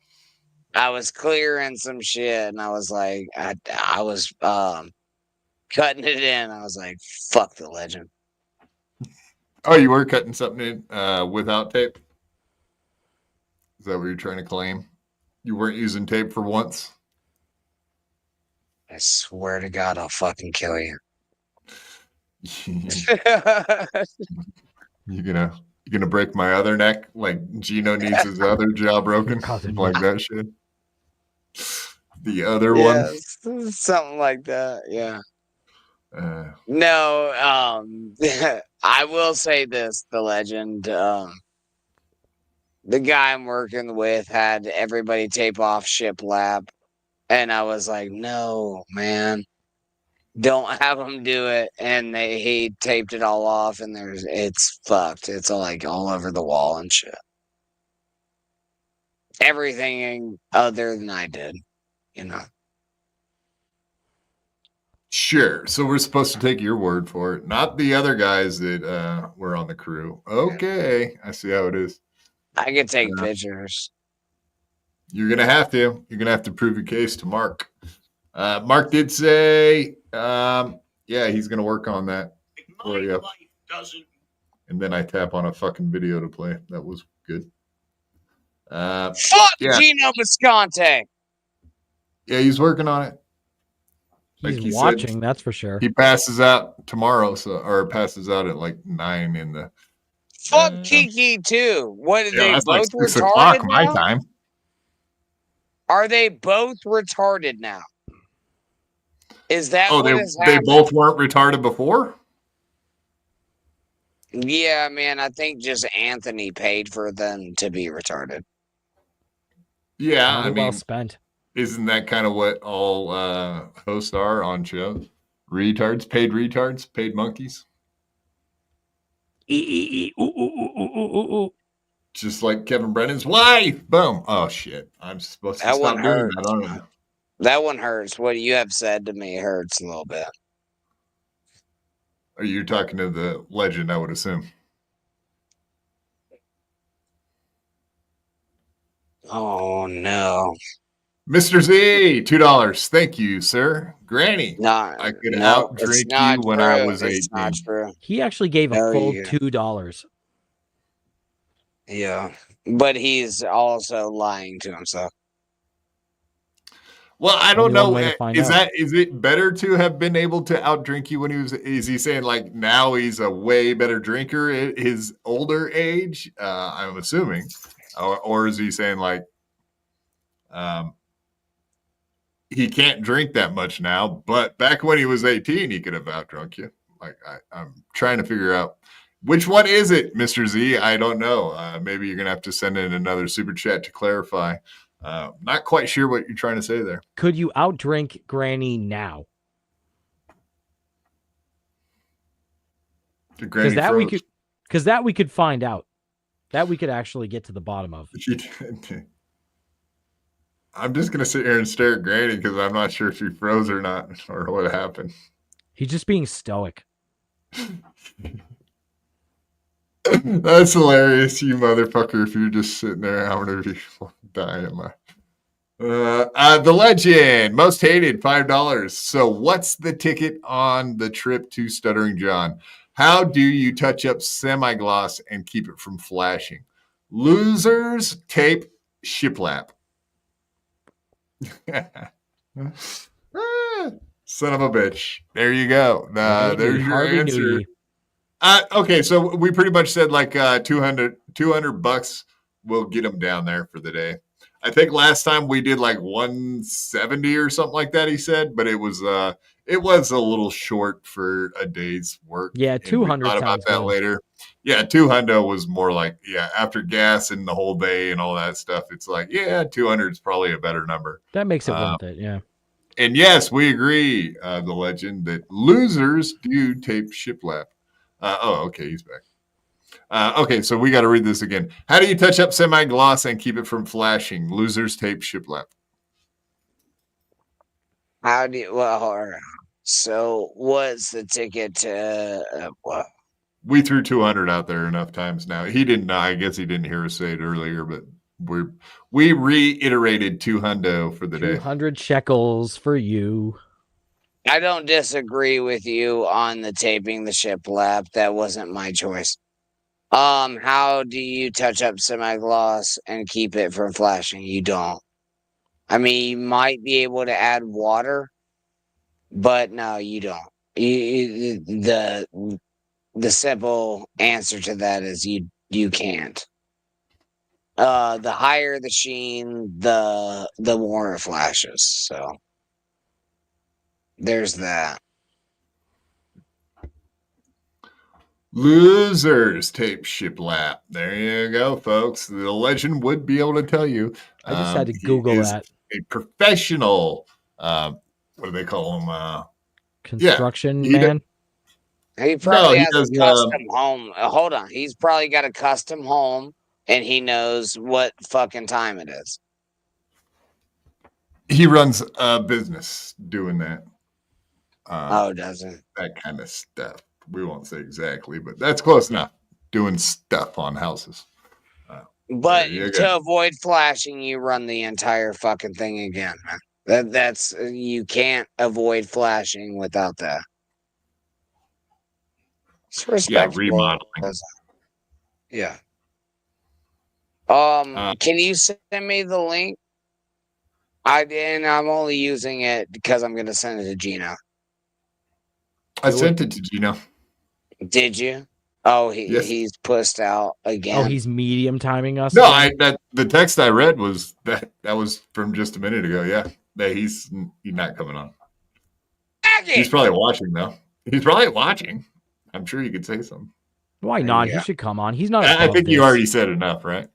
I was clearing some shit, and I was like, I was cutting it in. I was like, fuck the legend. Oh, you were cutting something in without tape? Is that what you're trying to claim? You weren't using tape for once? I swear to God, I'll fucking kill you. You're gonna break my other neck like Gino needs his other jaw broken, like that shit. The other one, something like that. Yeah. No. I will say this: the legend. The guy I'm working with had everybody tape off shiplap, and I was like, "No, man, don't have him do it." And he taped it all off, and it's fucked. It's like all over the wall and shit. Everything other than I did, you know. Sure. So we're supposed to take your word for it, not the other guys that were on the crew. Okay, I see how it is. I can take pictures. You're gonna have to. You're gonna have to prove your case to Mark. Mark did say, yeah, he's gonna work on that for you. And then I tap on a fucking video to play. That was good. Fuck Gino Visconti. Yeah, he's working on it. He's watching, that's for sure. He passes out tomorrow, or passes out at like 9 in the. Fuck Kiki too. What are they both like retarded my now? time. Are they both retarded now? Is that they both weren't retarded before? Yeah, man, I think just Anthony paid for them to be retarded. Yeah, Money I well mean, spent. isn't that kind of what all hosts are on shows? Retards, paid monkeys. Just like Kevin Brennan's wife. Boom. Oh shit. I'm supposed to That stop one doing hurts. that, aren't I? That one hurts. What you have said to me hurts a little bit. Are you talking to the legend, I would assume? Oh no. Mr. Z, $2. Thank you, sir. Granny, No, I could no, it's outdrink not you when true. I was It's not 18. true. He actually gave a No, full you- $2. Yeah. But he's also lying to himself. Well, I don't Only one know. way to find Is out. it better to have been able to outdrink you when is he saying like now he's a way better drinker at his older age? I'm assuming. Or is he saying like he can't drink that much now, but back when he was 18, he could have outdrunk you. Like I'm trying to figure out which one is it, Mr. Z? I don't know. Maybe you're gonna have to send in another super chat to clarify. Not quite sure what you're trying to say there. Could you outdrink Granny now? The Granny Because that we could find out. That we could actually get to the bottom of. I'm just gonna sit here and stare at Granny because I'm not sure if she froze or not, or what happened. He's just being stoic. That's hilarious, you motherfucker! If you're just sitting there, how many people die in my? The legend, most hated, $5. So, what's the ticket on the trip to Stuttering John? How do you touch up semi-gloss and keep it from flashing? Losers tape shiplap. Son of a bitch. There you go. There's your answer. Okay, so we pretty much said like $200 will get them down there for the day. I think last time we did like 170 or something like that, he said, but it was a little short for a day's work. Yeah, 200 thought about that later. Yeah, 200 was more like, yeah, after gas and the whole day and all that stuff, it's like, yeah, 200 is probably a better number. That makes it worth it, yeah. And yes, we agree, the legend, that losers do tape shiplap. Okay, he's back. Okay, so we got to read this again. How do you touch up semi-gloss and keep it from flashing? Losers tape shiplap. How do you, well, so what's the ticket to what? We threw 200 out there enough times now. He didn't. I guess he didn't hear us say it earlier, but we reiterated 200 for the day. 200 shekels for you. I don't disagree with you on the taping the shiplap. That wasn't my choice. How do you touch up semi-gloss and keep it from flashing? You don't. I mean, you might be able to add water, but no, you don't. The simple answer to that is you can't. The higher the sheen, the more it flashes. So there's that. Losers tape shiplap. There you go, folks. The legend would be able to tell you. I just had to Google that. A professional. What do they call him? Construction man. He probably has a custom home. Hold on. He's probably got a custom home and he knows what fucking time it is. He runs a business doing that. Doesn't that kind of stuff. We won't say exactly, but that's close enough. Doing stuff on houses. But to avoid flashing, you run the entire fucking thing again, man. That's you can't avoid flashing without that. Yeah, remodeling. Yeah. Can you send me the link? I'm only using it because I'm gonna send it to Gino. I sent it to Gino. Did you? Oh, Yes. He's pussed out again. Oh, he's medium timing us. No, the text I read was that was from just a minute ago. Yeah, that he's not coming on. He's probably watching though. He's probably watching. I'm sure you could say something. Why not? Yeah. He should come on. He's not. I above think you this. already said enough, right?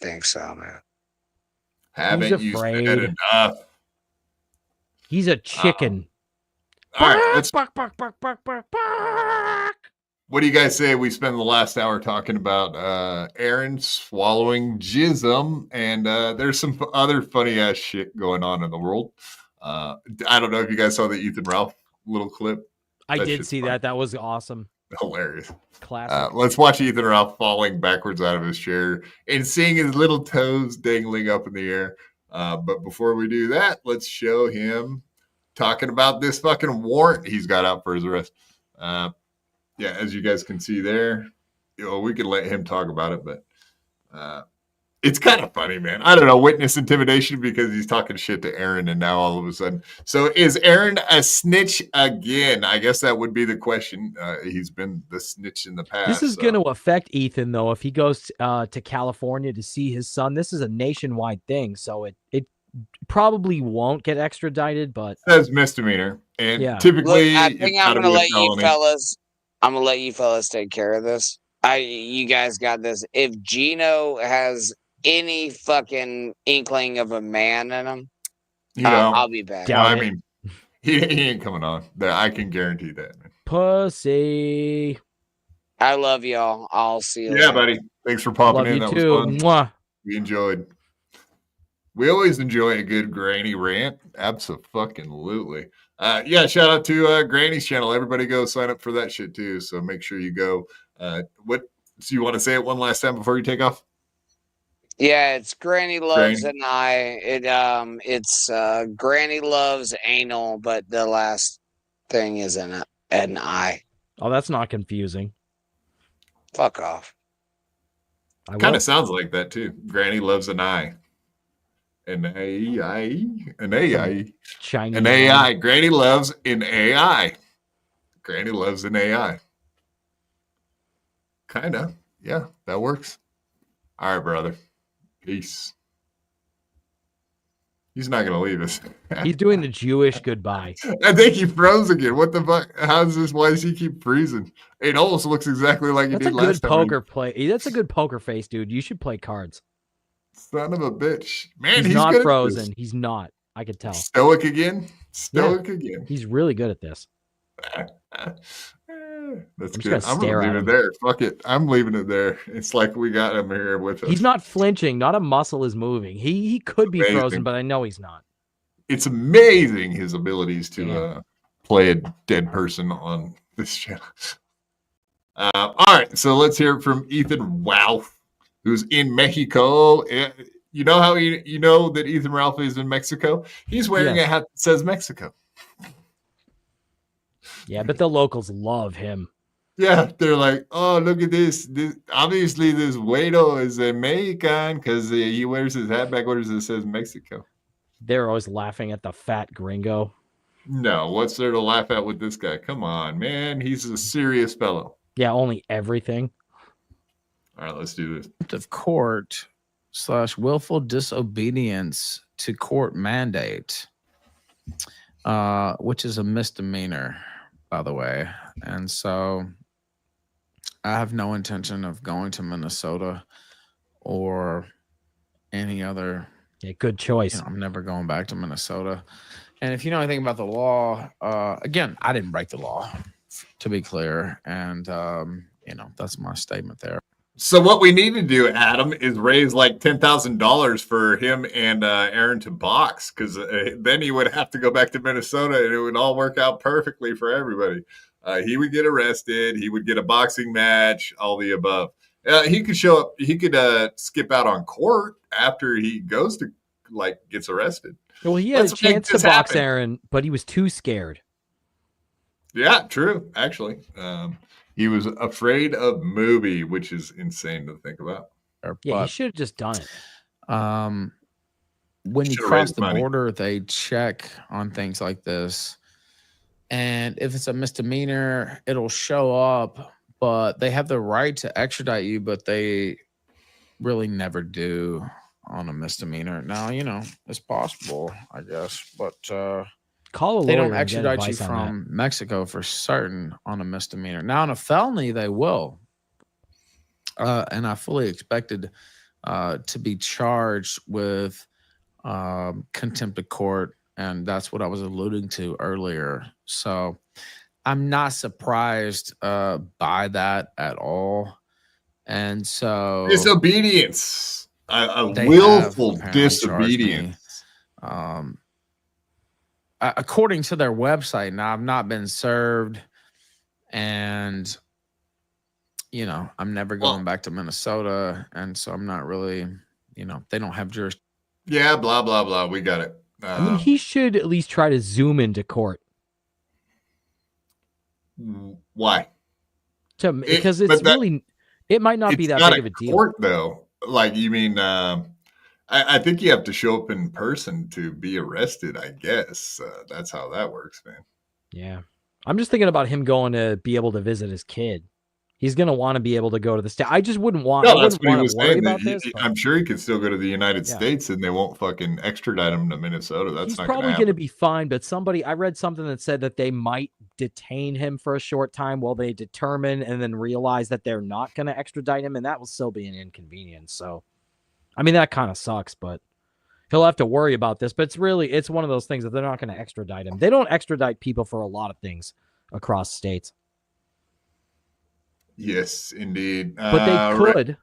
Think so, man. Haven't you said afraid. enough? He's a chicken. All right, let's. Bark, bark, bark, bark, bark, bark. What do you guys say we spend the last hour talking about Aaron swallowing jism, and there's some other funny ass shit going on in the world. I don't know if you guys saw the Ethan Ralph little clip. I That did shit's see funny. that. That was awesome. Hilarious. Classic. Let's watch Ethan Ralph falling backwards out of his chair and seeing his little toes dangling up in the air. But before we do that, let's show him talking about this fucking warrant he's got out for his arrest. Yeah, as you guys can see there, we could let him talk about it, but it's kind of funny, man. I don't know, witness intimidation because he's talking shit to Aaron, and now all of a sudden. So is Aaron a snitch again? I guess that would be the question. He's been the snitch in the past. This is going to affect Ethan, though, if he goes to California to see his son. This is a nationwide thing, so it probably won't get extradited, but it says misdemeanor, and Yeah. typically, Look, I think it's I'm gotta gonna be a let you felony. fellas. I'm gonna let you fellas take care of this. You guys got this. If Gino has any fucking inkling of a man in him, You know, I'll be back. Doubt I it. mean, he ain't coming on. I can guarantee that, man. pussy. I love y'all. I'll see you. Yeah, later. buddy. Thanks for popping Love in. you That too. was fun. Mwah. We enjoyed. We always enjoy a good granny rant. Absolutely. Yeah, shout out to Granny's channel. Everybody go sign up for that shit too. So make sure you go. What do you want to say it one last time before you take off? Yeah, it's Granny loves Granny. an eye. It's Granny loves anal, but the last thing is an eye. Oh, that's not confusing. Fuck off. I Kind will. of sounds like that too. Granny loves an eye. An AI. An AI. Chinese. An AI. Granny loves an AI. Granny loves an AI. Kind of. Yeah, that works. All right, brother. Peace. He's not going to leave us. He's doing the Jewish goodbye. I think he froze again. What the fuck? How's this? Why does he keep freezing? It almost looks exactly like he That's a did good last time. poker play. That's a good poker face, dude. You should play cards. Son of a bitch. Man, He's not good at frozen. this. He's not. I could tell. Stoic again? Stoic again. He's really good at this. That's I'm just good. gonna I'm stare going to at leave him. it there. Fuck it. I'm leaving it there. It's like we got him here with us. He's not flinching. Not a muscle is moving. He could be Amazing. frozen, but I know he's not. It's amazing his abilities to Yeah. play a dead person on this channel. All right, so let's hear it from Ethan Ralph, who's in Mexico. You know how you know that Ethan Ralph is in Mexico? He's wearing a hat that says Mexico. Yeah, but the locals love him. Yeah, they're like, oh, look at this. Obviously, this güero is a Mexican because he wears his hat backwards that says Mexico. They're always laughing at the fat gringo. No, what's there to laugh at with this guy? Come on, man. He's a serious fellow. Yeah, only everything. All right, let's do this. Of court / willful disobedience to court mandate, which is a misdemeanor, by the way. And so I have no intention of going to Minnesota or any other. Yeah, good choice. I'm never going back to Minnesota. And if you know anything about the law, again, I didn't break the law, to be clear. And, that's my statement there. So what we need to do, Adam, is raise like $10,000 for him and Aaron to box, because then he would have to go back to Minnesota, and it would all work out perfectly for everybody. He would get arrested. He would get a boxing match, all the above. He could show up. He could skip out on court after he goes to gets arrested. Well, he had Let's a chance to make this box happen. Aaron, but he was too scared. Yeah, true. Actually, he was afraid of movie, which is insane to think about. Yeah, he should have just done it. When you Should've cross raised the money. border, they check on things like this. And if it's a misdemeanor, it'll show up, but they have the right to extradite you, but they really never do on a misdemeanor. Now, it's possible, I guess, but Call a lawyer. They don't and get extradite you advice on that. from Mexico for certain on a misdemeanor. Now, on a felony, they will. And I fully expected to be charged with contempt of court, and that's what I was alluding to earlier. So I'm not surprised by that at all. And so disobedience, a they willful have apparently charged me. disobedience. According to their website, now I've not been served, and I'm never going back to Minnesota, and so I'm not really, they don't have jurisdiction. Yeah, blah blah blah. We got it. I mean, he should at least try to zoom into court. Why? Because it might not be that big of a deal. Court, though, like you mean, I think you have to show up in person to be arrested. I guess that's how that works, man. Yeah, I'm just thinking about him going to be able to visit his kid. He's going to want to be able to go to the state. I just wouldn't want. No, that's what he was saying. This, I'm sure he could still go to the United States, and they won't fucking extradite him to Minnesota. That's he's not probably going to be fine. But I read something that said that they might detain him for a short time while they determine and then realize that they're not going to extradite him, and that will still be an inconvenience. So, I mean, that kind of sucks, but he'll have to worry about this. But it's one of those things that they're not going to extradite him. They don't extradite people for a lot of things across states. Yes, indeed. But they could.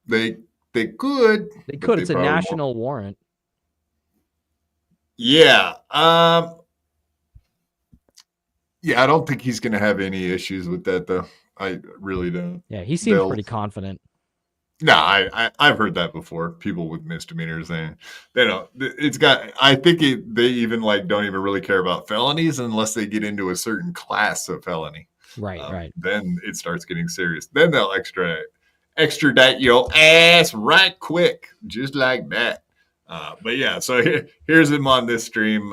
They could. They could. It's a national warrant. Yeah. Yeah, I don't think he's going to have any issues with that, though. I really don't. Yeah, he seems pretty confident. No, I've heard that before. People with misdemeanors, they don't. It's got. I think they even don't even really care about felonies unless they get into a certain class of felony. Right. Then it starts getting serious. Then they'll extradite your ass right quick, just like that. But yeah, so here's him on this stream,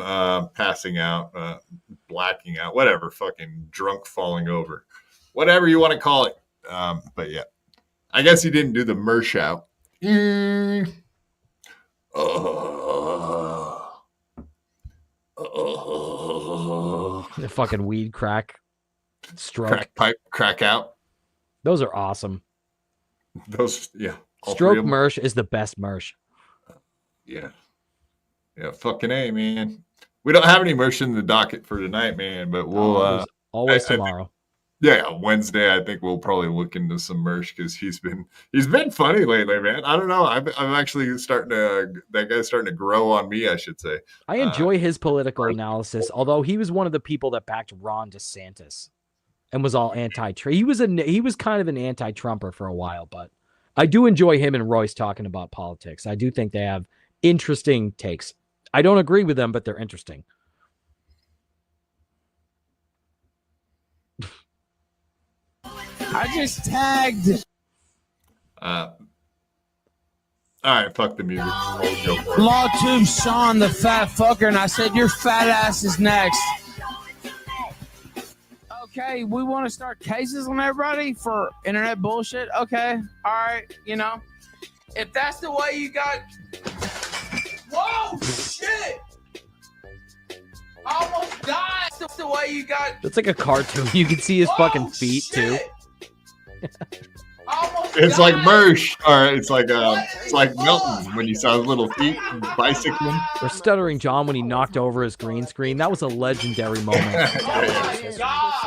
passing out, blacking out, whatever, fucking drunk, falling over, whatever you want to call it. But yeah, I guess he didn't do the mersh out. The fucking weed crack. Stroke crack pipe, crack out. Those are awesome. Those, yeah. Stroke mersh is the best mersh. Yeah, fucking A, man. We don't have any merch in the docket for tonight, man, but we'll always tomorrow. Wednesday. I think we'll probably look into some merch because he's been funny lately, man. I don't know. I'm actually that guy's starting to grow on me, I should say. I enjoy his political analysis, although he was one of the people that backed Ron DeSantis and was all anti-Trump. He was kind of an anti-Trumper for a while, but I do enjoy him and Royce talking about politics. I do think they have interesting takes. I don't agree with them, but they're interesting. I just tagged. All right, fuck the music. Go for it. Law 2, Sean, the fat fucker, and I said, your fat ass is next. Okay, we want to start cases on everybody for internet bullshit. Okay, all right, if that's the way you got. Whoa, shit! I almost died. That's the way you got. That's like a cartoon. You can see his fucking feet too. It's like Mersh, or it's like Milton when he saw his little feet bicycling. Or Stuttering John when he knocked over his green screen. That was a legendary moment.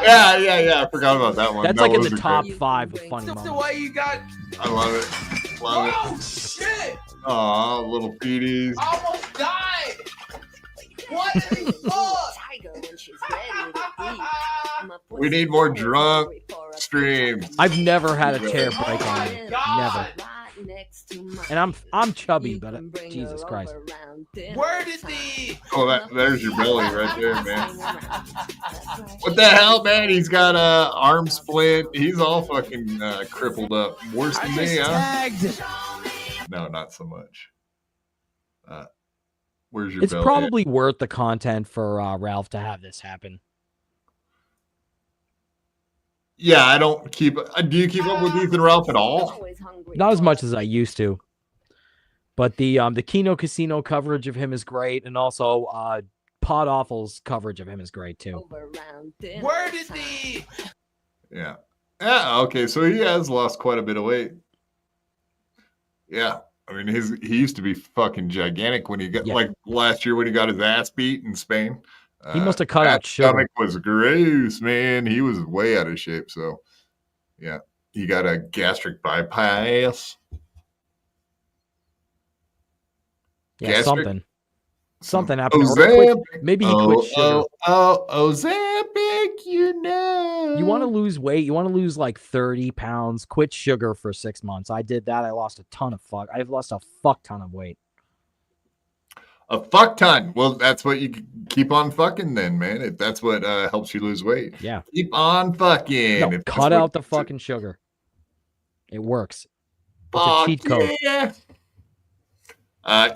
Yeah. I forgot about that one. That's like in the top 5 of funny moments. The way you got. I love it. Oh shit! Aw, little feeties. I almost died. What the fuck? We need more drunk streams. I've never had a chair break on me. Never. And I'm chubby, but Jesus Christ. Where did the? Oh, there's your belly right there, man. What the hell, man? He's got a arm splint. He's all fucking crippled up. Worse than me, huh? No, not so much. Where's your It's belly? probably worth the content for Ralph to have this happen. Yeah, I don't keep. Do you keep up with Ethan Ralph at all? Not as much as I used to. But the Keno Casino coverage of him is great, and also Pod Awful's coverage of him is great too. Where did the Yeah. Yeah. Okay. So he has lost quite a bit of weight. Yeah. I mean, he used to be fucking gigantic when he got like last year when he got his ass beat in Spain. He must have cut out sugar. Stomach was gross, man. He was way out of shape. So, yeah, he got a gastric bypass. Yeah, something happened. Maybe he quit sugar. Ozempic, you know. You want to lose weight. You want to lose like 30 pounds. Quit sugar for 6 months. I did that. I lost a ton of I've lost a fuck ton of weight. A fuck ton. Well, that's what you keep on fucking then, man. If that's what helps you lose weight. Yeah. Keep on fucking. No, cut out the fucking sugar. It works. It's a cheat code. Yeah. I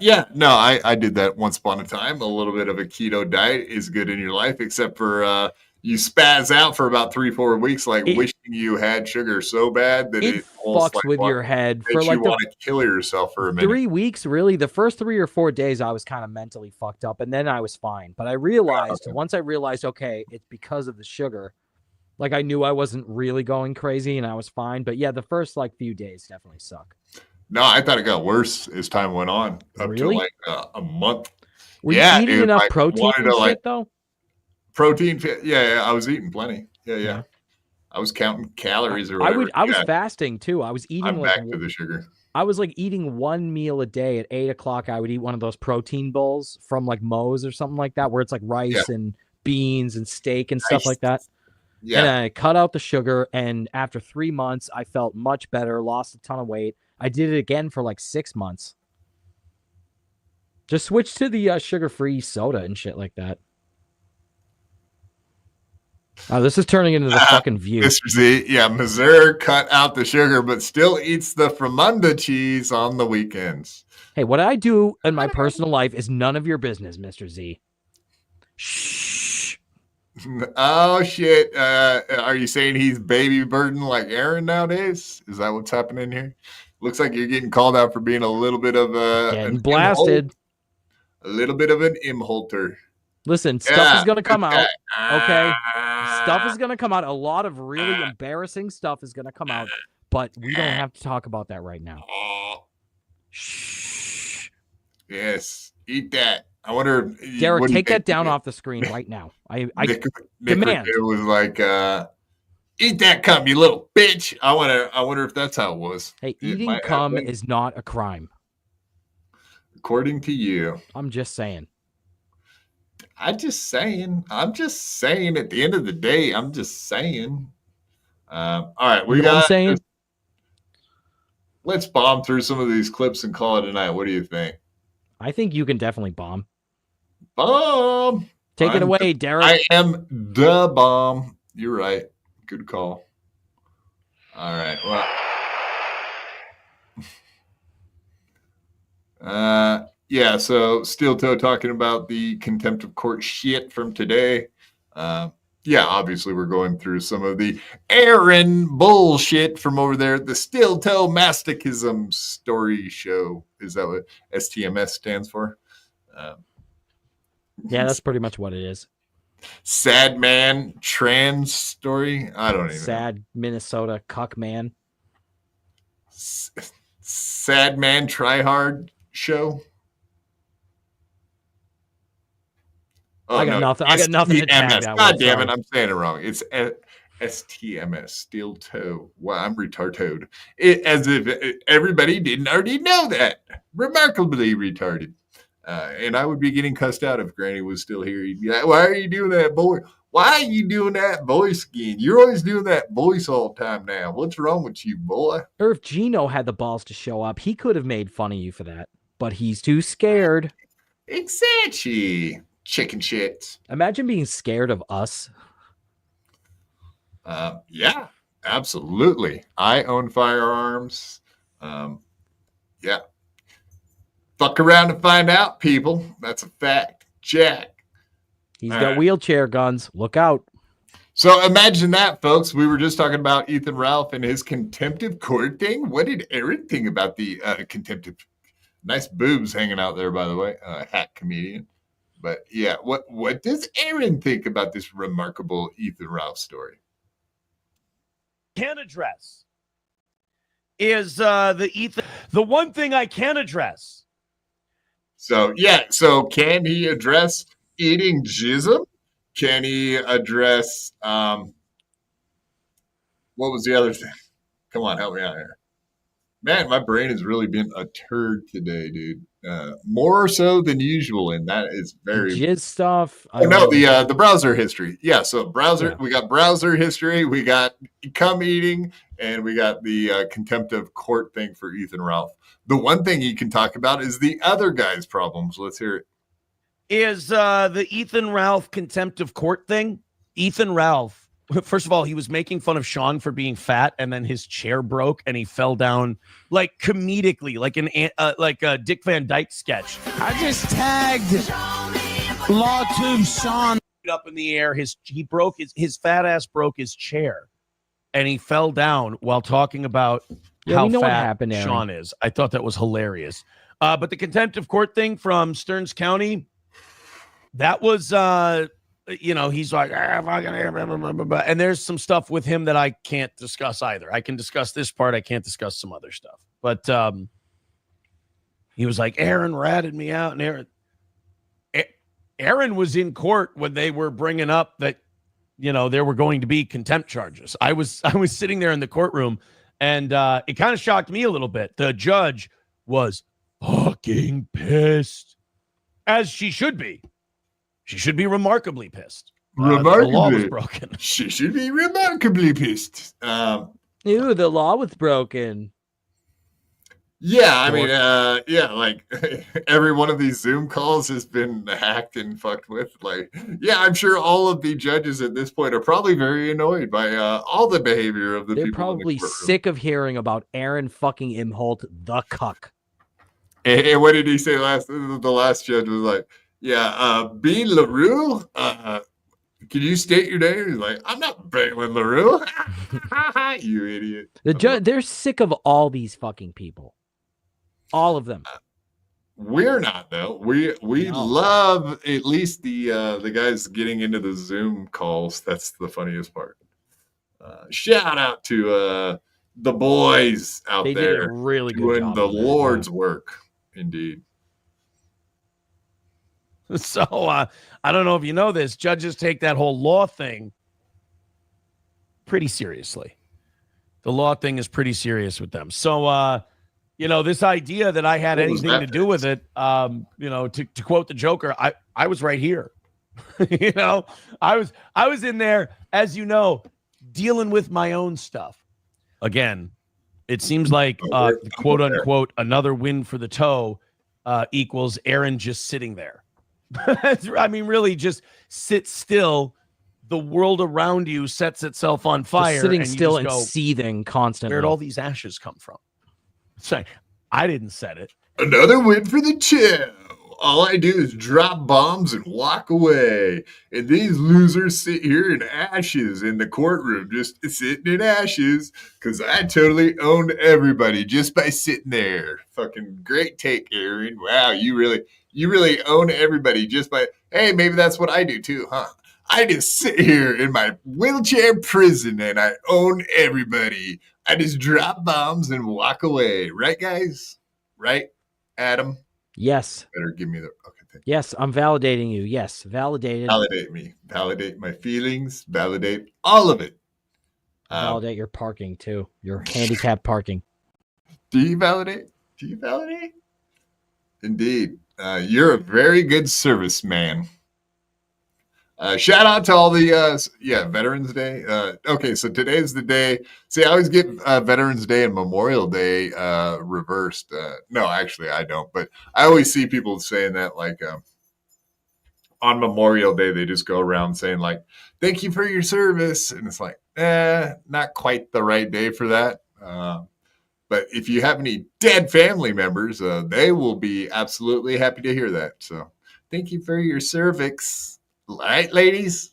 did that once upon a time. A little bit of a keto diet is good in your life, except for you spaz out for about 3-4 weeks, like wishing you had sugar so bad that it fucks with your head for like you want to kill yourself for a minute. 3 weeks, really. The first 3 or 4 days, I was kind of mentally fucked up, and then I was fine. But I realized once I realized, okay, it's because of the sugar. Like I knew I wasn't really going crazy, and I was fine. But yeah, the first like few days definitely suck. No, I thought it got worse as time went on, up to like a month. Were you eating enough protein and shit, though? Protein, yeah, I was eating plenty. Yeah. I was counting calories or whatever. I was fasting too. I was eating. I'm back to the sugar. I was like eating one meal a day at 8 o'clock. I would eat one of those protein bowls from like Moe's or something like that, where it's like rice and beans and steak and stuff like that. Yeah. And I cut out the sugar, and after 3 months, I felt much better. Lost a ton of weight. I did it again for like 6 months. Just switch to the sugar-free soda and shit like that. Oh, this is turning into the fucking View. Mr. Z, yeah, Missouri cut out the sugar, but still eats the Fremunda cheese on the weekends. Hey, what I do in my personal life is none of your business, Mr. Z. Shh. Oh, shit. Are you saying he's baby burden like Aaron nowadays? Is that what's happening here? Looks like you're getting called out for being a little bit of getting blasted. A little bit of an Imholter. Listen, stuff is going to come out. Okay. Stuff is going to come out. A lot of really embarrassing stuff is going to come out, but we don't have to talk about that right now. Shh. Yes. Eat that. I wonder. Derek, take that down off the screen right now. I demand. It was like, eat that cum, you little bitch. I wonder if that's how it was. Hey, eating cum is not a crime. According to you. I'm just saying. I'm just saying. At the end of the day, I'm just saying. All right, what I'm saying? Let's bomb through some of these clips and call it a night. What do you think? I think you can definitely bomb. Bomb. Take it away, Derek. I am the bomb. You're right. Good call. All right. Well. Yeah, so Steel Toe talking about the contempt of court shit from today. Yeah, obviously we're going through some of the Aaron bullshit from over there at the Steel Toe Masochism Story Show. Is that what STMS stands for? Yeah, that's pretty much what it is. Sad man trans story? I don't even know. Sad Minnesota cuck man. Sad man try hard show? Oh, I got nothing. I got nothing to tag that. God damn it! I'm saying it wrong. It's STMS, Steel Toe. Well, I'm retarded. As if everybody didn't already know that. Remarkably retarded. And I would be getting cussed out if Granny was still here. He'd be like, "Why are you doing that, boy? Why are you doing that voice again? You're always doing that voice all the time now. What's wrong with you, boy?" Or if Gino had the balls to show up, he could have made fun of you for that. But he's too scared. Exactly. Chicken shit. Imagine being scared of us. Yeah, absolutely. I own firearms. Yeah. Fuck around and find out, people. That's a fact. Jack. He's got wheelchair guns. Look out. So imagine that, folks. We were just talking about Ethan Ralph and his contempt of court thing. What did Aaron think about the contempt of... Nice boobs hanging out there, by the way. Hat comedian. But yeah, what does Aaron think about this remarkable Ethan Ralph story? Can address is the one thing I can address. So can he address eating jism? Can he address what was the other thing? Come on, help me out here. Man, my brain has really been a turd today, dude. More so than usual, and that is very Jizz stuff. Oh, no, the browser history. Yeah, so we got browser history, we got cum eating, and we got the contempt of court thing for Ethan Ralph. The one thing he can talk about is the other guy's problems. Let's hear it. Is the Ethan Ralph contempt of court thing? Ethan Ralph, first of all, he was making fun of Sean for being fat, and then his chair broke and he fell down like comedically, like a Dick Van Dyke sketch. I just tagged Law 2 Sean up in the air. His fat ass broke his chair, and he fell down while talking about how fat happened, Sean is. I thought that was hilarious. But the contempt of court thing from Stearns County, that was he's like, and there's some stuff with him that I can't discuss either. I can discuss this part. I can't discuss some other stuff. But he was like, Aaron ratted me out. And Aaron was in court when they were bringing up that, there were going to be contempt charges. I was sitting there in the courtroom, and it kind of shocked me a little bit. The judge was fucking pissed, as she should be. She should be remarkably pissed. The law was broken. She should be remarkably pissed. Ew, the law was broken. Yeah, I mean, like every one of these Zoom calls has been hacked and fucked with. Like, yeah, I'm sure all of the judges at this point are probably very annoyed by all the behavior of the people. They're probably sick of hearing about Aaron fucking Imholte, the cuck. And what did he say last? The last judge was like, yeah, B. LaRue, can you state your name? He's like, I'm not Balin LaRue. You idiot. They're sick of all these fucking people. All of them. We're not, though. We love at least the guys getting into the Zoom calls. That's the funniest part. Shout out to the boys out there. They did a really good doing job the Lord's work. Indeed. So I don't know if you know this. Judges take that whole law thing pretty seriously. The law thing is pretty serious with them. So, this idea that I had anything to do with it, to quote the Joker, I was right here. I was in there, as you know, dealing with my own stuff. Again, it seems like quote unquote another win for the toe equals Aaron just sitting there. I mean, really, just sit still. The world around you sets itself on fire. Just sitting and still and seething constantly. Where'd all these ashes come from? Say, I didn't set it. Another win for the chill. All I do is drop bombs and walk away. And these losers sit here in ashes in the courtroom, just sitting in ashes, because I totally owned everybody just by sitting there. Fucking great take, Aaron. Wow, you really own everybody just by, hey, maybe that's what I do too, huh? I just sit here in my wheelchair prison and I own everybody. I just drop bombs and walk away. Right, guys? Right, Adam? Yes. Better give me the okay. Thank you. Yes, I'm validating you. Yes, validated. Validate me. Validate my feelings. Validate all of it. Validate your parking too. Your handicap parking. Do you validate? Indeed. You're a very good serviceman. Shout out to all the Veterans Day. Okay, so today's the day. See, I always get Veterans Day and Memorial Day reversed. No, actually, I don't. But I always see people saying that, like, on Memorial Day, they just go around saying, like, thank you for your service. And it's like, not quite the right day for that. But if you have any dead family members, they will be absolutely happy to hear that. So thank you for your cervix. Right, ladies?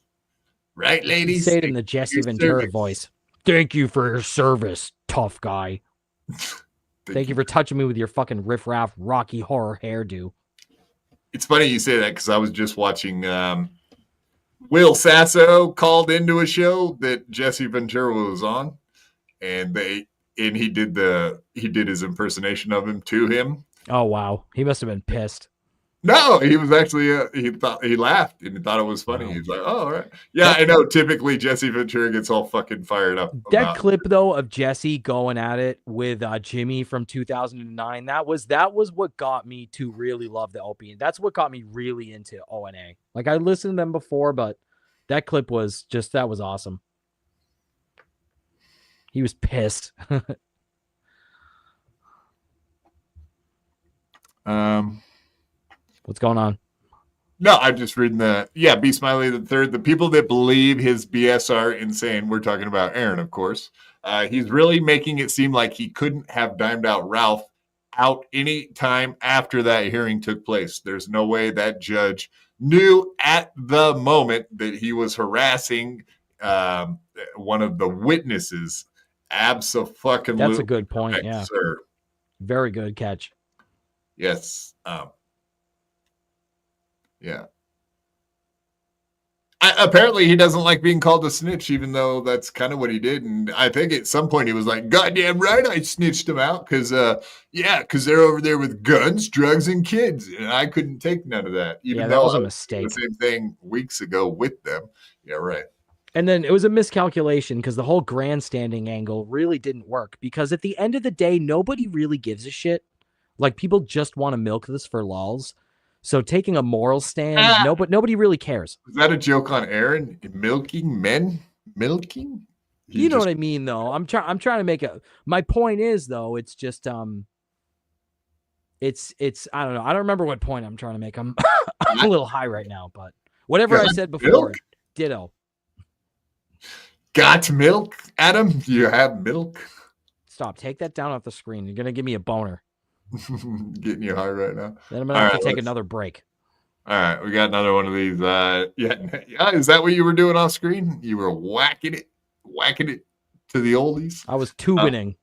Right, ladies? Say it in the Jesse Ventura voice. Thank you for your service, tough guy. Thank you for touching me with your fucking riffraff Rocky Horror hairdo. It's funny you say that because I was just watching Will Sasso called into a show that Jesse Ventura was on, and he did his impersonation of him to him. Oh wow, he must have been pissed. No, he was actually he laughed and he thought it was funny. Wow. He's like, "Oh, all right, yeah, I know." Typically, Jesse Ventura gets all fucking fired up. That clip though of Jesse going at it with Jimmy from 2009, that was what got me to really love the Opie. That's what got me really into ONA. Like I listened to them before, but that clip was awesome. He was pissed. What's going on? No, I'm just reading B. Smiley the third. The people that believe his BS are insane. We're talking about Aaron, of course. He's really making it seem like he couldn't have dimed out Ralph out any time after that hearing took place. There's no way that judge knew at the moment that he was harassing one of the witnesses. Abso-fucking-lutely. That's a good point. Correct, yeah, sir. Very good catch. Yes. Yeah. Apparently, he doesn't like being called a snitch, even though that's kind of what he did. And I think at some point he was like, "Goddamn right, I snitched them out because they're over there with guns, drugs, and kids, and I couldn't take none of that." Even that though was a I mistake. The same thing weeks ago with them. Yeah, right. And then it was a miscalculation because the whole grandstanding angle really didn't work because at the end of the day, nobody really gives a shit. Like people just want to milk this for lulz. So taking a moral stand, nobody really cares. Is that a joke on Aaron? Milking men? Milking? You know what I mean, though. I'm trying to make my point is though, it's just it's I don't know. I don't remember what point I'm trying to make. I'm a little high right now, but whatever I said before, milk? Ditto. Got milk, Adam? You have milk? Stop. Take that down off the screen. You're gonna give me a boner. Getting you high right now. Then I'm gonna have to take another break. All right, we got another one of these. Is that what you were doing off screen? You were whacking it to the oldies. I was tubining.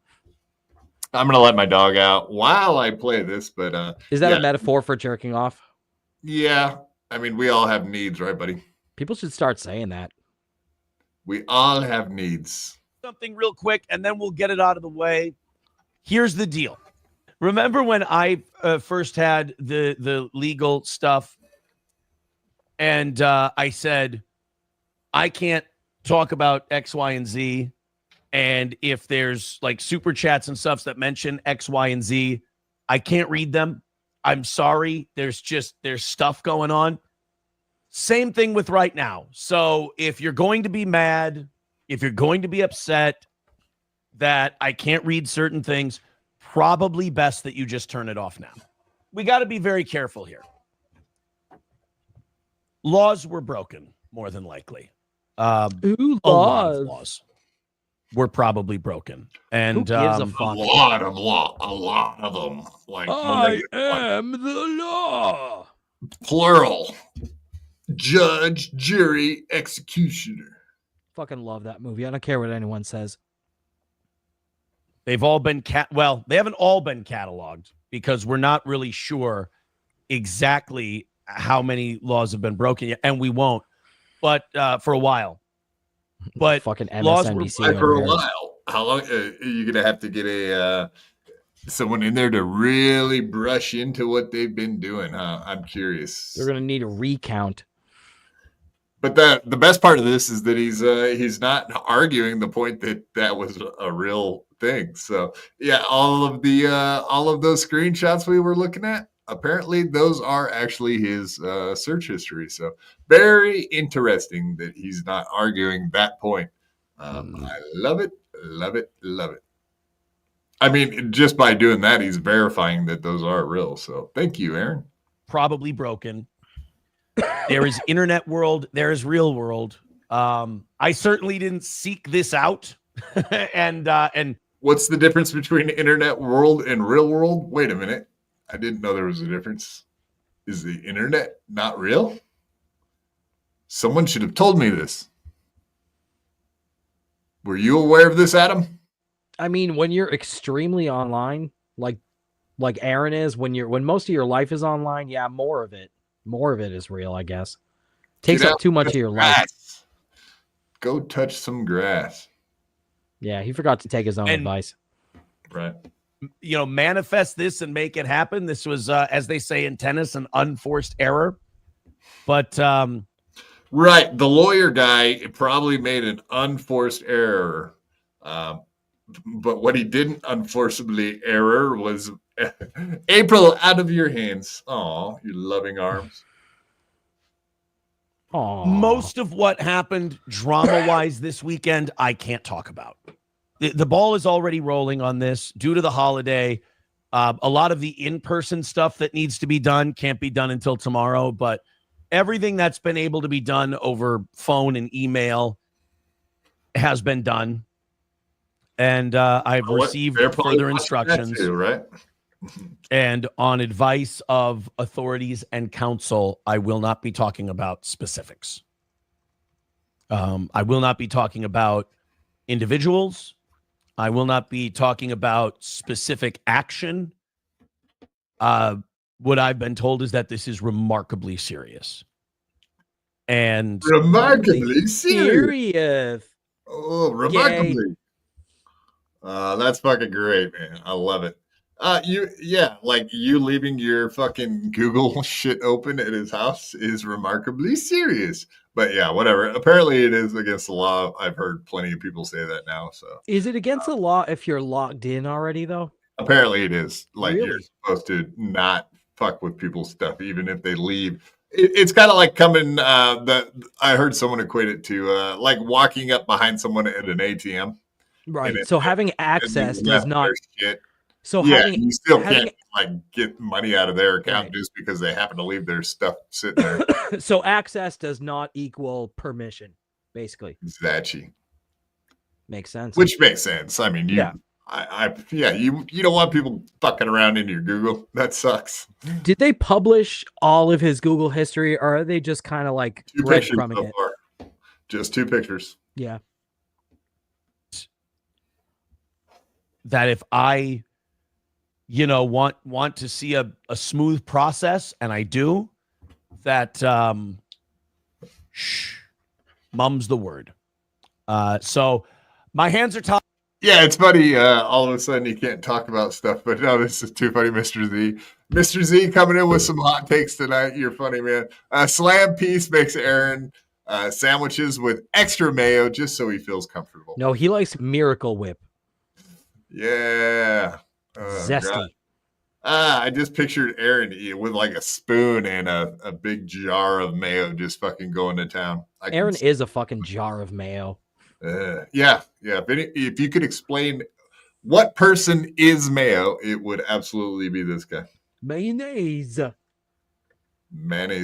I'm gonna let my dog out while I play this, but is that a metaphor for jerking off? Yeah, I mean we all have needs, right, buddy? People should start saying that. We all have needs. Something real quick, and then we'll get it out of the way. Here's the deal. Remember when I first had the legal stuff and I said, I can't talk about X, Y, and Z. And if there's like super chats and stuff that mention X, Y, and Z, I can't read them. I'm sorry. There's stuff going on. Same thing with right now. So if you're going to be mad, if you're going to be upset that I can't read certain things, probably best that you just turn it off now. We got to be very careful here. Laws were broken, more than likely. A lot of laws were probably broken. And who gives a fuck? A lot of them. Like I am the law. Plural. Judge, jury, executioner. Fucking love that movie. I don't care what anyone says. They've all been they haven't all been cataloged because we're not really sure exactly how many laws have been broken yet, and we won't. But for a while. But fucking MSNBC for a while. How long are you gonna have to get someone in there to really brush into what they've been doing? Huh? I'm curious. They're gonna need a recount. But the best part of this is that he's not arguing the point that was a real thing. So yeah, all of those screenshots we were looking at, apparently those are actually his search history. So very interesting that he's not arguing that point. I love it. I mean, just by doing that, he's verifying that those are real. So thank you, Aaron. Probably broken. There is internet world. There is real world. I certainly didn't seek this out. and what's the difference between internet world and real world? Wait a minute. I didn't know there was a difference. Is the internet not real? Someone should have told me this. Were you aware of this, Adam? I mean, when you're extremely online, like Aaron is, when most of your life is online, yeah, more of it. More of it is real, I guess. Takes Get up out too much to of your grass. life. Go touch some grass. Yeah, he forgot to take his own advice. Right. Manifest this and make it happen. This was, as they say in tennis, an unforced error. But right, the lawyer guy probably made an unforced error. But what he didn't unforceably error was April out of your hands. Oh, you loving arms. Most of what happened drama-wise this weekend, I can't talk about. The ball is already rolling on this due to the holiday. A lot of the in-person stuff that needs to be done can't be done until tomorrow, but everything that's been able to be done over phone and email has been done. And I've received further instructions. Too, right? And on advice of authorities and counsel, I will not be talking about specifics. I will not be talking about individuals. I will not be talking about specific action. What I've been told is that this is remarkably serious. And remarkably serious. Serious. Oh, remarkably. That's fucking great, man. I love it. You leaving your fucking Google shit open at his house is remarkably serious. But yeah, whatever. Apparently it is against the law. I've heard plenty of people say that now. So is it against the law if you're locked in already though? Apparently it is. Like really? You're supposed to not fuck with people's stuff, even if they leave. It's kind of like coming. I heard someone equate it to like walking up behind someone at an ATM. Right. So having access does not. So you still can't like get money out of their account just because they happen to leave their stuff sitting there. So access does not equal permission, basically. Exactly. Makes sense. Which makes sense. I mean, you don't want people fucking around in your Google. That sucks. Did they publish all of his Google history, or are they just kind of like breadcrumbing it? Far. Just 2 pictures. Yeah. That if I want to see a smooth process, and I do, that mum's the word. So my hands are tied. Yeah, it's funny. All of a sudden you can't talk about stuff, but no, this is too funny, Mr. Z. Mr. Z coming in with some hot takes tonight. You're funny, man. Slam Piece makes Aaron sandwiches with extra mayo just so he feels comfortable. No, he likes Miracle Whip. Yeah. Zesty. I just pictured Aaron with like a spoon and a big jar of mayo just fucking going to town. Aaron is a fucking jar of mayo. Yeah. If you could explain what person is mayo, it would absolutely be this guy. Mayonnaise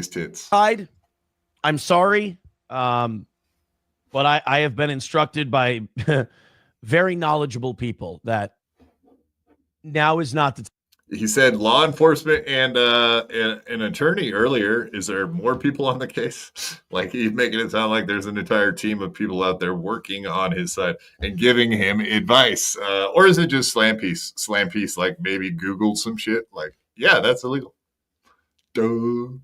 tits. I'm sorry. But I have been instructed by very knowledgeable people that now is not the time. He said law enforcement and an attorney earlier. Is there more people on the case? Like he's making it sound like there's an entire team of people out there working on his side and giving him advice. Or is it just Slam Piece? Slam Piece, like maybe Googled some shit. Like, yeah, that's illegal. Duh.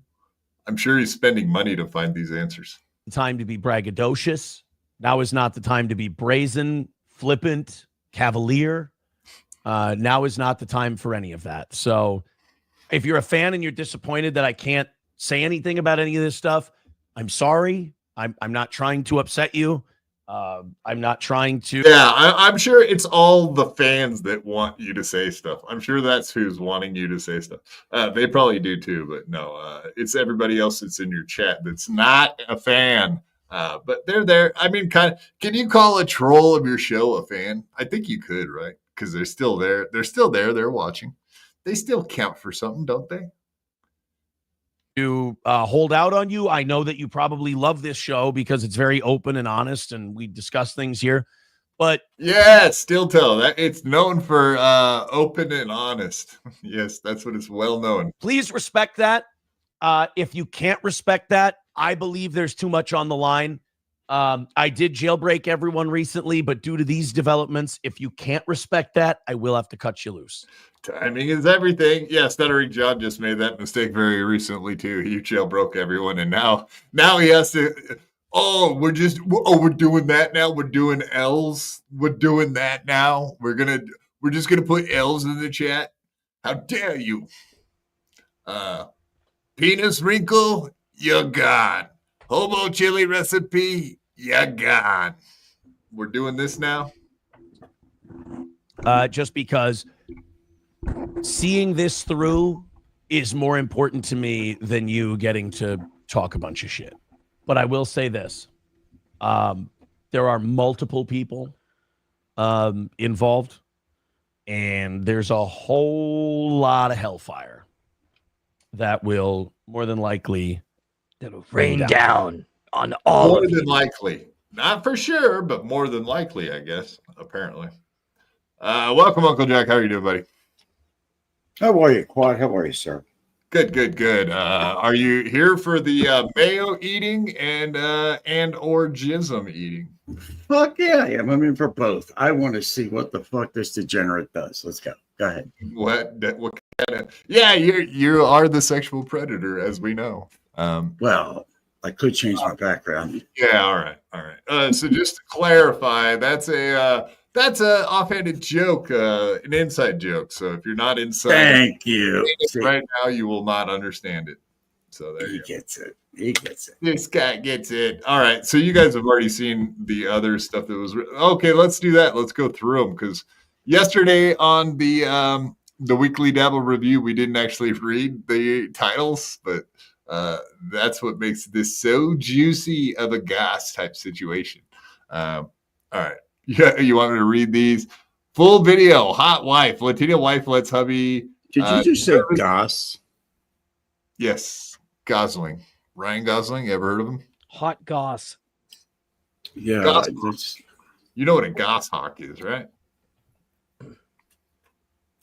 I'm sure he's spending money to find these answers. Time to be braggadocious. Now is not the time to be brazen, flippant, cavalier. Now is not the time for any of that. So if you're a fan and you're disappointed that I can't say anything about any of this stuff, I'm sorry. I'm not trying to upset you. I'm not trying to. Yeah, I'm sure it's all the fans that want you to say stuff. I'm sure that's who's wanting you to say stuff. They probably do too, but no, it's everybody else that's in your chat that's not a fan. But they're there. I mean, can you call a troll of your show a fan? I think you could, right? Because they're still there. They're still there. They're watching. They still count for something, don't they? To hold out on you. I know that you probably love this show because it's very open and honest and we discuss things here. But yeah, still tell that it's known for open and honest. Yes, that's what it's well known. Please respect that. If you can't respect that, I believe there's too much on the line. I did jailbreak everyone recently, but due to these developments, if you can't respect that, I will have to cut you loose. Timing is everything. Yeah, Stuttering John just made that mistake very recently too. He jailbroke everyone, and now he has to. Oh, we're doing that now. We're doing L's. We're doing that now. We're just gonna put L's in the chat. How dare you? Penis wrinkle, you're gone. Hobo chili recipe, you're gone. We're doing this now. Just because seeing this through is more important to me than you getting to talk a bunch of shit. But I will say this. There are multiple people involved, and there's a whole lot of hellfire that will more than likely that'll rain down on all more of than you. likely. Not for sure, but more than likely, I guess, apparently. Welcome, Uncle Jack. How are you doing, buddy? How are you, Quad? How are you, sir? Good. Are you here for the mayo eating and or jism eating? Fuck yeah, I am. I'm in for both. I want to see what the fuck this degenerate does. Let's go. Go ahead. What kind of? Yeah, you are the sexual predator, as we know. Well, I could change my background. Yeah. All right. So just to clarify, that's a offhanded joke, an inside joke. So if you're not inside, thank you. Right now, you will not understand it. So there you go. Gets it. He gets it. This guy gets it. All right. So you guys have already seen the other stuff that was okay. Let's do that. Let's go through them because yesterday on the weekly Dabble review, we didn't actually read the titles, but that's what makes this so juicy of a gas type situation. All right. Yeah, you want me to read these? Full video. Hot wife. Latina wife lets hubby. Did you just say Goss? Yes. Gosling. Ryan Gosling. You ever heard of him? Hot goss. Yeah. You know what a goshawk is, right?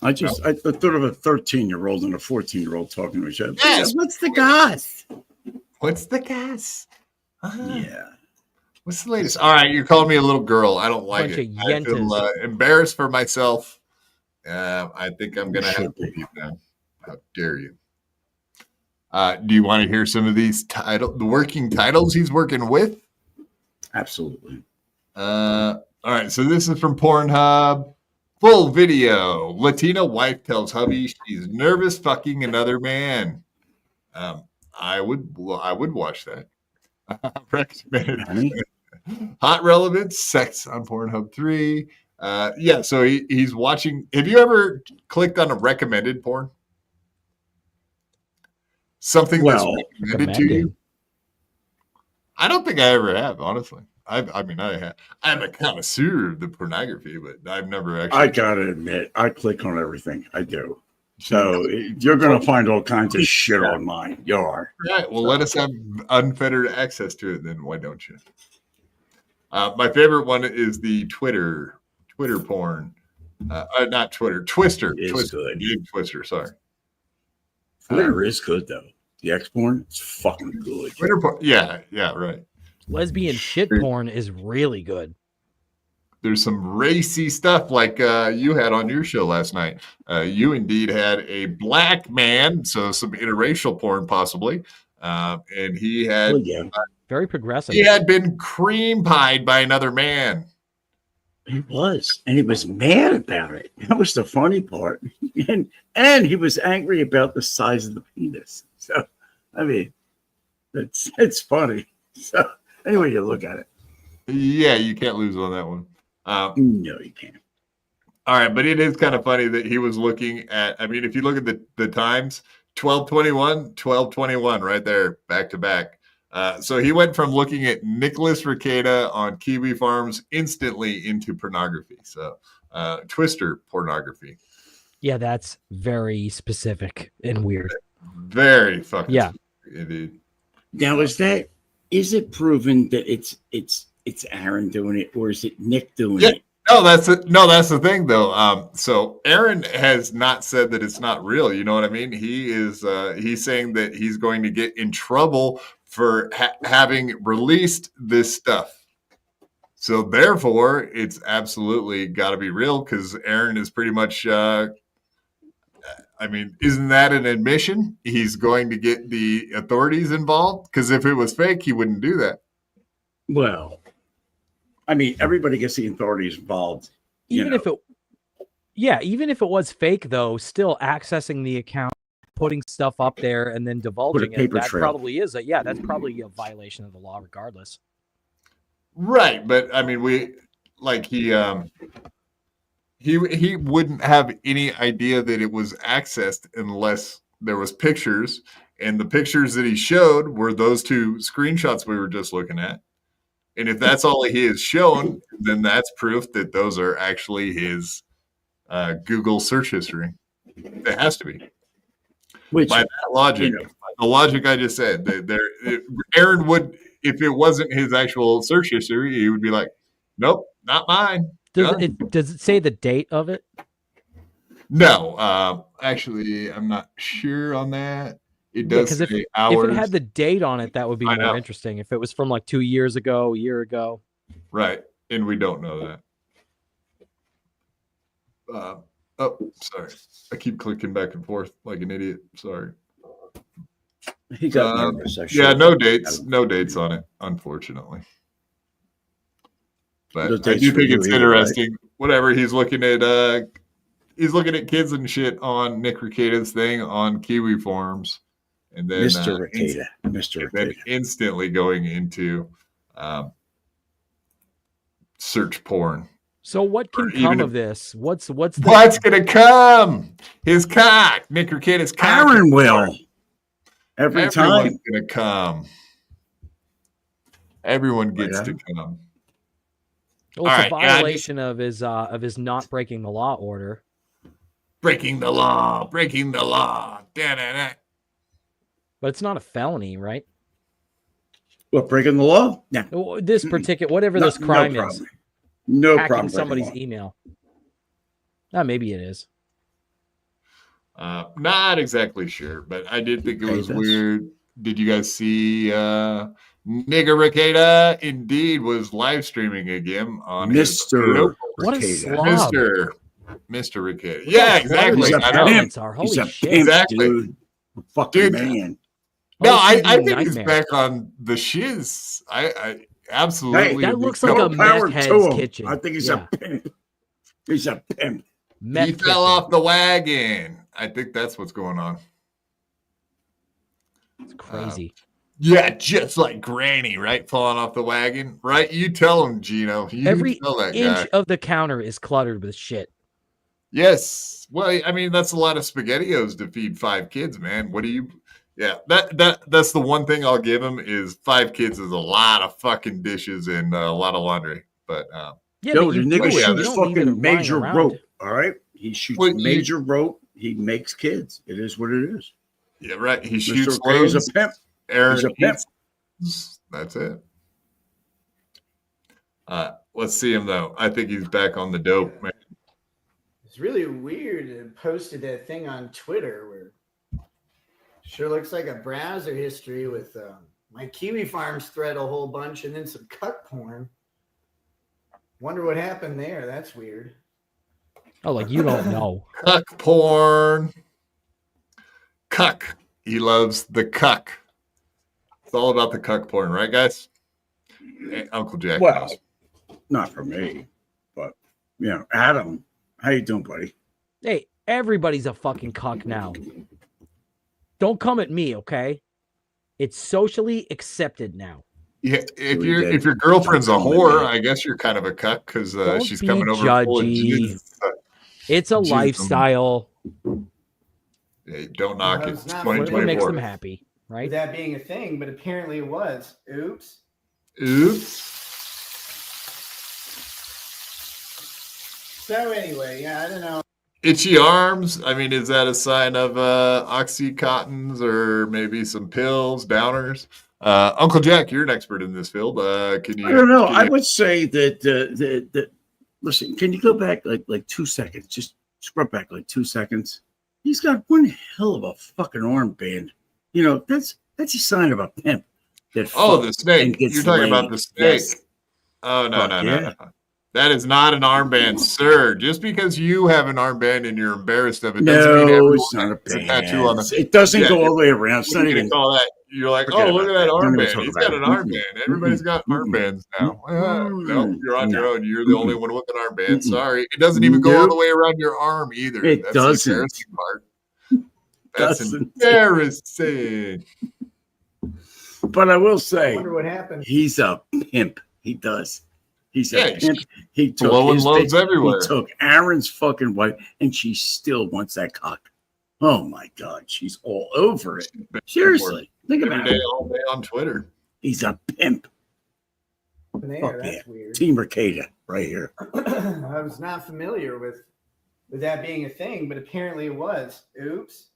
I thought of a 13-year-old and a 14-year-old talking to each other. Yes. What's the Goss? What's the gas? Yeah. What's the latest? All right, you're calling me a little girl. I don't like Bunch it. of I feel yentas. embarrassed for myself. I think I'm going to have to leave now. How dare you? Do you want to hear some of these the working titles he's working with? Absolutely. All right, so this is from Pornhub. Full video. Latina wife tells hubby she's nervous fucking another man. I would watch that. Recommended. Hot relevance, sex on Pornhub 3. Yeah, so he's watching. Have you ever clicked on a recommended porn? Something that's recommended to you? I don't think I ever have, honestly. I have. I'm a connoisseur of the pornography, but I've never actually. I gotta admit, I click on everything. I do. So you're gonna find all kinds of shit on mine. You are. Right. Well, let us have unfettered access to it. Then why don't you? My favorite one is the Twitter porn. Not Twitter. Twister. It's good. Twister. Sorry. Twitter is good though. The X porn, it's fucking good. Twitter porn. Yeah. Right. Lesbian shit porn is really good. There's some racy stuff like you had on your show last night. You indeed had a black man, so some interracial porn possibly. And he had very progressive. He had been cream pied by another man. He was, and he was mad about it. That was the funny part. And he was angry about the size of the penis. So, I mean, it's funny. So, anyway, you look at it. Yeah, you can't lose on that one. No, you can't. All right, but it is kind of funny that he was looking at. I mean, if you look at the times, 12:21, 12:21, right there, back to back. So he went from looking at Nicholas Requeda on Kiwi Farms instantly into pornography. So Twister pornography. Yeah, that's very specific and weird. Very fucking indeed. Now, is it proven that it's Aaron doing it, or is it Nick doing it? No, that's the thing though. So Aaron has not said that it's not real. You know what I mean? He is he's saying that he's going to get in trouble for having released this stuff. So therefore, it's absolutely got to be real because Aaron is pretty much. I mean, isn't that an admission? He's going to get the authorities involved because if it was fake, he wouldn't do that. Well, I mean, everybody gets the authorities involved. Even if it was fake, though, still accessing the account, putting stuff up there, and then divulging it, that probably is that's probably a violation of the law, regardless. Right, but I mean, he wouldn't have any idea that it was accessed unless there was pictures, and the pictures that he showed were those two screenshots we were just looking at. And if that's all he has shown, then that's proof that those are actually his Google search history. It has to be. By that logic, the logic I just said, Aaron would, if it wasn't his actual search history, he would be like, "Nope, not mine." Does it say the date of it? No, actually, I'm not sure on that. It does say hours. If it had the date on it, that would be more interesting. If it was from like 2 years ago, a year ago. Right, and we don't know that. Sorry. I keep clicking back and forth like an idiot. Sorry. He got nervous. No dates. No dates on it, unfortunately. But I do think it's interesting. Right? Whatever, he's looking at kids and shit on Nick Rekieta's thing on Kiwi forums. And then Mr. Rekieta. Then instantly going into search porn. So what can come of this? What's gonna come? His cock, Nick Rekieta's cock. Aaron will. Everyone's gonna come. Everyone gets to come. Well, it's a violation of his not breaking the law order. Breaking the law. Da-da-da. But it's not a felony, right? What, breaking the law? No. This particular, whatever this crime is. No hacking problem. Somebody's email. Maybe it is. Not exactly sure, but I did think it was weird. Did you guys see Nigga Rekieta indeed was live streaming again on Mr. What a slob. Mr. Rekieta. Yeah, exactly. Holy shit. Exactly. Dude. Fucking man. No, I think he's back on the shiz. I absolutely. That looks like a meth head's kitchen. I think he's a pimp. He's a pimp. He fell off the wagon. I think that's what's going on. It's crazy. Yeah, just like Granny, right? Falling off the wagon, right? You tell him, Gino. Every tell that inch guy. of the counter is cluttered with shit. Yes. Well, I mean, that's a lot of SpaghettiOs to feed 5 kids, man. What do you? Yeah, that's the one thing I'll give him is 5 kids is a lot of fucking dishes and a lot of laundry. But the nigga shoots fucking major rope. All right, he shoots major rope. He makes kids. It is what it is. Yeah, right. He shoots. He's a pimp. Aaron, he's a pimp. That's it. Let's see him though. I think he's back on the dope, man. It's really weird. It posted that thing on Twitter where sure looks like a browser history with my Kiwi Farms thread a whole bunch and then some cuck porn. Wonder what happened there. That's weird. Oh, like you don't know. Cuck porn. Cuck. He loves the cuck. It's all about the cuck porn, right, guys? Hey, Uncle Jack knows. Not for me, but Adam, how you doing, buddy? Hey, everybody's a fucking cuck now. Don't come at me, okay? It's socially accepted now. Yeah, if your girlfriend's a whore, I guess you're kind of a cuck because she's coming over. Judgy. It's a lifestyle. Yeah, don't knock it. It's 2024. What makes them happy, right? That being a thing, but apparently it was. Oops. So anyway, I don't know. Itchy arms. I mean, is that a sign of Oxycontins or maybe some pills, downers? Uncle Jack, you're an expert in this field. Can you? I don't know. I would say that listen. Can you go back like 2 seconds? Just scrub back like 2 seconds. He's got one hell of a fucking armband. That's a sign of a pimp. The snake. You're talking about the snake. Yes. Oh, no, Fuck no, yeah. no. That is not an armband, sir. Just because you have an armband and you're embarrassed of it doesn't mean No, everyone it's not a has a tattoo on band. the. It doesn't Yeah, go all the way around. It's what are not you even. gonna call that? You're like, Forget oh, look at about that that. Don't even armband. talk He's about got an it. armband. Everybody's got armbands now. No, you're on your own. You're the only one with an armband. Sorry, it doesn't even go all the way around your arm either. It That's doesn't. the embarrassing part. That's Doesn't. embarrassing. But I will I say, wonder what happened. he's a pimp. He does. He's Yeah, a pimp. He took blowing his loads everywhere. He took Aaron's fucking wife, and she still wants that cock. Oh my God, she's all over it. Seriously, think Every about day, it. all day on Twitter. He's a pimp. There, Fuck that's yeah. weird. Team Mercada right here. I was not familiar with that being a thing, but apparently it was. Oops.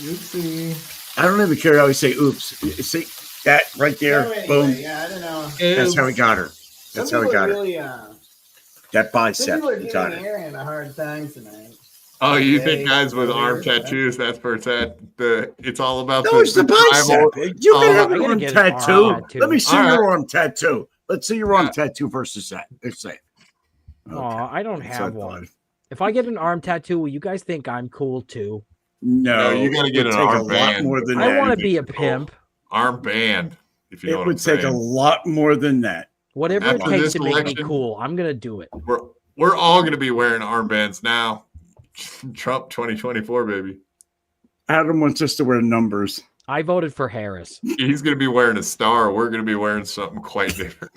Oopsie. I don't even care how we say oops. See that right there? So anyway, Boom. yeah, I don't know. That's how he got her. That's how he got her. Really, That some bicep. people are He got giving it. Aaron a hard time tonight. Oh, you They- think guys with arm weird, huh? tattoos, that's where it's at? It's all about No, it's the bicep. You can have I an gotta arm get an arm tattoo. tattoo. Let me see All your right. arm tattoo. Let's see your arm tattoo versus that. Let's say. Aw, I don't That's have what I one. thought. If I get an arm tattoo, will you guys think I'm cool too? No, you gotta it get would an take arm a lot band. more than I that. want to be a pimp. Arm band, if you know It what would I'm take a saying. lot more than that. Whatever it After takes this to make me election- cool, I'm gonna do it. We're all gonna be wearing armbands now. Trump 2024, baby. Adam wants us to wear numbers. I voted for Harris. He's gonna be wearing a star. We're gonna be wearing something quite different.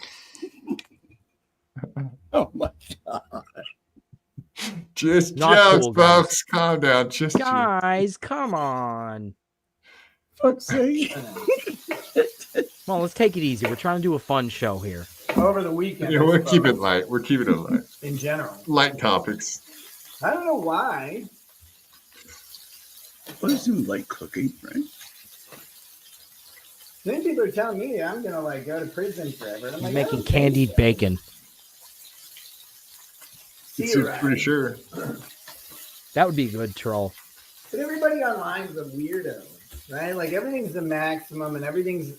Oh my God. Just Not jokes, cool, guys. folks. Calm down. Just jokes. Guys, come on. Fuck's sake. Well, let's take it easy. We're trying to do a fun show here. Over the weekend. Yeah, I we'll suppose, keep it light. We're keeping it light. in general. Light topics. I don't know why. What is it like cooking, right? Then people are telling me I'm gonna like go to prison forever. And I'm He's like, making I don't candied think bacon. so. Seems pretty sure. That would be a good troll. But everybody online is a weirdo, right? Like everything's the maximum, and everything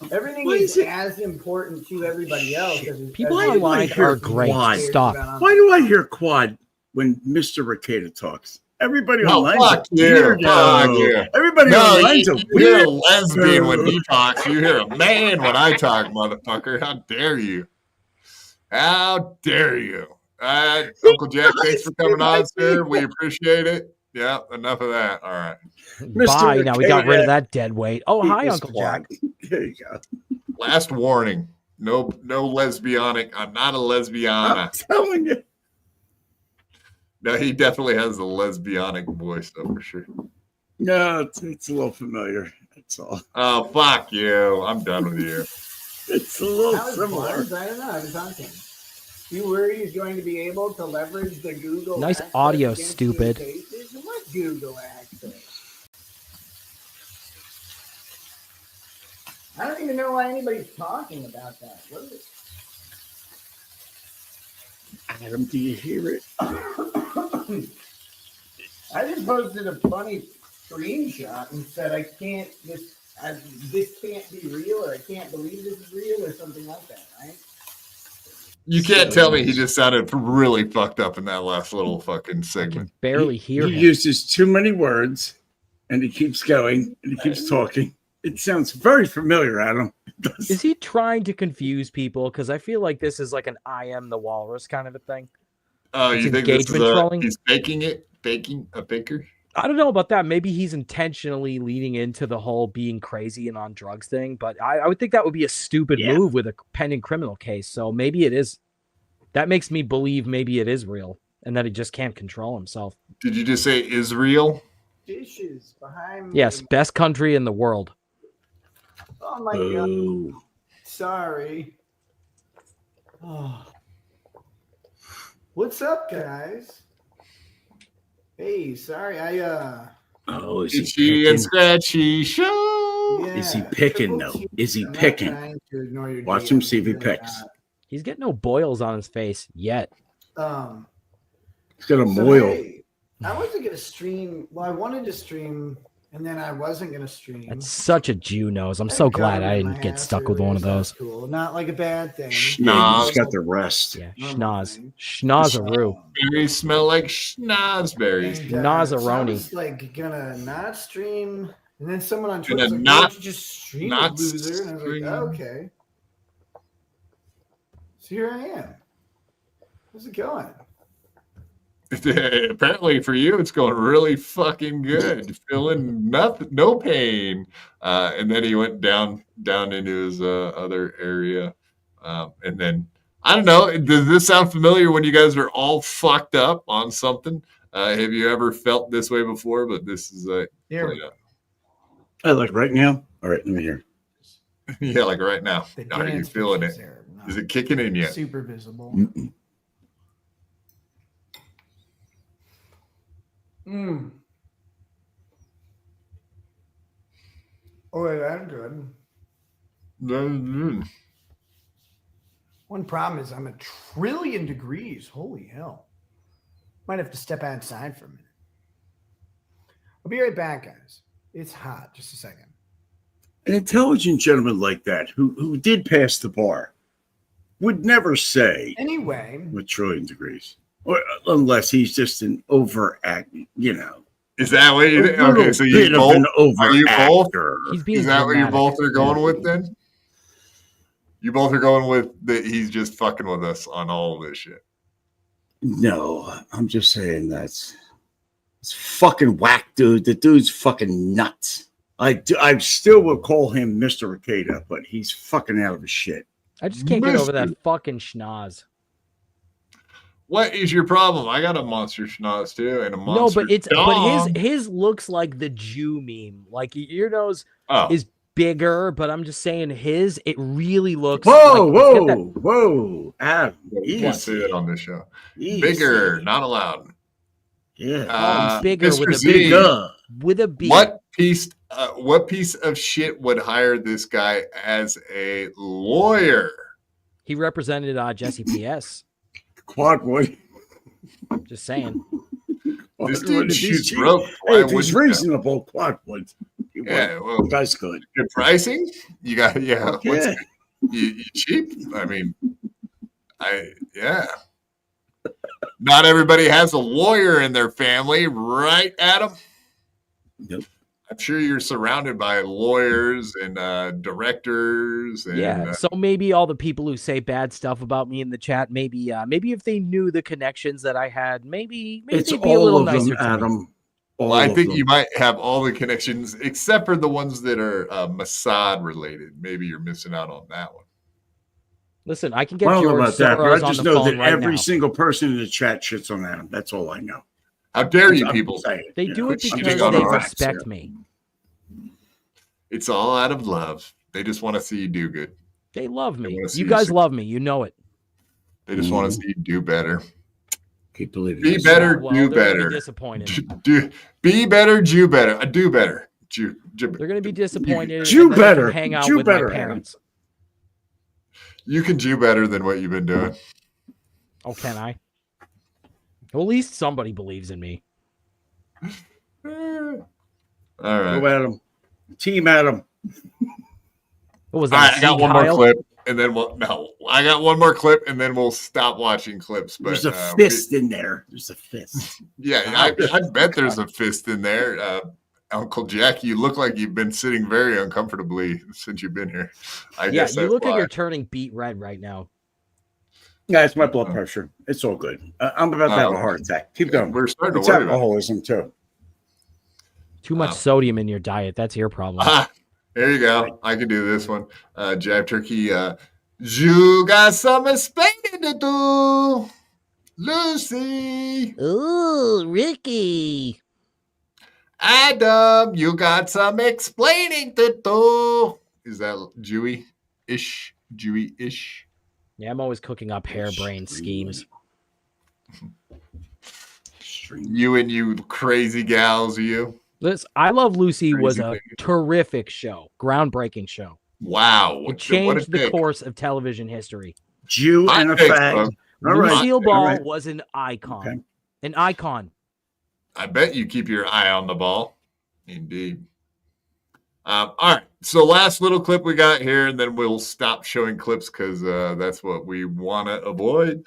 Why is is it- as important to everybody else. People Why do I online hear are great. quad? Stop. Why do I hear quad when Mr. Ricada talks? Everybody No, online. fuck you. Fuck you. Everybody No, online's you, a you hear a weird. lesbian when he talks. You hear a man when I talk, motherfucker. How dare you? How dare you? Uncle Jack, thanks for coming on, sir. We appreciate it. Yeah, enough of that. All right. Bye. Now we got rid Ricada. of that dead weight. Oh, hi, Equals Uncle quad. Jack. There you go. Last warning. No lesbianic. I'm not a I'm lesbiana. telling you. No, he definitely has a lesbianic voice, though, for sure. No, it's a little familiar. That's all. Oh, fuck you. I'm done with you. It's a little How is similar. Barnes? I don't know. I was talking. You worry he's going to be able to leverage the Google. Nice access audio, against stupid. his cases? What Google access? I don't even know why anybody's talking about that. What is it? Adam, do you hear it? I just posted a funny screenshot and said this can't be real, or I can't believe this is real, or something like that, right? You can't tell me he just sounded really fucked up in that last little fucking segment. Barely hear He him. uses too many words, and he keeps going, and he keeps talking. It sounds very familiar, Adam. It does. Is he trying to confuse people? Because I feel like this is like an I am the walrus kind of a thing. Oh, It's you think this is engagement trolling? he's faking it? Faking a faker? I don't know about that. Maybe he's intentionally leading into the whole being crazy and on drugs thing, but I would think that would be a stupid Yeah. move with a pending criminal case. So maybe it is. That makes me believe maybe it is real and that he just can't control himself. Did you just say Israel? Dishes behind Yes, me. best country in the world. Oh my god. Sorry. Oh. What's up, guys? Hey, sorry, Oh, is Itchy he and picking? scratchy show. yeah, Is he picking, Triple though? T. Is he I'm not picking? trying to ignore your Watch him DMs, see if he really picks. not. He's getting no boils on his face yet. He's got a So, moil. hey, I wasn't gonna stream. Well, I wanted to stream and then I wasn't gonna stream. That's such a Jew nose. I'm so glad I didn't get stuck with one of those. Cool, not like a bad thing. Yeah, you just got the rest. Yeah, schnoz. Schnozaroo. Berries smell like schnozberries. So I Nazaroni. was like gonna not stream, and then someone on Twitter was Gonna like, not- "Why don't you just stream not it, loser?" And I was stream. like, "Okay." So here I am. How's it going? Apparently for you, it's going really fucking good. Feeling nothing, no pain. And then he went down into his other area. And then I don't know. Does this sound familiar when you guys are all fucked up on something? Have you ever felt this way before? But this is Here. Like right now. All right, let me hear. Yeah, like right now. The Are you dance feeling it? pictures there, not Is it kicking in yet? super visible. Mm-mm. Oh, that's good. One problem is I'm 1,000,000,000,000 degrees. Holy hell. Might have to step outside for a minute. I'll be right back, guys. It's hot. Just a second. An intelligent gentleman like that, who did pass the bar, would never say Anyway, with trillion degrees, or unless he's just an overact. You know, Is that what you think? a little Okay, so bit you of both an are you both? overactor. He's being Is that what you dramatic. both are going with then? You both are going with that he's just fucking with us on all of this shit. No, I'm just saying it's fucking whack, dude. The dude's fucking nuts. I still will call him Mr. Ricada, but he's fucking out of his shit. I just can't get over Mister. that fucking schnoz. What is your problem? I got a monster schnoz too, and a No, monster. but it's dong. but his looks like the Jew meme. Like your nose Oh. is bigger, but I'm just saying it really looks. Whoa, like, it's got that- whoa, Adam, You can't say easy, that on this show. easy. Bigger, not allowed. Yeah, bigger with Mr. a Z, bigger. with a B. What piece of shit would hire this guy as a lawyer? He represented Jesse PS. Quadwood. Just saying. This Quadwood, dude if he's shoots cheap- rope. Hey, Why if he's wouldn't you? reasonable, Quadwood. Yeah, well, Guy's good. good pricing. You got Fuck What's yeah. you cheap? I mean, yeah. Not everybody has a lawyer in their family, right, Adam? Nope. I'm sure you're surrounded by lawyers and directors. And, Yeah. So maybe all the people who say bad stuff about me in the chat, maybe if they knew the connections that I had, maybe It's they'd be a all little of nicer them, to me. Adam. All well, I of think them. you might have all the connections except for the ones that are Mossad related. Maybe you're missing out on that one. Listen, I can get I don't know George about that, but Soros I on just the know phone that right every now. single person in the chat shits on Adam. That's all I know. How dare you, I'm people? saying, They you do know, it I'm because just on they the facts respect here. me. It's all out of love. They just want to see you do good. They love They me. wanna see You you guys succeed. love me. You know it. They just want to see you do better. Keep believing. Be this. better, Well, do they're gonna better. be disappointed. Be better, do better. Do better. Do They're going to be disappointed. Do and then they can better. hang out Do with better, my parents. You can do better than what you've been doing. Oh, can I? Well, at least somebody believes in me. All right. Go Adam. Team Adam. What was All that? right, I got Sieg one more Heil? clip, and then I got one more clip, and then we'll stop watching clips. But There's a fist in there. There's a fist. I bet there's a fist in there. Uncle Jack, you look like you've been sitting very uncomfortably since you've been here. I Yeah, guess you that's look like why. you're turning beet red right now. Yeah, it's my blood pressure. It's all good. I'm about to have a heart attack. Keep going. We're starting It's to worry about it. alcoholism too. Too much sodium in your diet. That's your problem. Ah, there you go. I can do this one. Jab Turkey. You got some explaining to do, Lucy. Ooh, Ricky. Adam, you got some explaining to do. Is that Jewy-ish? Jewy-ish? Yeah, I'm always cooking up harebrained schemes. You and you crazy gals, you. This I Love Lucy was Crazy a thing. terrific show, groundbreaking show. Wow. It changed the course of television history. Jew and a Hot takes, fag. bro. All right. Lucille all Ball right. was an icon. Okay. An icon. I bet you keep your eye on the ball. Indeed. All right. So last little clip we got here, and then we'll stop showing clips because that's what we want to avoid.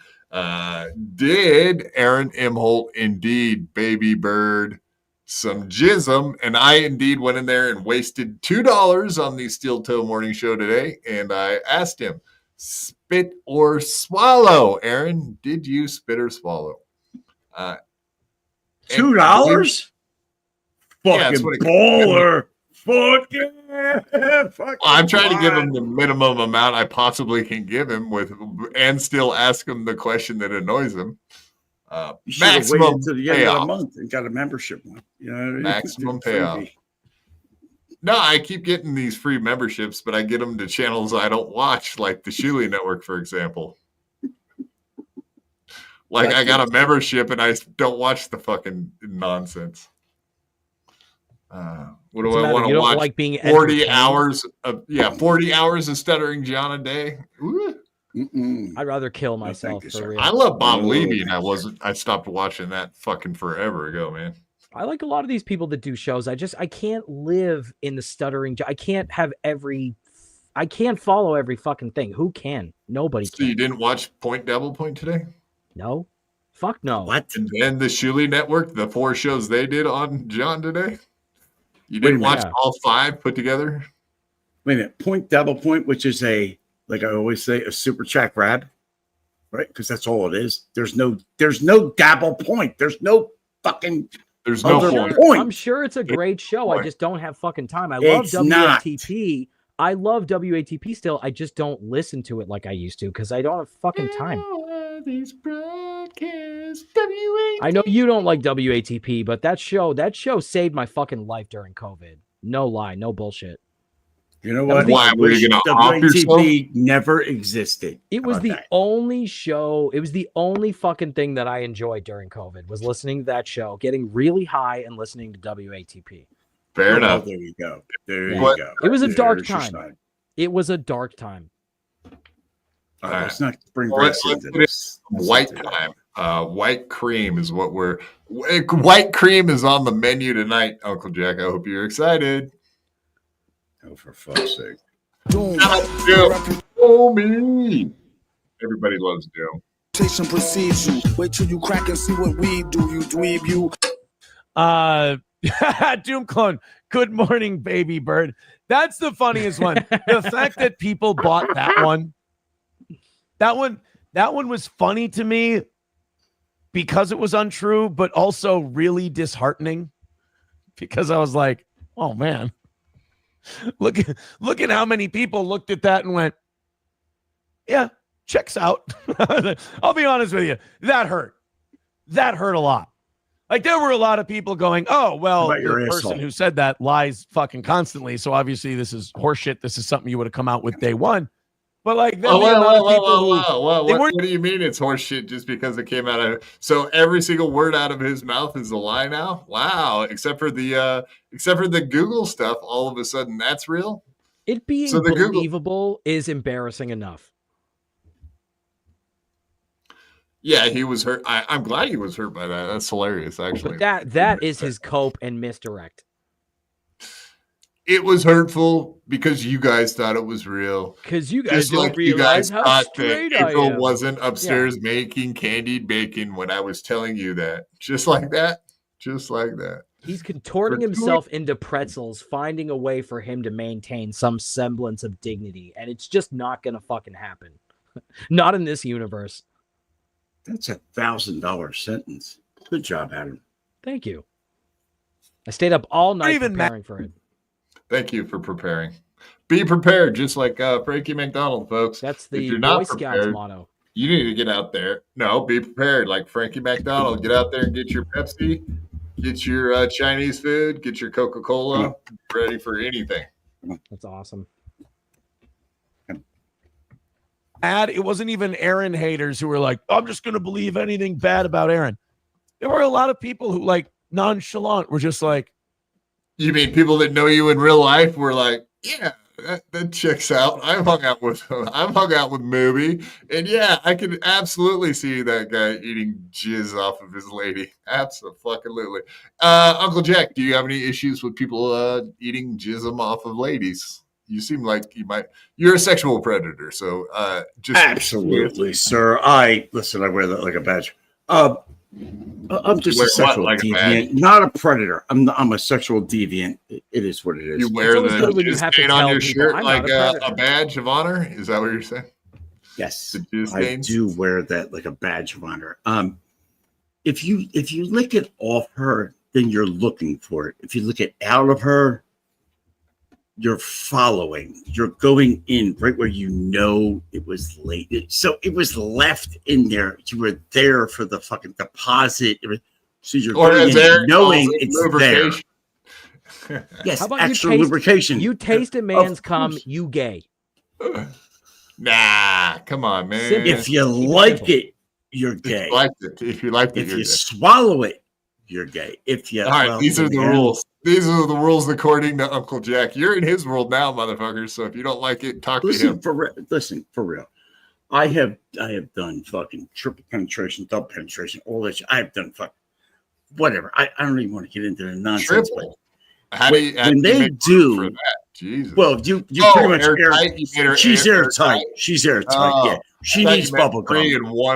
Did Aaron Imholte indeed baby bird some jism? And I indeed went in there and wasted $2 on the Steel Toe Morning Show today. And I asked him, spit or swallow? Aaron, did you spit or swallow? $2? Yeah, Fucking baller. Fuck yeah. Fuck I'm trying to give him the minimum amount I possibly can give him and still ask him the question that annoys him. You should have Maximum waited until the end of the payoff. month and got a membership one. You know, Maximum Freebie. payoff. No, I keep getting these free memberships, but I get them to channels I don't watch, like the Shuli Network, for example. Like I got a membership and I don't watch the fucking nonsense. What do I want to watch? Like being 40 hours of 40 hours of Stuttering John a day. I'd rather kill myself for real. I love Bob Levy, and I stopped watching that fucking forever ago, man. I like a lot of these people that do shows. I can't live in the stuttering. I can't follow every fucking thing. Who can? Nobody So can. you didn't watch Point Double Point today? No. Fuck no. What? And then the Shuli Network, the 4 shows they did on John today? You didn't watch all 5 put together? Wait a minute. Point Double Point, which is like I always say, a super chat grab, right? Because that's all it is. There's no dabble point. There's no fucking. There's no point. I'm sure it's a great show. I just don't have fucking time. I It's love not. WATP. I love WATP still. I just don't listen to it like I used to because I don't have fucking time. These broadcasts, I know you don't like WATP, but that show saved my fucking life during COVID. No lie, no bullshit. You know what? Why were you going to off yourself? WATP never existed. It was the only show. It was the only fucking thing that I enjoyed during COVID was listening to that show, getting really high and listening to WATP. Fair enough. There you go. There Yeah. you go. It was a dark There's your time. sign. It was a dark time. All right, let's not bring Let's race into put it this. white time. White cream is what white cream is on the menu tonight, Uncle Jack. I hope you're excited. Oh, for fuck's sake. Oh, me. Everybody loves Doom. Precedes you. Wait till you crack and see what we do. You dweeb, you. Doom Clone, good morning, baby bird. That's the funniest one. The fact that people bought that one was funny to me because it was untrue, but also really disheartening because I was like, oh man, look at how many people looked at that and went, yeah, checks out. I'll be honest with you. That hurt a lot. Like there were a lot of people going, oh, well, the person who said that lies fucking constantly. So obviously this is horseshit. This is something you would have come out with day one. But like, what do you mean it's horseshit just because it came out of? So every single word out of his mouth is a lie now? Wow! Except for the Google stuff, all of a sudden that's real. It being believable is embarrassing enough. Yeah, he was hurt. I'm glad he was hurt by that. That's hilarious, actually. But that is his cope and misdirect. It was hurtful because you guys thought it was real. Because you just guys don't like you guys realize how thought straight that I April am. wasn't upstairs making candied bacon when I was telling you that. Just like that. Just like that. He's contorting himself into pretzels, finding a way for him to maintain some semblance of dignity, and it's just not going to fucking happen. Not in this universe. That's $1,000 sentence. Good job, Adam. Thank you. I stayed up all night preparing for it. Thank you for preparing. Be prepared, just like Frankie McDonald, folks. That's the if you're Boy not Scouts prepared, motto. You need to get out there. No, be prepared, like Frankie McDonald. Get out there and get your Pepsi, get your Chinese food, get your Coca-Cola. Ready for anything. That's awesome. It wasn't even Aaron haters who were like, I'm just going to believe anything bad about Aaron. There were a lot of people who like nonchalant were just like, you mean people that know you in real life were like, yeah, That checks out. I've hung out with Mooby, and yeah, I can absolutely see that guy eating jizz off of his lady. Absolutely. Uncle Jack, do you have any issues with people eating jism off of ladies? You seem like you're a sexual predator, so just absolutely, sir. I wear that like a badge. I'm just a sexual deviant, not a predator. I'm a sexual deviant. It is what it is. You wear the jizz stain on your shirt like a badge of honor? Is that what you're saying? Yes, I do wear that like a badge of honor. If you lick it off her, then you're looking for it. If you lick it out of her, you're following. You're going in right where you know it was late. So it was left in there. You were there for the fucking deposit. So you're going in knowing it's there. Yes, how about extra lubrication. You taste a man's cum, you gay. Nah, come on, man. If you like it, you're gay. If you liked it, if you swallow it, you're gay. If you all right, these are the rules. These are the rules according to Uncle Jack. You're in his world now, motherfuckers. So if you don't like it, talk to him. Listen, for real. I have done fucking triple penetration, double penetration, all that shit. I have done whatever. I don't even want to get into the nonsense. Triple. When they do for that? Jesus. Well, you pretty much airtight. She's airtight. She's airtight. Yeah. She needs bubble gum.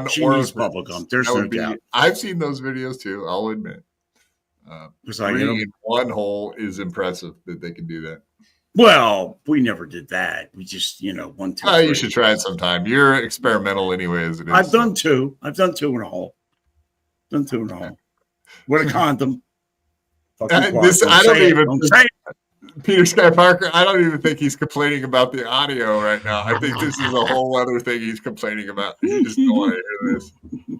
She needs bubble gum. There's no doubt. I've seen those videos too, I'll admit. In one hole is impressive that they can do that. Well, we never did that. We just, 1, 2. You should try it sometime. You're experimental anyway, as it is. I've done 2. I've done 2 in a hole. With a condom. Peter Sky Parker, I don't even think he's complaining about the audio right now. I think this is a whole other thing he's complaining about. He just don't want to hear this.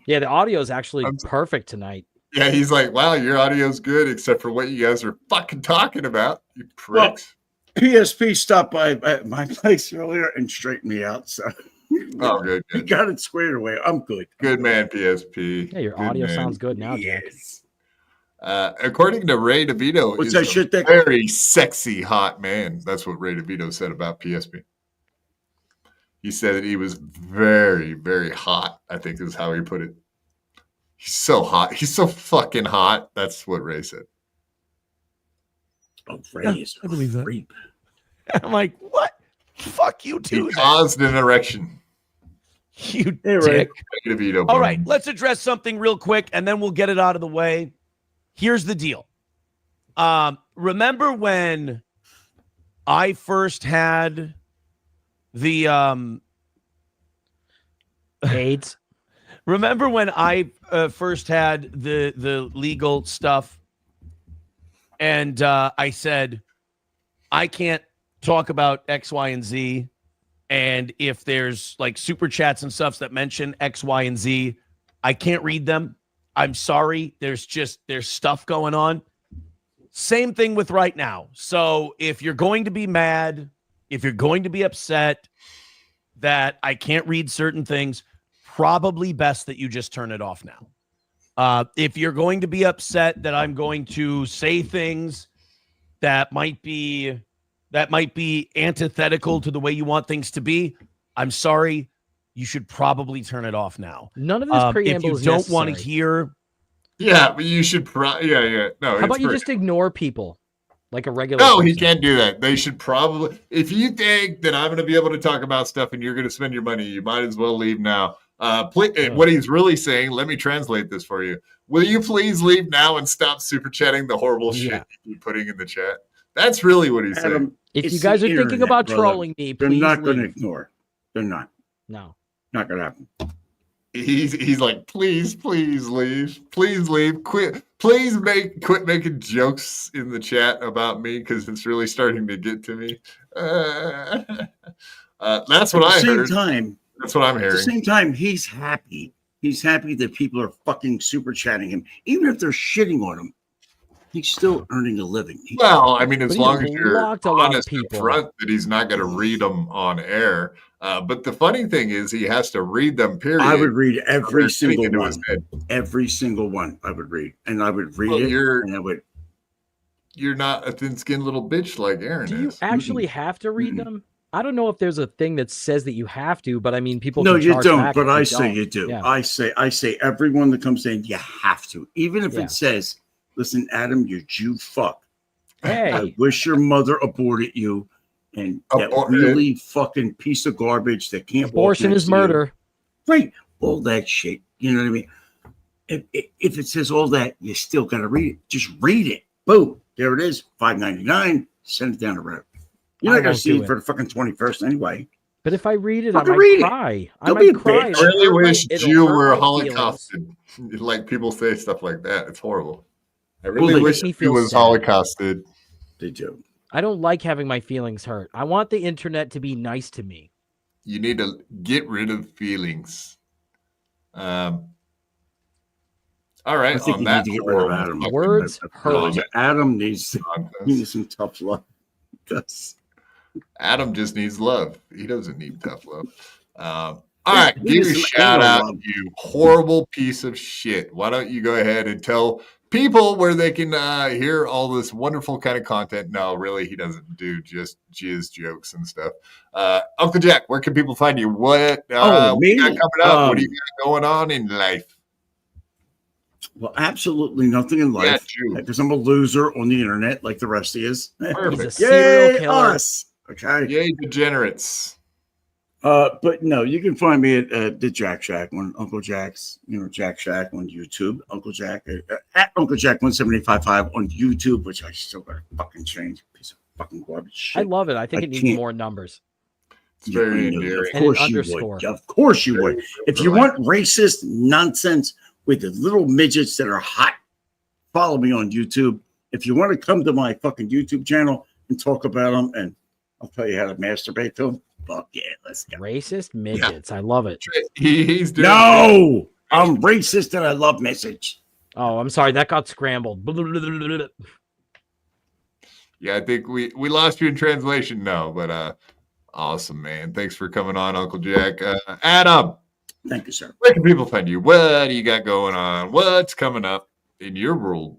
Yeah, the audio is actually perfect tonight. Yeah, he's like, wow, your audio's good, except for what you guys are fucking talking about, you pricks. Well, PSP stopped by at my place earlier and straightened me out. So, good. He got it squared away. I'm good. Good man, PSP. Yeah, your audio sounds good now, Jack. According to Ray DeVito, what's that shit? Very sexy, hot man. That's what Ray DeVito said about PSP. He said that he was very, very hot. I think is how he put it. He's so hot. He's so fucking hot. That's what Ray said. Oh, Ray is a creep. I'm like, what? Fuck you too. He caused an erection. You dick. DeVito, all right, let's address something real quick, and then we'll get it out of the way. Here's the deal. Remember when I first had the AIDS? Remember when I first had the legal stuff, and I said I can't talk about X, Y, and Z, and if there's like super chats and stuff that mention X, Y, and Z, I can't read them. I'm sorry. There's stuff going on. Same thing with right now. So if you're going to be mad, if you're going to be upset that I can't read certain things, probably best that you just turn it off now. If you're going to be upset that I'm going to say things that might be antithetical to the way you want things to be, I'm sorry. You should probably turn it off now. None of this preamble if you don't want to hear. Yeah, but you should. Yeah. No. How about you just ignore people like a regular? No, person? He can't do that. They should probably. If you think that I'm going to be able to talk about stuff and you're going to spend your money, you might as well leave now. What he's really saying. Let me translate this for you. Will you please leave now and stop super chatting the horrible shit you're putting in the chat? That's really what he's saying. If you guys are thinking about trolling me, they're please not going to leave. ignore. They're not. No. Not gonna happen. He's like, please leave. Please leave. Quit making jokes in the chat about me because it's really starting to get to me. That's what I heard. That's what I'm hearing. At the same time, he's happy. He's happy that people are fucking super chatting him, even if they're shitting on him. He's still earning a living. Well, I mean, as long as you're honest up front that he's not going to read them on air. But the funny thing is he has to read them, period. I would read every single one. Every single one I would read. And I would read it. And I would. you're not a thin-skinned little bitch like Aaron Do you is. actually have to read them? I don't know if there's a thing that says that you have to, but I mean, people. No, can you charge don't. back But if I you say don't. you do. Yeah. I say everyone that comes in, you have to. Even if Yeah. it says, "Listen, Adam, you Jew fuck. Hey. I wish your mother aborted you." And that really fucking piece of garbage that can't. Abortion is murder. Right. All that shit. You know what I mean? If it says all that, you still got to read it. Just read it. Boom. There it is. $5.99. Send it down the road. You're I not going won't to see do it for the fucking 21st anyway. But if I read it, I Fucking might read it. cry. I Don't be might a cry. bitch. I really wish It'll Jew hurt were my feelings. holocausted. Like people say stuff like that. It's horrible. I Well, really they wish make me he feel was sad. holocausted. They do. I don't like having my feelings hurt. I want the internet to be nice to me. You need to get rid of feelings. All right. I think on you that need to get rid of horrible Adam. fucking Words nonsense. hurt. Adam needs nonsense. some tough love. That's- Adam just needs love. He doesn't need tough love. All right, He give needs a some shout anal out, love. you horrible piece of shit. Why don't you go ahead and tell people where they can hear all this wonderful kind of content? No, really, he doesn't do just jizz jokes and stuff. Uncle Jack, where can people find you? What, what me? you got coming up? What do you got going on in life? Well, absolutely nothing in Yeah, life Jew. because I'm a loser on the internet like the rest of you. Perfect. He's a serial Yay, killer. us. Okay. Yay, degenerates. But no, you can find me at the Jack Shack on Uncle Jack's, Jack Shack on YouTube. Uncle Jack at Uncle Jack 1755 on YouTube, which I still got to fucking change. Piece of fucking garbage shit. I love it. I think it needs can't- more numbers. It's very I know. endearing. Of course And an you underscore. would. Of course you would. If you want racist nonsense with the little midgets that are hot, follow me on YouTube. If you want to come to my fucking YouTube channel and talk about them, and I'll tell you how to masturbate to them. Fuck yeah, let's go. Racist midgets. I love it. He's doing No, I'm racist and I love message. Oh, I'm sorry. That got scrambled. Yeah, I think we lost you in translation. No, but awesome, man. Thanks for coming on, Uncle Jack. Adam, Thank you, sir. where can people find you? What do you got going on? What's coming up in your world?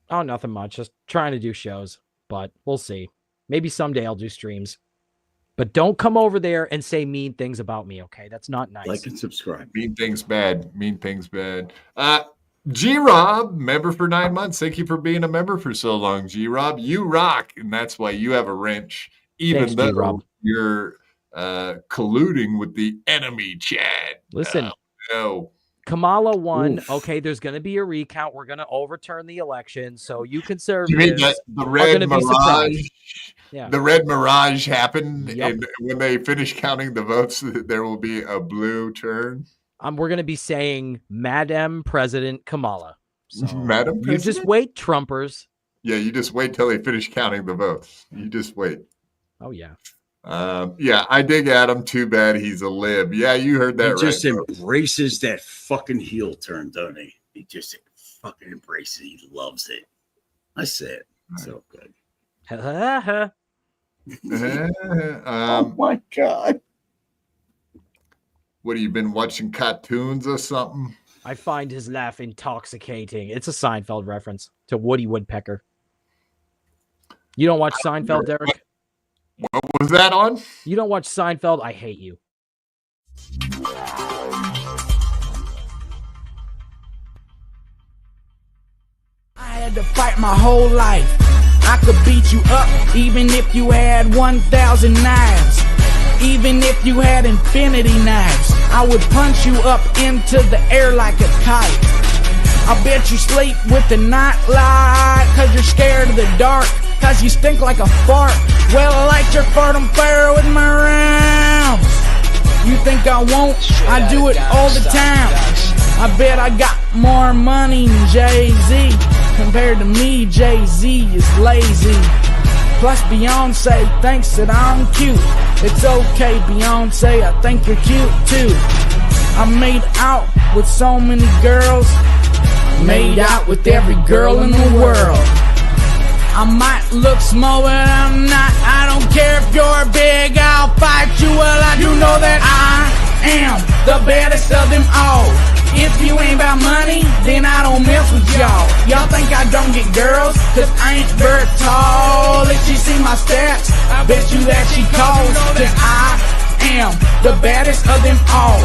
Oh, nothing much. Just trying to do shows, but we'll see. Maybe someday I'll do streams. But don't come over there and say mean things about me, okay? That's not nice. Like and subscribe. Mean things bad. Mean things bad. G-Rob, member for 9 months. Thank you for being a member for so long, G-Rob. You rock, and that's why you have a wrench, even Thanks, though G-Rob. you're colluding with the enemy, Chad. Listen, No. Kamala won. Oof. Okay, there's going to be a recount. We're going to overturn the election. So you You mean conservatives that the are red going to be mirage? surprised. Yeah. The red mirage happened, Yep. and when they finish counting the votes, there will be a blue turn. We're going to be saying Madam President Kamala. So Madam you President? just wait, Trumpers. Yeah, you just wait till they finish counting the votes. You just wait. Oh, yeah. Yeah, I dig Adam. Too bad he's a lib. Yeah, you heard that He just right. bro. embraces that fucking heel turn, don't he? He just fucking embraces it. He loves it. I said, so good. Oh my God. What have you been watching cartoons or something? I find his laugh intoxicating. It's a Seinfeld reference to Woody Woodpecker. You don't watch Seinfeld, Derek? What was that on? You don't watch Seinfeld? I hate you. I had to fight my whole life. I could beat you up even if you had 1,000 knives. Even if you had infinity knives, I would punch you up into the air like a kite. I bet you sleep with the night light, cause you're scared of the dark, cause you stink like a fart. Well, I like your fart on fire with my rhymes. You think I won't? I do it all the time. I bet I got more money than Jay-Z. Compared to me, Jay-Z is lazy. Plus Beyonce thinks that I'm cute. It's okay, Beyonce, I think you're cute too. I made out with so many girls. Made out with every girl in the world. I might look small, but I'm not. I don't care if you're big, I'll fight you. Well, I do know that I am the baddest of them all. If you ain't about money, then I don't mess with y'all. Y'all think I don't get girls, cause I ain't very tall. If she see my stats, I bet you that she calls. Cause I am the baddest of them all.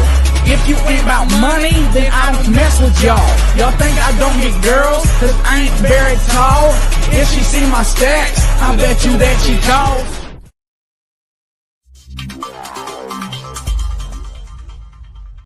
If you ain't about money, then I don't mess with y'all. Y'all think I don't get girls, cause I ain't very tall. If she see my stacks, I bet you that she calls.